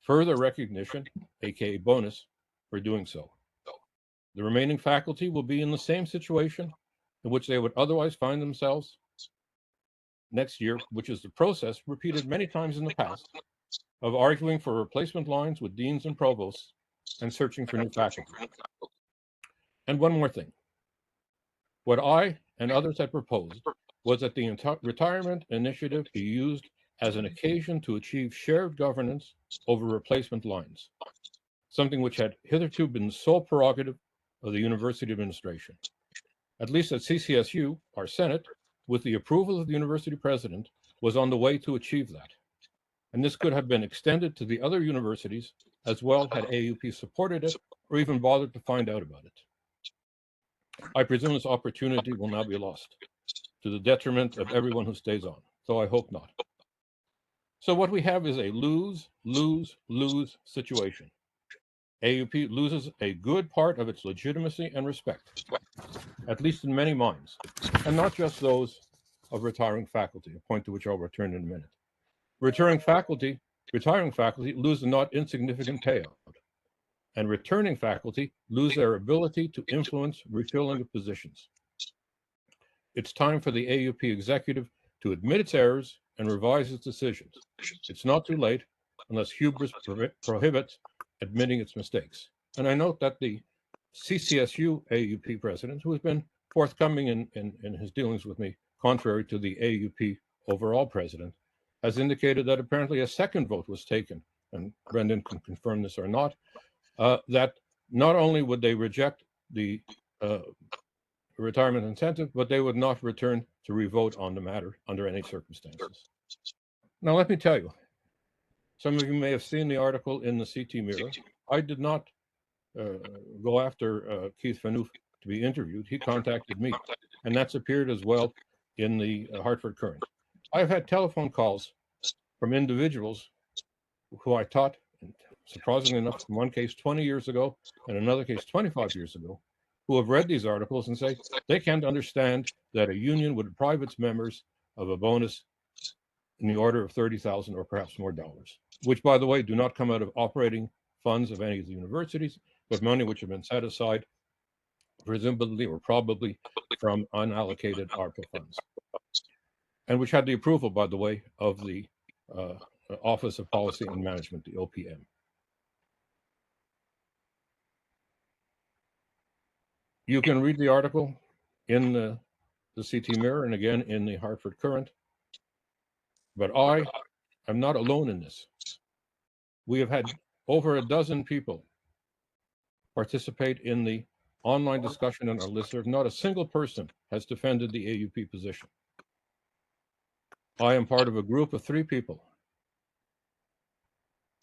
further recognition, aka bonus, for doing so. The remaining faculty will be in the same situation in which they would otherwise find themselves next year, which is the process repeated many times in the past of arguing for replacement lines with deans and provosts and searching for new faculty. And one more thing. What I and others had proposed was that the retirement initiative be used as an occasion to achieve shared governance over replacement lines, something which had hitherto been the sole prerogative of the university administration. At least at CCSU, our Senate, with the approval of the university president, was on the way to achieve that. And this could have been extended to the other universities as well had AUP supported it or even bothered to find out about it. I presume this opportunity will now be lost to the detriment of everyone who stays on, though I hope not. So what we have is a lose, lose, lose situation. AUP loses a good part of its legitimacy and respect, at least in many minds, and not just those of retiring faculty, a point to which I'll return in a minute. Retiring faculty lose a not insignificant payout, and returning faculty lose their ability to influence refilling of positions. It's time for the AUP executive to admit its errors and revise its decisions. It's not too late unless hubris prohibits admitting its mistakes. And I note that the CCSU AUP president, who has been forthcoming in his dealings with me, contrary to the AUP overall president, has indicated that apparently a second vote was taken, and Brendan can confirm this or not, that not only would they reject the retirement incentive, but they would not return to revote on the matter under any circumstances. Now, let me tell you, some of you may have seen the article in the CT Mirror. I did not go after Keith Vanoof to be interviewed. He contacted me, and that's appeared as well in the Hartford Courant. I've had telephone calls from individuals who I taught, surprisingly enough, in one case 20 years ago and another case 25 years ago, who have read these articles and say they can't understand that a union would deprive its members of a bonus in the order of $30,000 or perhaps more dollars, which, by the way, do not come out of operating funds of any of the universities, but money which have been set aside, presumably or probably from unallocated ARPA funds, and which had the approval, by the way, of the Office of Policy and Management, the OPM. You can read the article in the CT Mirror and again in the Hartford Courant. But I am not alone in this. We have had over a dozen people participate in the online discussion on our listserv. Not a single person has defended the AUP position. I am part of a group of 3 people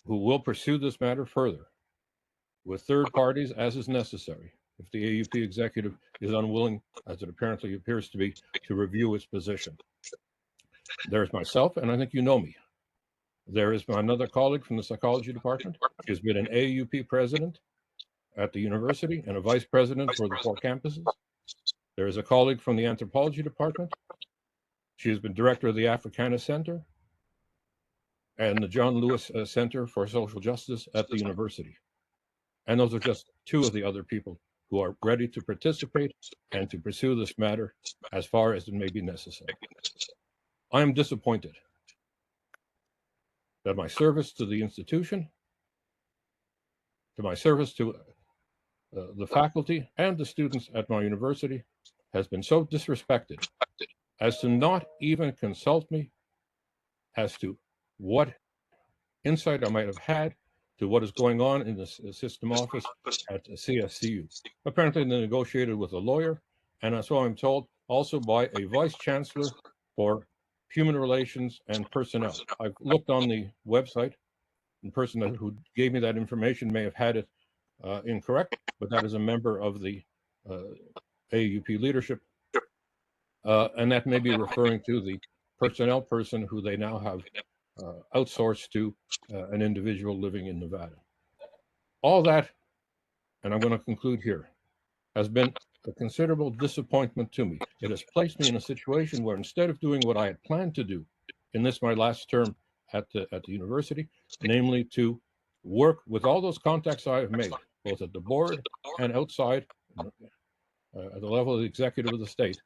who will pursue this matter further with third parties as is necessary if the AUP executive is unwilling, as it apparently appears to be, to review its position. There's myself, and I think you know me. There is another colleague from the psychology department. She has been an AUP president at the university and a vice president for the 4 campuses. There is a colleague from the anthropology department. She has been director of the Africana Center and the John Lewis Center for Social Justice at the university. And those are just 2 of the other people who are ready to participate and to pursue this matter as far as it may be necessary. I am disappointed that my service to the institution, to my service to the faculty and the students at my university has been so disrespected as to not even consult me as to what insight I might have had to what is going on in the system office at CSCU. Apparently they negotiated with a lawyer, and so I'm told also by a vice chancellor for human relations and personnel. I've looked on the website, and the person who gave me that information may have had it incorrect, but that is a member of the AUP leadership. And that may be referring to the personnel person who they now have outsourced to an individual living in Nevada. All that, and I'm going to conclude here, has been a considerable disappointment to me. It has placed me in a situation where instead of doing what I had planned to do in this, my last term at the university, namely to work with all those contacts I have made, both at the board and outside, at the level of the executive of the state,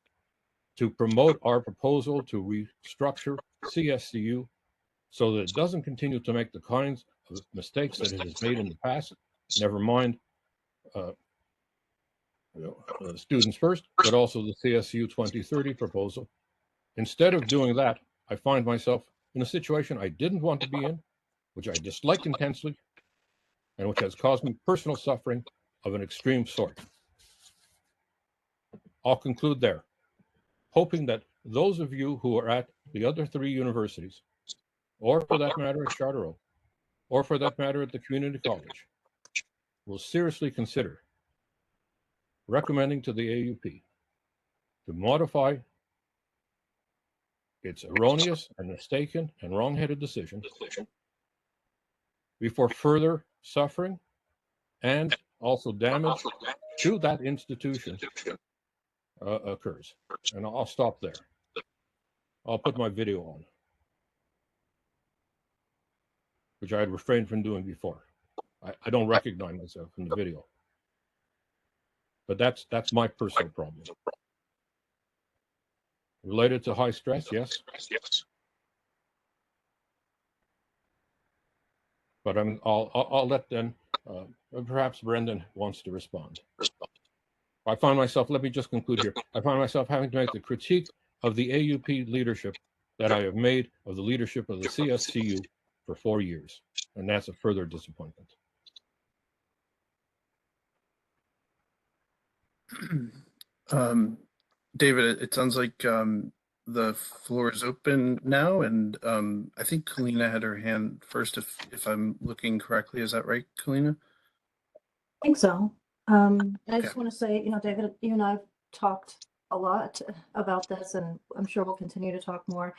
to promote our proposal to restructure CSCU so that it doesn't continue to make the kinds of mistakes that it has made in the past, never mind students first, but also the CSU 2030 proposal. Instead of doing that, I find myself in a situation I didn't want to be in, which I dislike intensely, and which has caused me personal suffering of an extreme sort. I'll conclude there, hoping that those of you who are at the other 3 universities, or for that matter at Charter Oak, or for that matter at the community college, will seriously consider recommending to the AUP to modify its erroneous and mistaken and wrong-headed decision before further suffering and also damage to that institution occurs. And I'll stop there. I'll put my video on, which I had refrained from doing before. I don't recognize myself in the video. But that's my personal problem. Related to high stress, yes. But I'll let then, perhaps Brendan wants to respond. I find myself, let me just conclude here. I find myself having to make the critique of the AUP leadership that I have made of the leadership of the CSCU for 4 years. And that's a further disappointment.
David, it sounds like the floor is open now, and I think Kalina had her hand first, if I'm looking correctly. Is that right, Kalina?
I think so. I
Okay.
just want to say, David, you and I have talked a lot about this, and I'm sure we'll continue to talk more.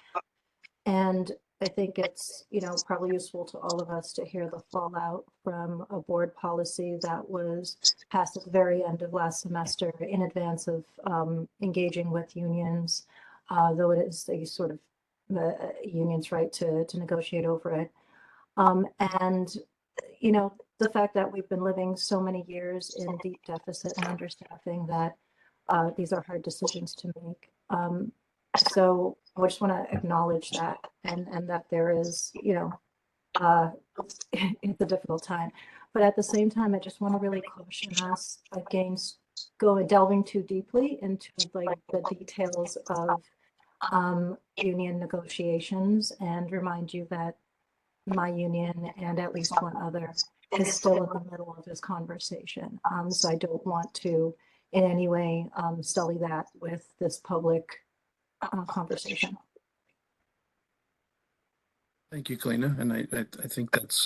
And I think it's, probably useful to all of us to hear the fallout from a board policy that was passed at the very end of last semester in advance of engaging with unions, though it is a sort of union's right to negotiate over it. And, the fact that we've been living so many years in deep deficit and understaffing that these are hard decisions to make. So I just want to acknowledge that and that there is, it's a difficult time. But at the same time, I just want to really caution us against delving too deeply into like the details of union negotiations, and remind you that my union and at least one other is still in the middle of this conversation. So I don't want to in any way sully that with this public conversation.
Thank you, Kalina. And I think that's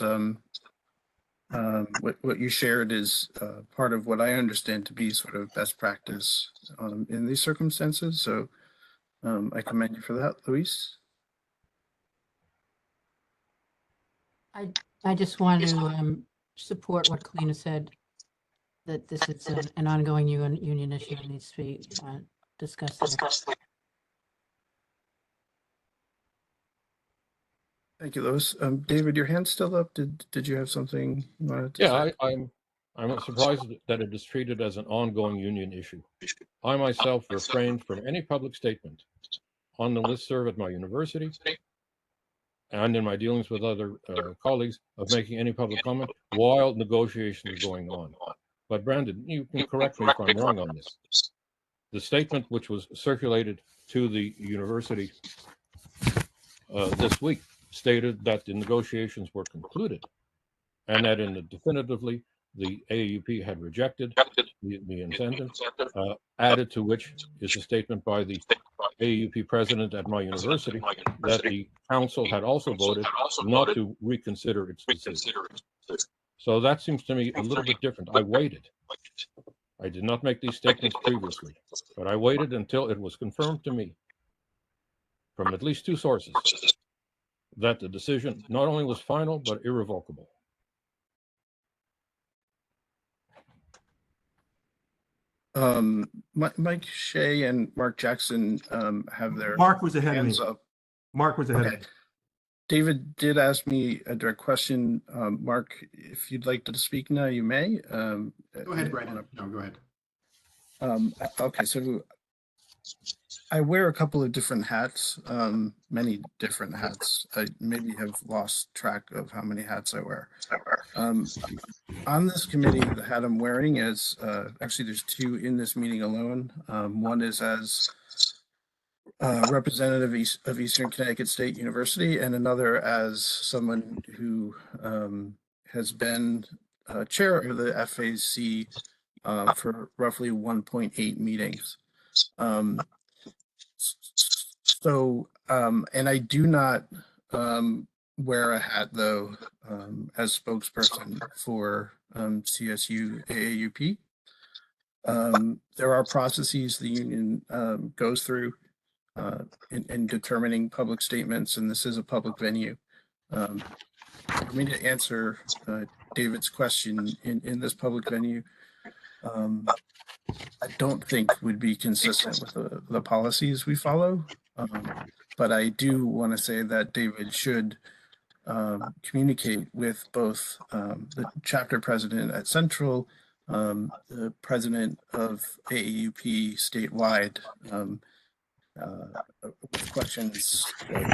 what you shared is part of what I understand to be sort of best practice in these circumstances. So I commend you for that, Luis.
I just want to support what Kalina said, that this is an ongoing union issue that needs to be discussed.
Thank you, Lois. David, your hand's still up. Did you have something you wanted to say?
I'm surprised that it is treated as an ongoing union issue. I myself refrained from any public statement on the listserv at my university and in my dealings with other colleagues of making any public comment while negotiations are going on. But Brandon, you can correct me if I'm wrong on this. The statement which was circulated to the university this week stated that the negotiations were concluded and that definitively the AUP had rejected the incentive, added to which is a statement by the AUP president at my university that the council had also voted not to reconsider its decision. So that seems to me a little bit different. I waited. I did not make these statements previously, but I waited until it was confirmed to me from at least 2 sources that the decision not only was final, but irrevocable.
Mike Shea and Mark Jackson have their
Mark was ahead of me.
hands up.
Mark was ahead of
Okay.
me.
David did ask me a direct question. Mark, if you'd like to speak now, you may.
Go ahead, Brandon. No, go ahead.
Okay, so I wear a couple of different hats, many different hats. I maybe have lost track of how many hats I wear. On this committee, the hat I'm wearing is actually there's 2 in this meeting alone. One is as representative of Eastern Connecticut State University, and another as someone who has been chair of the FAC for roughly 1.8 meetings. And I do not wear a hat though as spokesperson for CSU AAUP. There are processes the union goes through in determining public statements, and this is a public venue. For me to answer David's question in this public venue, I don't think would be consistent with the policies we follow. But I do want to say that David should communicate with both the chapter president at Central, the president of AAUP statewide, with questions like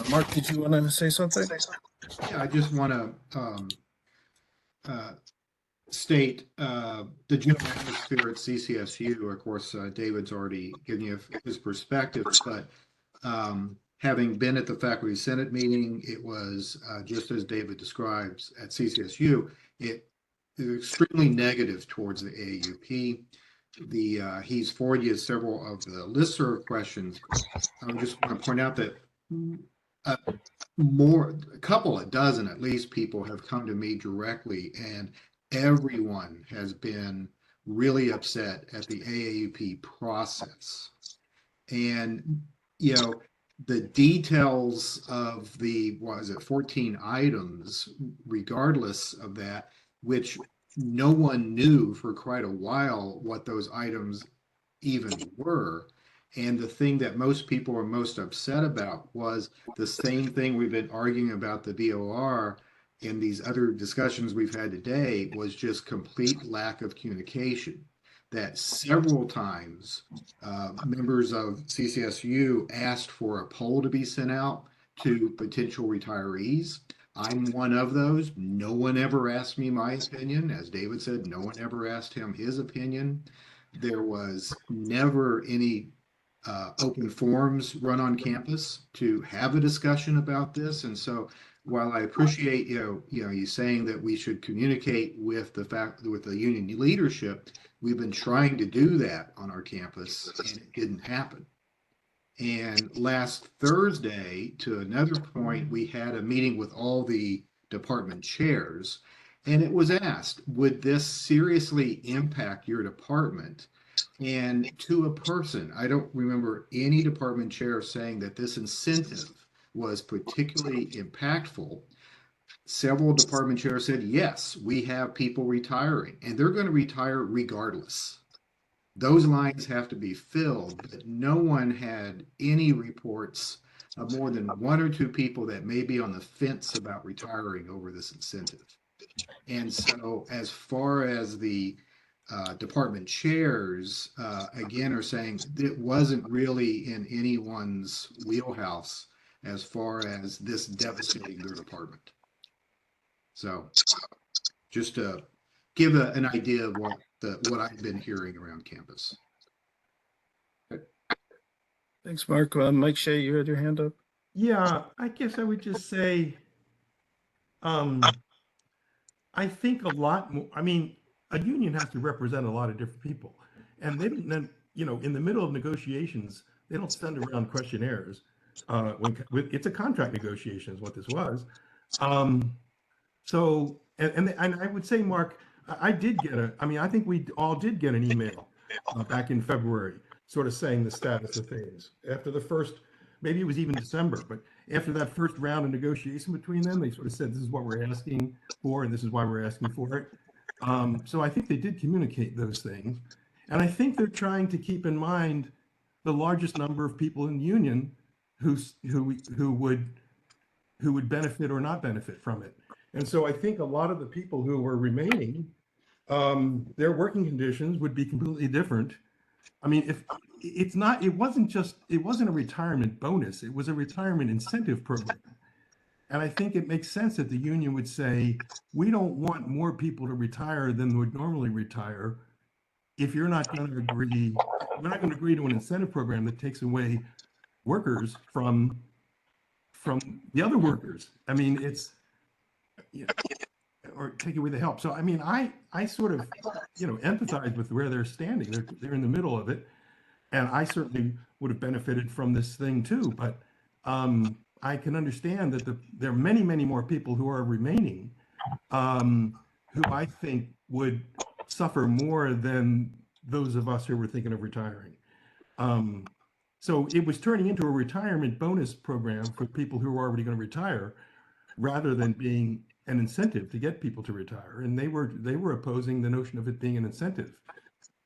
Mark, did you want to say something?
Yeah, I just want to state the general atmosphere at CCSU. Of course, David's already given you his perspective, but having been at the Faculty Senate meeting, it was just as David describes at CCSU. It is extremely negative towards the AAUP. He's forwarded you several of the listserv questions. I just want to point out that a couple of dozen at least people have come to me directly, and everyone has been really upset at the AAUP process. And, you know, the details of the, 14 items, regardless of that, which no one knew for quite a while what those items even were. And the thing that most people are most upset about was the same thing we've been arguing about the BOR in these other discussions we've had today, was just complete lack of communication. That several times members of CCSU asked for a poll to be sent out to potential retirees. I'm one of those. No one ever asked me my opinion. As David said, no one ever asked him his opinion. There was never any open forums run on campus to have a discussion about this. And so while I appreciate you saying that we should communicate with the union leadership, we've been trying to do that on our campus and it didn't happen. And last Thursday, to another point, we had a meeting with all the department chairs, and it was asked, would this seriously impact your department? And to a person, I don't remember any department chair saying that this incentive was particularly impactful. Several department chairs said, yes, we have people retiring, and they're going to retire regardless. Those lines have to be filled, but no one had any reports of more than 1 or 2 people that may be on the fence about retiring over this incentive. And so as far as the department chairs, again, are saying it wasn't really in anyone's wheelhouse as far as this devastating their department. So just to give an idea of what I've been hearing around campus.
Thanks, Mark. Mike Shea, you had your hand up.
Yeah, I guess I would just say, I think a lot more, I mean, a union has to represent a lot of different people. And they don't, in the middle of negotiations, they don't send around questionnaires. It's a contract negotiation is what this was. So, and I would say, Mark, I did get I mean, I think we all did get an email back in February, sort of saying the status of things. After the first, maybe it was even December, but after that first round of negotiation between them, they sort of said, this is what we're asking for, and this is why we're asking for it. So I think they did communicate those things. And I think they're trying to keep in mind the largest number of people in the union who would benefit or not benefit from it. And so I think a lot of the people who were remaining, their working conditions would be completely different. I mean, if it's not, it wasn't a retirement bonus, it was a retirement incentive program. And I think it makes sense that the union would say, we don't want more people to retire than would normally retire. If you're not going to agree, we're not going to agree to an incentive program that takes away workers from the other workers. I mean, it's, you know, or take away the help. So, I mean, I sort of, you know, empathize with where they're standing. They're in the middle of it. And I certainly would have benefited from this thing too. But I can understand that there are many, many more people who are remaining who I think would suffer more than those of us who were thinking of retiring. So it was turning into a retirement bonus program for people who were already going to retire, rather than being an incentive to get people to retire. And they were opposing the notion of it being an incentive.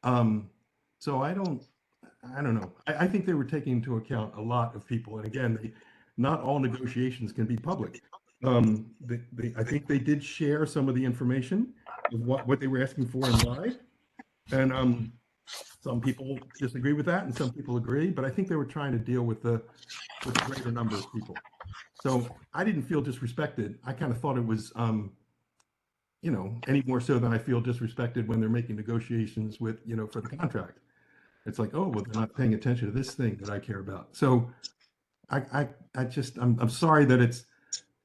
So I don't know. I think they were taking into account a lot of people. And again, not all negotiations can be public. I think they did share some of the information of what they were asking for and why. And some people disagree with that, and some people agree. But I think they were trying to deal with the greater number of people. So I didn't feel disrespected. I kind of thought it was, you know, any more so than I feel disrespected when they're making negotiations with, you know, for the contract. It's like, oh, well, they're not paying attention to this thing that I care about. So I'm sorry that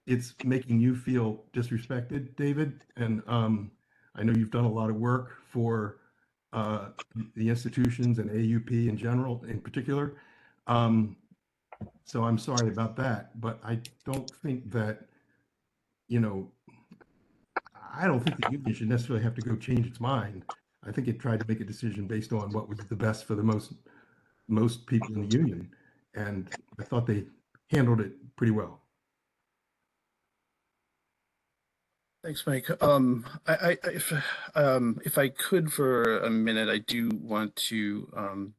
it's making you feel disrespected, David. And I know you've done a lot of work for the institutions and AUP in general, in particular. So I'm sorry about that, but I don't think that, you know, I don't think the union should necessarily have to go change its mind. I think it tried to make a decision based on what was the best for the most people in the union. And I thought they handled it pretty well.
Thanks, Mike. If I could for a minute, I do want to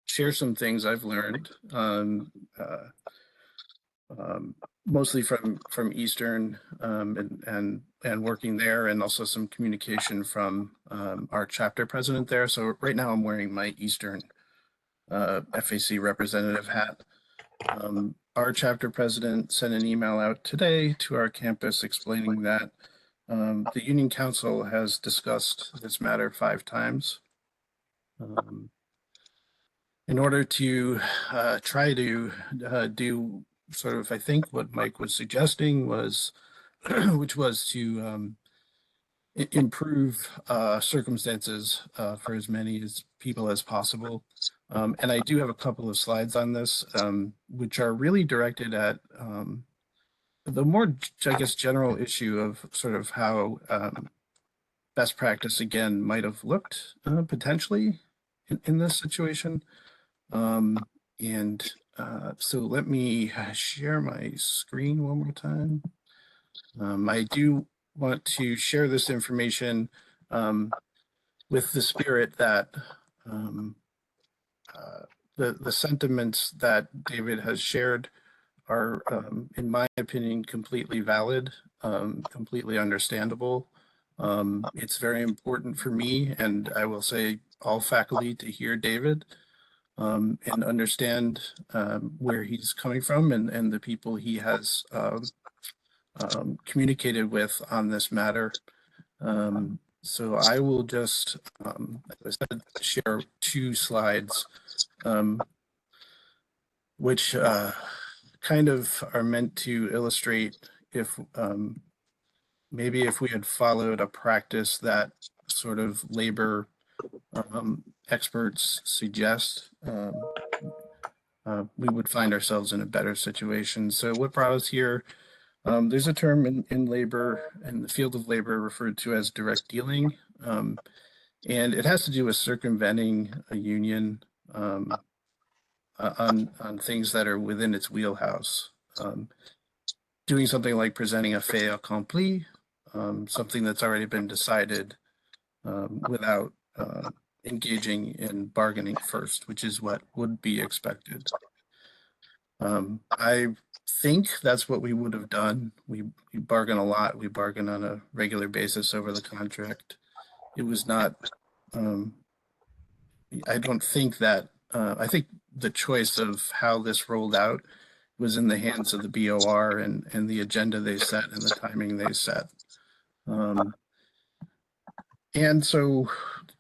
share some things I've learned, mostly from Eastern and working there, and also some communication from our chapter president there. So right now I'm wearing my Eastern FAC representative hat. Our chapter president sent an email out today to our campus explaining that the Union Council has discussed this matter 5 times. In order to try to do sort of, I think what Mike was suggesting was, which was to improve circumstances for as many people as possible. And I do have a couple of slides on this, which are really directed at the more, I guess, general issue of sort of how best practice, again, might have looked potentially in this situation. So let me share my screen one more time. I do want to share this information with the spirit that the sentiments that David has shared are, in my opinion, completely valid, completely understandable. It's very important for me, and I will say all faculty, to hear David and understand where he's coming from and the people he has communicated with on this matter. So I will just, as I said, share 2 slides, which kind of are meant to illustrate if maybe if we had followed a practice that sort of labor experts suggest. we would find ourselves in a better situation. So what brought us here? There's a term in labor, in the field of labor, referred to as direct dealing, and it has to do with circumventing a union on things that are within its wheelhouse. Doing something like presenting a fait accompli, something that's already been decided, without engaging in bargaining first, which is what would be expected. I think that's what we would have done. We bargain a lot. We bargain on a regular basis over the contract. It was not, I don't think that, I think the choice of how this rolled out was in the hands of the BOR and the agenda they set and the timing they set. And so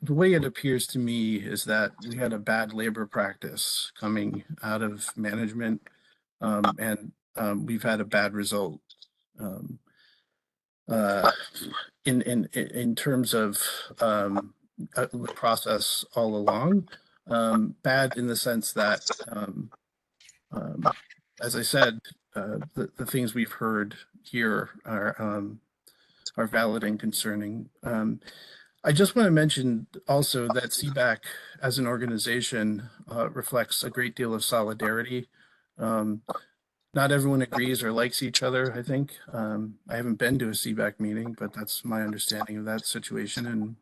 the way it appears to me is that we had a bad labor practice coming out of management, and we've had a bad result in terms of the process all along. Bad in the sense that, as I said, the things we've heard here are valid and concerning. I just want to mention also that CBAC as an organization reflects a great deal of solidarity. Not everyone agrees or likes each other, I think. I haven't been to a CBAC meeting, but that's my understanding of that situation. And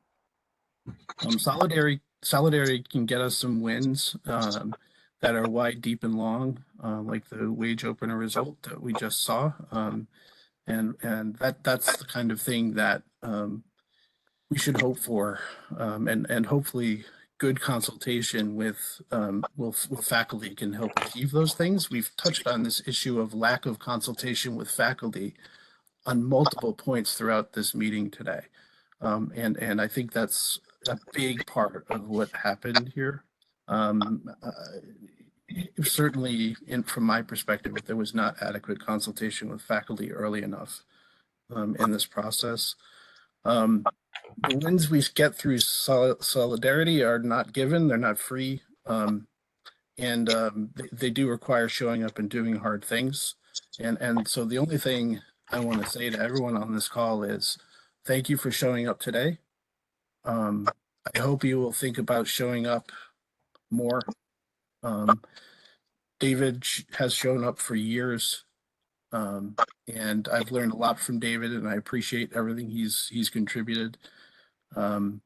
solidarity can get us some wins that are wide, deep, and long, like the wage opener result that we just saw. And that's the kind of thing that we should hope for, and hopefully good consultation with faculty can help achieve those things. We've touched on this issue of lack of consultation with faculty on multiple points throughout this meeting today. And I think that's a big part of what happened here. Certainly, from my perspective, there was not adequate consultation with faculty early enough in this process. The wins we get through solidarity are not given, they're not free, and they do require showing up and doing hard things. And so the only thing I want to say to everyone on this call is thank you for showing up today. I hope you will think about showing up more. David has shown up for years, and I've learned a lot from David, and I appreciate everything he's contributed. And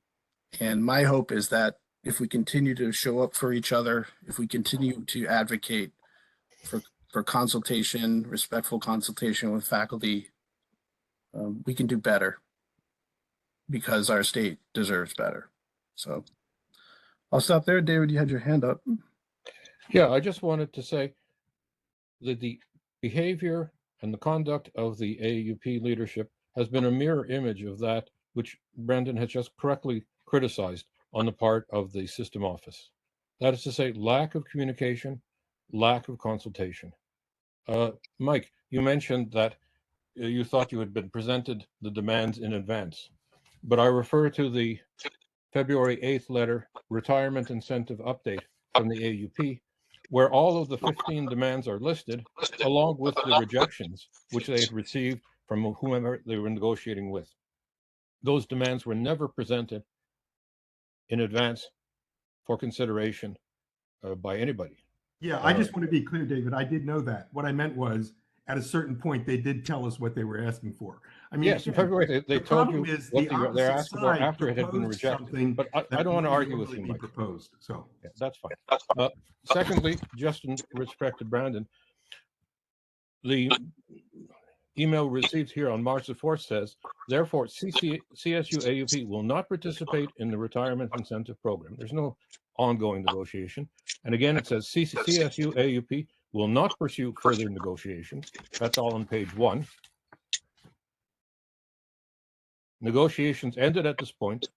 my hope is that if we continue to show up for each other, if we continue to advocate for consultation, respectful consultation with faculty, we can do better because our state deserves better. So I'll stop there. David, you had your hand up.
Yeah, I just wanted to say that the behavior and the conduct of the AUP leadership has been a mirror image of that which Brandon has just correctly criticized on the part of the system office. That is to say, lack of communication, lack of consultation. Mike, you mentioned that you thought you had been presented the demands in advance, but I refer to the February 8th letter, retirement incentive update from the AUP, where all of the 15 demands are listed, along with the rejections, which they had received from whomever they were negotiating with. Those demands were never presented in advance for consideration by anybody.
Yeah, I just want to be clear, David. I did know that. What I meant was, at a certain point, they did tell us what they were asking for. I mean,
yes, in February they told you what they're asking for after it had been rejected. But I don't want to argue with you, Mike.
Proposed, so
yeah, that's fine. Secondly, just in respect to Brandon, the email received here on March the 4th says, therefore, CSU AUP will not participate in the retirement incentive program. There's no ongoing negotiation. And again, it says CSU AUP will not pursue further negotiations. That's all on page 1. Negotiations ended at this point.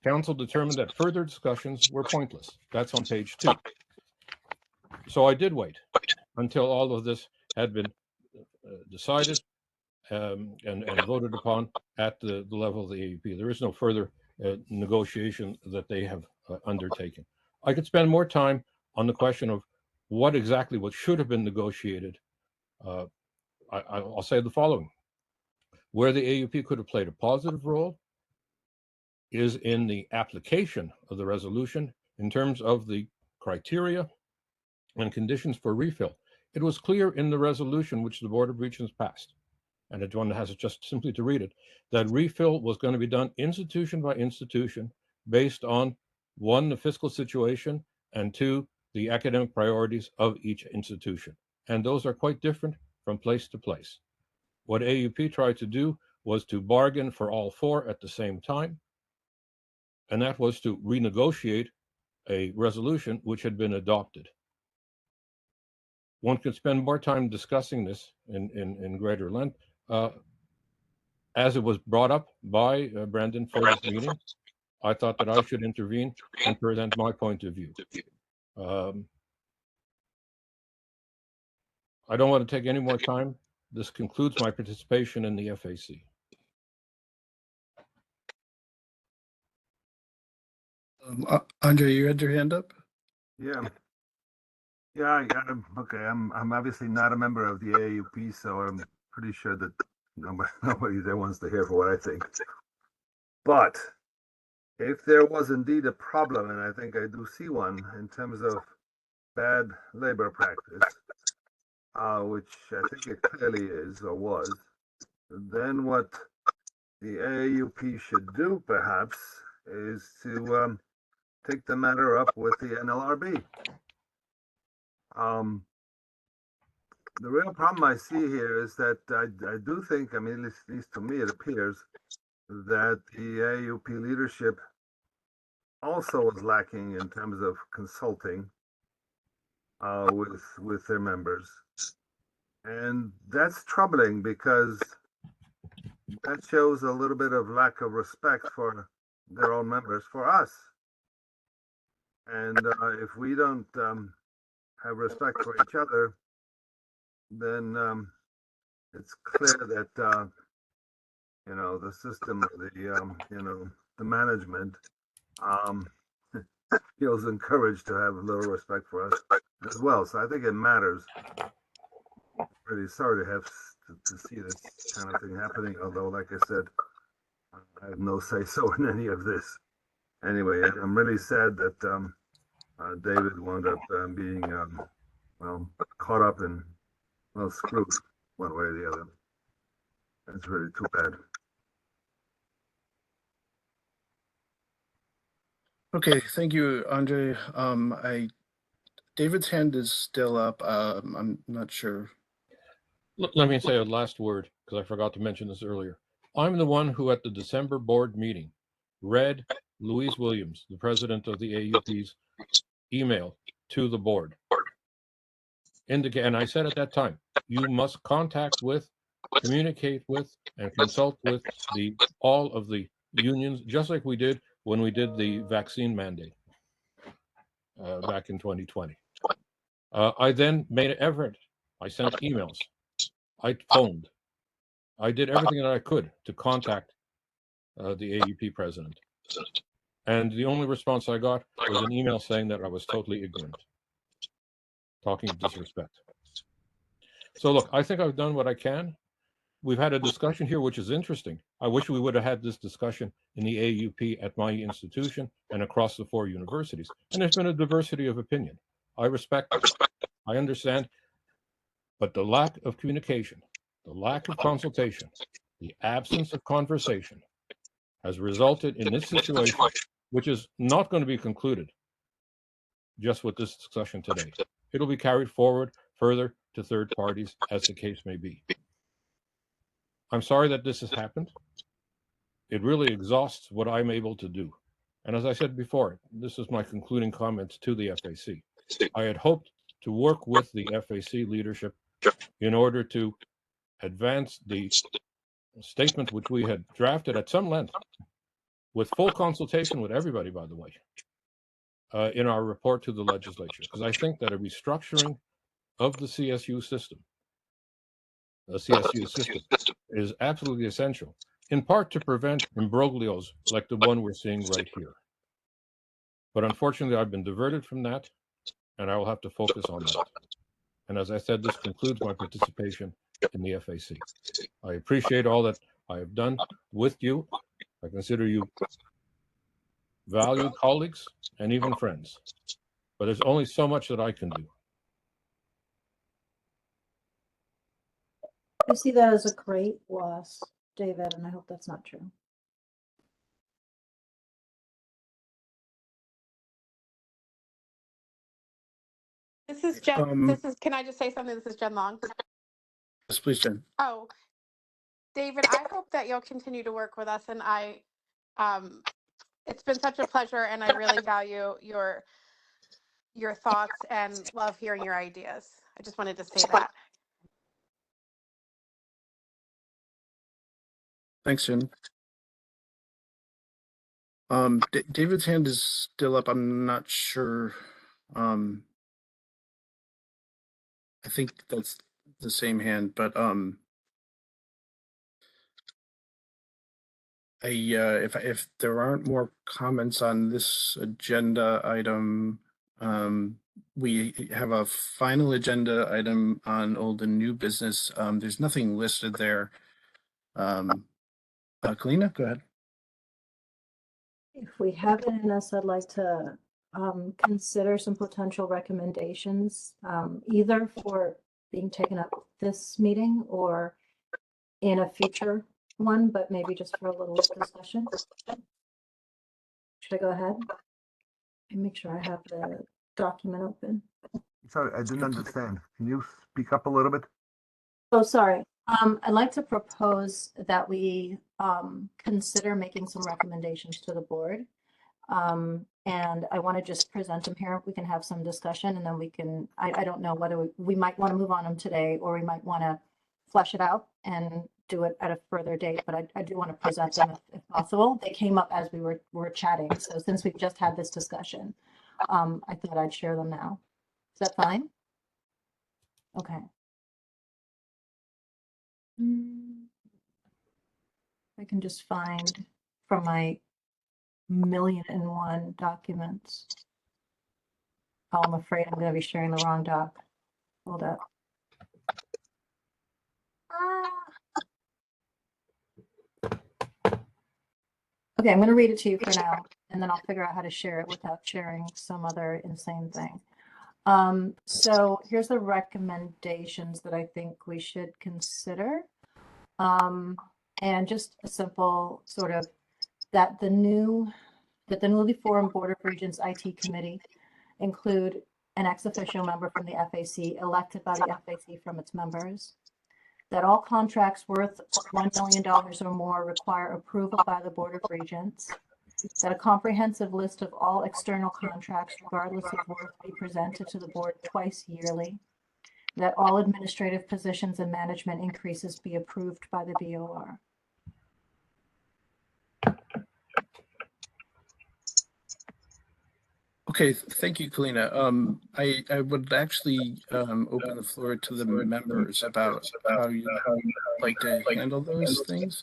Council determined that further discussions were pointless. That's on page 2. So I did wait until all of this had been decided and voted upon at the level of the AUP. There is no further negotiation that they have undertaken. I could spend more time on the question of what exactly what should have been negotiated, I'll say the following. Where the AUP could have played a positive role is in the application of the resolution in terms of the criteria and conditions for refill. It was clear in the resolution which the Board of Regents passed, and if one has it just simply to read it, that refill was going to be done institution by institution based on, one, the fiscal situation, and two, the academic priorities of each institution. And those are quite different from place to place. What AUP tried to do was to bargain for all four at the same time, and that was to renegotiate a resolution which had been adopted. One could spend more time discussing this in greater length. As it was brought up by Brendan for this meeting, I thought that I should intervene and present my point of view. I don't want to take any more time. This concludes my participation in the FAC.
Andre, you had your hand up?
Yeah. Yeah, okay. I'm obviously not a member of the AUP, so I'm pretty sure that nobody there wants to hear for what I think. But if there was indeed a problem, and I think I do see one in terms of bad labor practice, which I think it clearly is or was, then what the AUP should do, perhaps, is to take the matter up with the NLRB. The real problem I see here is that I do think, I mean, at least to me, it appears that the AUP leadership also was lacking in terms of consulting with their members. And that's troubling because that shows a little bit of lack of respect for their own members, for us. And if we don't have respect for each other, then it's clear that the system, the management feels encouraged to have a little respect for us as well. So I think it matters. Really sorry to have to see this kind of thing happening. Although, like I said, I have no say so in any of this. Anyway, I'm really sad that David wound up being caught up in screwed one way or the other. That's really too bad.
Okay, thank you, Andre. David's hand is still up. I'm not sure.
Let me say a last word, because I forgot to mention this earlier. I'm the one who, at the December board meeting, read Louise Williams, the president of the AUP's email to the board. And I said at that time, you must contact with, communicate with, and consult with all of the unions, just like we did when we did the vaccine mandate back in 2020. I then made an effort. I sent emails. I phoned. I did everything that I could to contact the AUP president. And the only response I got was an email saying that I was totally ignorant, talking of disrespect. So look, I think I've done what I can. We've had a discussion here, which is interesting. I wish we would have had this discussion in the AUP at my institution and across the four universities. And there's been a diversity of opinion. I respect it. I understand. But the lack of communication, the lack of consultation, the absence of conversation has resulted in this situation, which is not going to be concluded just with this discussion today. It'll be carried forward further to third parties, as the case may be. I'm sorry that this has happened. It really exhausts what I'm able to do. And as I said before, this is my concluding comments to the FAC. I had hoped to work with the FAC leadership in order to advance the statement which we had drafted at some length, with full consultation with everybody, by the way, in our report to the legislature. Because I think that a restructuring of the CSU system, is absolutely essential, in part to prevent imbroglios like the one we're seeing right here. But unfortunately, I've been diverted from that. and I will have to focus on that. And as I said, this concludes my participation in the FAC. I appreciate all that I have done with you. I consider you valued colleagues and even friends. But there's only so much that I can do.
I see that as a great loss, David, and I hope that's not true.
This is Jen. Can I just say something? This is Jen Long.
Yes, please, Jen.
Oh, David, I hope that you'll continue to work with us, and it's been such a pleasure, and I really value your thoughts and love hearing your ideas. I just wanted to say that.
Thanks, Jen. David's hand is still up. I'm not sure. I think that's the same hand, but if there aren't more comments on this agenda item, we have a final agenda item on old and new business. There's nothing listed there. Kalina, go ahead.
If we have it in us, I'd like to consider some potential recommendations, either for being taken up this meeting or in a future one, but maybe just for a little discussion. Should I go ahead and make sure I have the document open?
Sorry, I didn't understand. Can you speak up a little bit?
Oh, sorry. I'd like to propose that we consider making some recommendations to the board. And I want to just present them here. We can have some discussion, and then we can, I don't know whether we might want to move on them today, or we might want to flesh it out and do it at a further date, but I do want to present them if possible. They came up as we were chatting. So since we've just had this discussion, I thought I'd share them now. Is that fine? Okay. I can just find from my 1,000,001 documents. Oh, I'm afraid I'm going to be sharing the wrong doc. Hold up. Okay, I'm going to read it to you for now, and then I'll figure out how to share it without sharing some other insane thing. So here's the recommendations that I think we should consider. And just a simple sort of that the newly formed Board of Regents IT committee include an ex officio member from the FAC elected by the FAC from its members, that all contracts worth $1 million or more require approval by the Board of Regents, that a comprehensive list of all external contracts, regardless of worth, be presented to the board twice yearly, that all administrative positions and management increases be approved by the BOR.
Okay, thank you, Kalina. I would actually open the floor to the members about how you'd like to handle those things.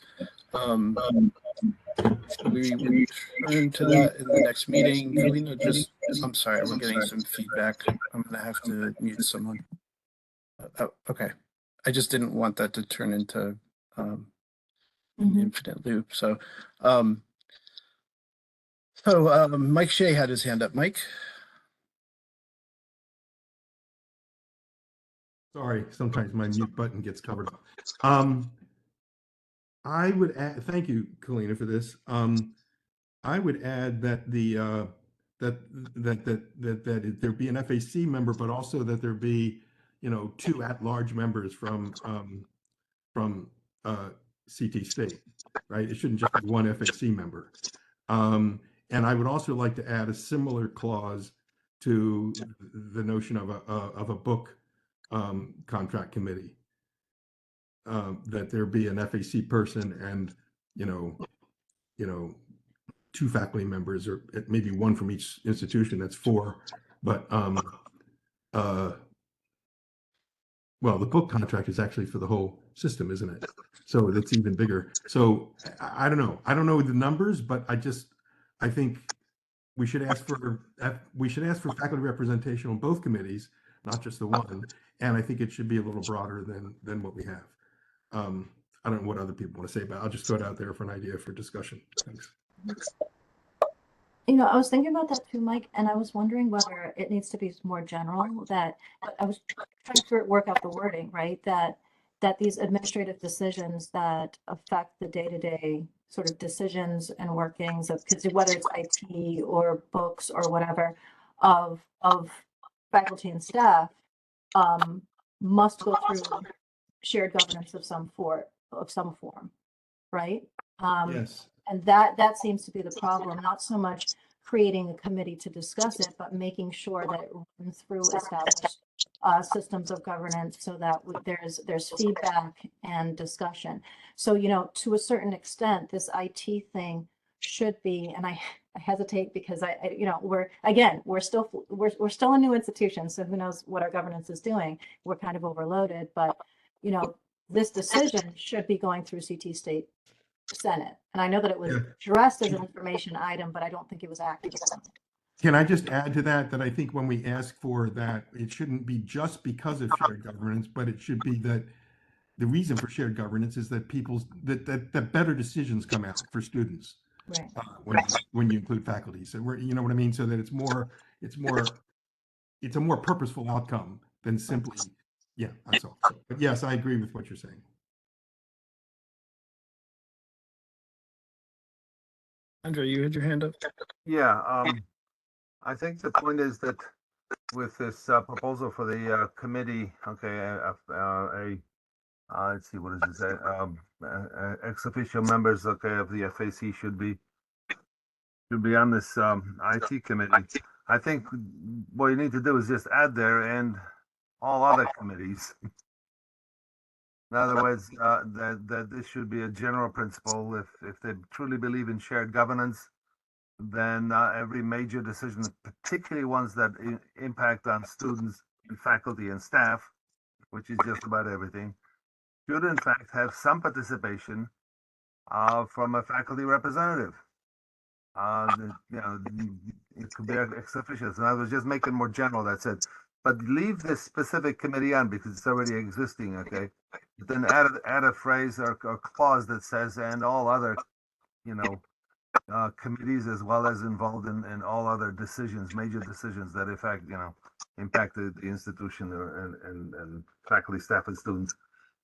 Should we return to that in the next meeting? Kalina, I'm sorry, we're getting some feedback. I'm gonna have to mute someone. Okay, I just didn't want that to turn into an infinite loop. So, Mike Shea had his hand up. Mike.
Sorry, sometimes my mute button gets covered up. I would add, thank you, Kalina, for this. I would add that that there be an FAC member, but also that there be, 2 at-large members from CT State, right? It shouldn't just be one FAC member. And I would also like to add a similar clause to the notion of a book contract committee, that there be an FAC person and, 2 faculty members, or maybe 1 from each institution. That's 4. But well, the book contract is actually for the whole system, isn't it? So it's even bigger. So I don't know. I don't know the numbers, but I think we should ask for faculty representation on both committees, not just the one. And I think it should be a little broader than what we have. I don't know what other people want to say, but I'll just throw it out there for an idea for discussion. Thanks.
You know, I was thinking about that too, Mike, and I was wondering whether it needs to be more general, that, but I was trying to work out the wording, right? That these administrative decisions that affect the day-to-day sort of decisions and workings of, because whether it's IT or books or whatever, of faculty and staff, must go through shared governance of some form, right?
Yes.
And that seems to be the problem, not so much creating a committee to discuss it, but making sure that it runs through established systems of governance so that there's feedback and discussion. So, you know, to a certain extent, this IT thing should be, and I hesitate because I you know, we're still a new institution, so who knows what our governance is doing. We're kind of overloaded, but you know, this decision should be going through CT State Senate. And I know that it was addressed as an information item, but I don't think it was acted upon.
Can I just add to that I think when we ask for that, it shouldn't be just because of shared governance, but it should be that the reason for shared governance is that that better decisions come out for students.
Right.
When you include faculty. So you know what I mean? So that it's a more purposeful outcome than simply, yeah, that's all. So, but yes, I agree with what you're saying.
Andre, you had your hand up?
Yeah, I think the point is that with this proposal for the committee, okay, let's see, what does it say? Ex officio members, okay, of the FAC should be on this IT committee. I think what you need to do is just add there and all other committees. In other words, that this should be a general principle. If they truly believe in shared governance, then every major decision, particularly ones that impact on students, faculty, and staff, which is just about everything, should in fact have some participation from a faculty representative. You know, it could be ex officio. And I was just making more general. That's it. But leave this specific committee on because it's already existing. Okay. But then add a phrase or clause that says, and all other, you know, committees as well as involved in all other decisions, major decisions that impact, you know, impact the institution and faculty, staff, and students,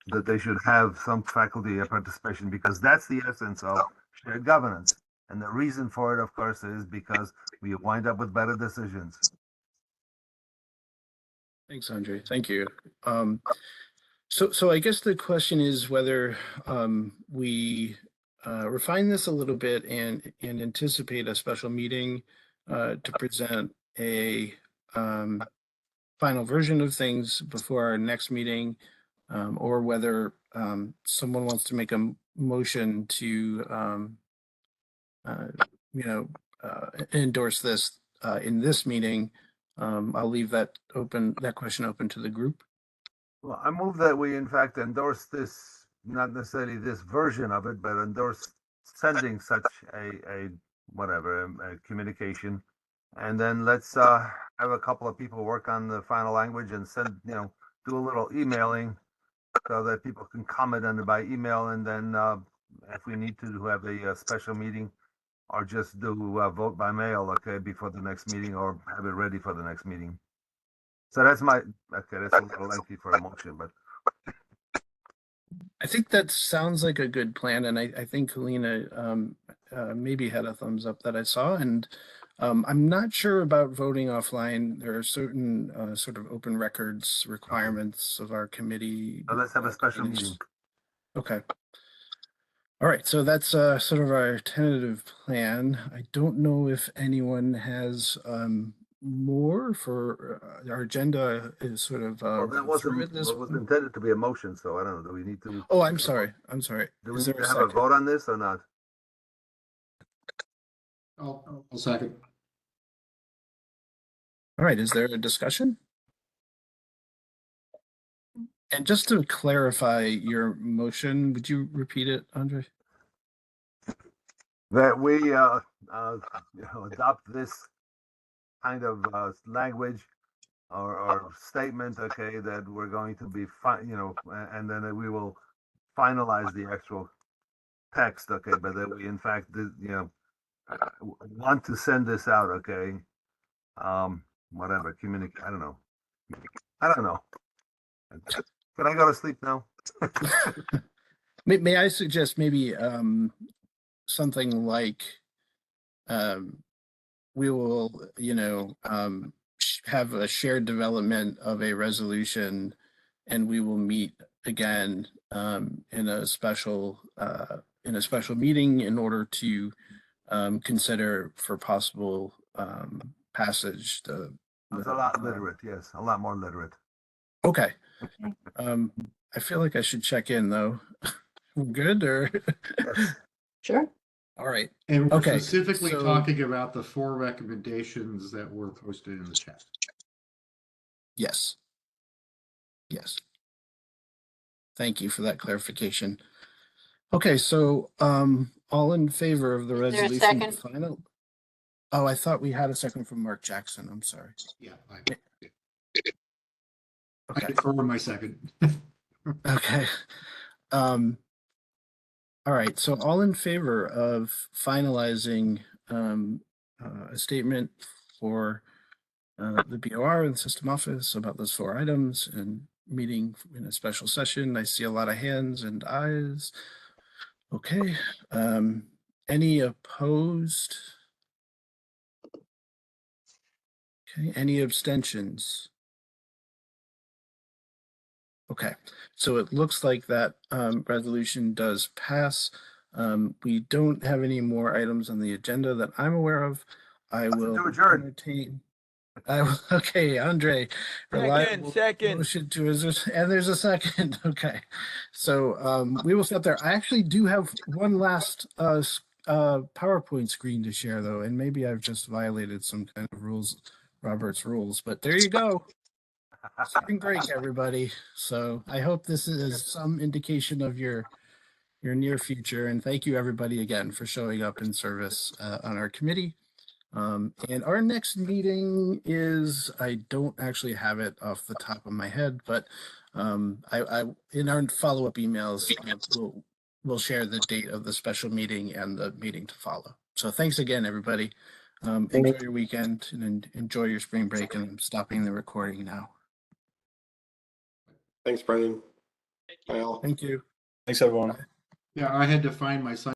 that they should have some faculty participation because that's the essence of shared governance. And the reason for it, of course, is because we wind up with better decisions.
Thanks, Andre. Thank you. So I guess the question is whether we refine this a little bit and anticipate a special meeting to present a final version of things before our next meeting, or whether someone wants to make a motion to you know, endorse this in this meeting. I'll leave that question open to the group.
Well, I move that we in fact endorse this, not necessarily this version of it, but endorse sending such a communication, and then let's have a couple of people work on the final language and send, you know, do a little emailing so that people can comment on it by email, and then if we need to have a special meeting or just do vote by mail, okay, before the next meeting, or have it ready for the next meeting. So that's that's a little lengthy for a motion, but
I think that sounds like a good plan, and I think Helena maybe had a thumbs up that I saw, and I'm not sure about voting offline. There are certain sort of open records requirements of our committee.
So let's have a special meeting.
Okay. All right, so that's sort of our tentative plan. I don't know if anyone has more for our agenda is sort of
well, that wasn't what was intended to be a motion, so I don't know. Do we need to?
Oh, I'm sorry.
Do we need to have a vote on this or not?
I'll second.
All right, is there a discussion? And just to clarify your motion, would you repeat it, Andre?
That we adopt this kind of language or statement, okay, that we're going to be and then we will finalize the actual text, okay, but that we in fact did, want to send this out, okay. Whatever, communicate. I don't know. Can I go to sleep now?
May I suggest maybe something like we will, have a shared development of a resolution, and we will meet again in a special meeting in order to consider for possible passage.
It's a lot literate, yes, a lot more literate.
Okay. I feel like I should check in though. Good or?
Yes.
Sure.
All right.
And we're
Okay,
specifically
so-
talking about the 4 recommendations that were posted in the chat.
Yes. Yes. Thank you for that clarification. Okay, so all in favor of the
Is there a
resolution?
second?
Final. Oh, I thought we had a second from Mark Jackson. I'm sorry.
Yeah. I
Okay.
defer my second.
Okay. All right. So all in favor of finalizing a statement for the BOR and the system office about those 4 items and meeting in a special session. I see a lot of hands and eyes. Okay. Any opposed? Okay. Any abstentions? Okay. So it looks like that resolution does pass. We don't have any more items on the agenda that I'm aware of. I will entertain. Okay, Andre.
Second.
Motion to and there's a second. Okay, so we will stop there. I actually do have one last PowerPoint screen to share though, and maybe I've just violated some kind of rules, Robert's rules. But there you go. Spring break, everybody. So I hope this is some indication of your near future, and thank you everybody again for showing up in service on our committee. And our next meeting is, I don't actually have it off the top of my head, but I in our follow-up emails, we'll share the date of the special meeting and the meeting to follow. So thanks again, everybody. Enjoy your weekend and enjoy your spring break, and I'm stopping the recording now.
Thanks, Brendan. Bye all.
Thank you.
Thanks, everyone.
Yeah, I had to find my son.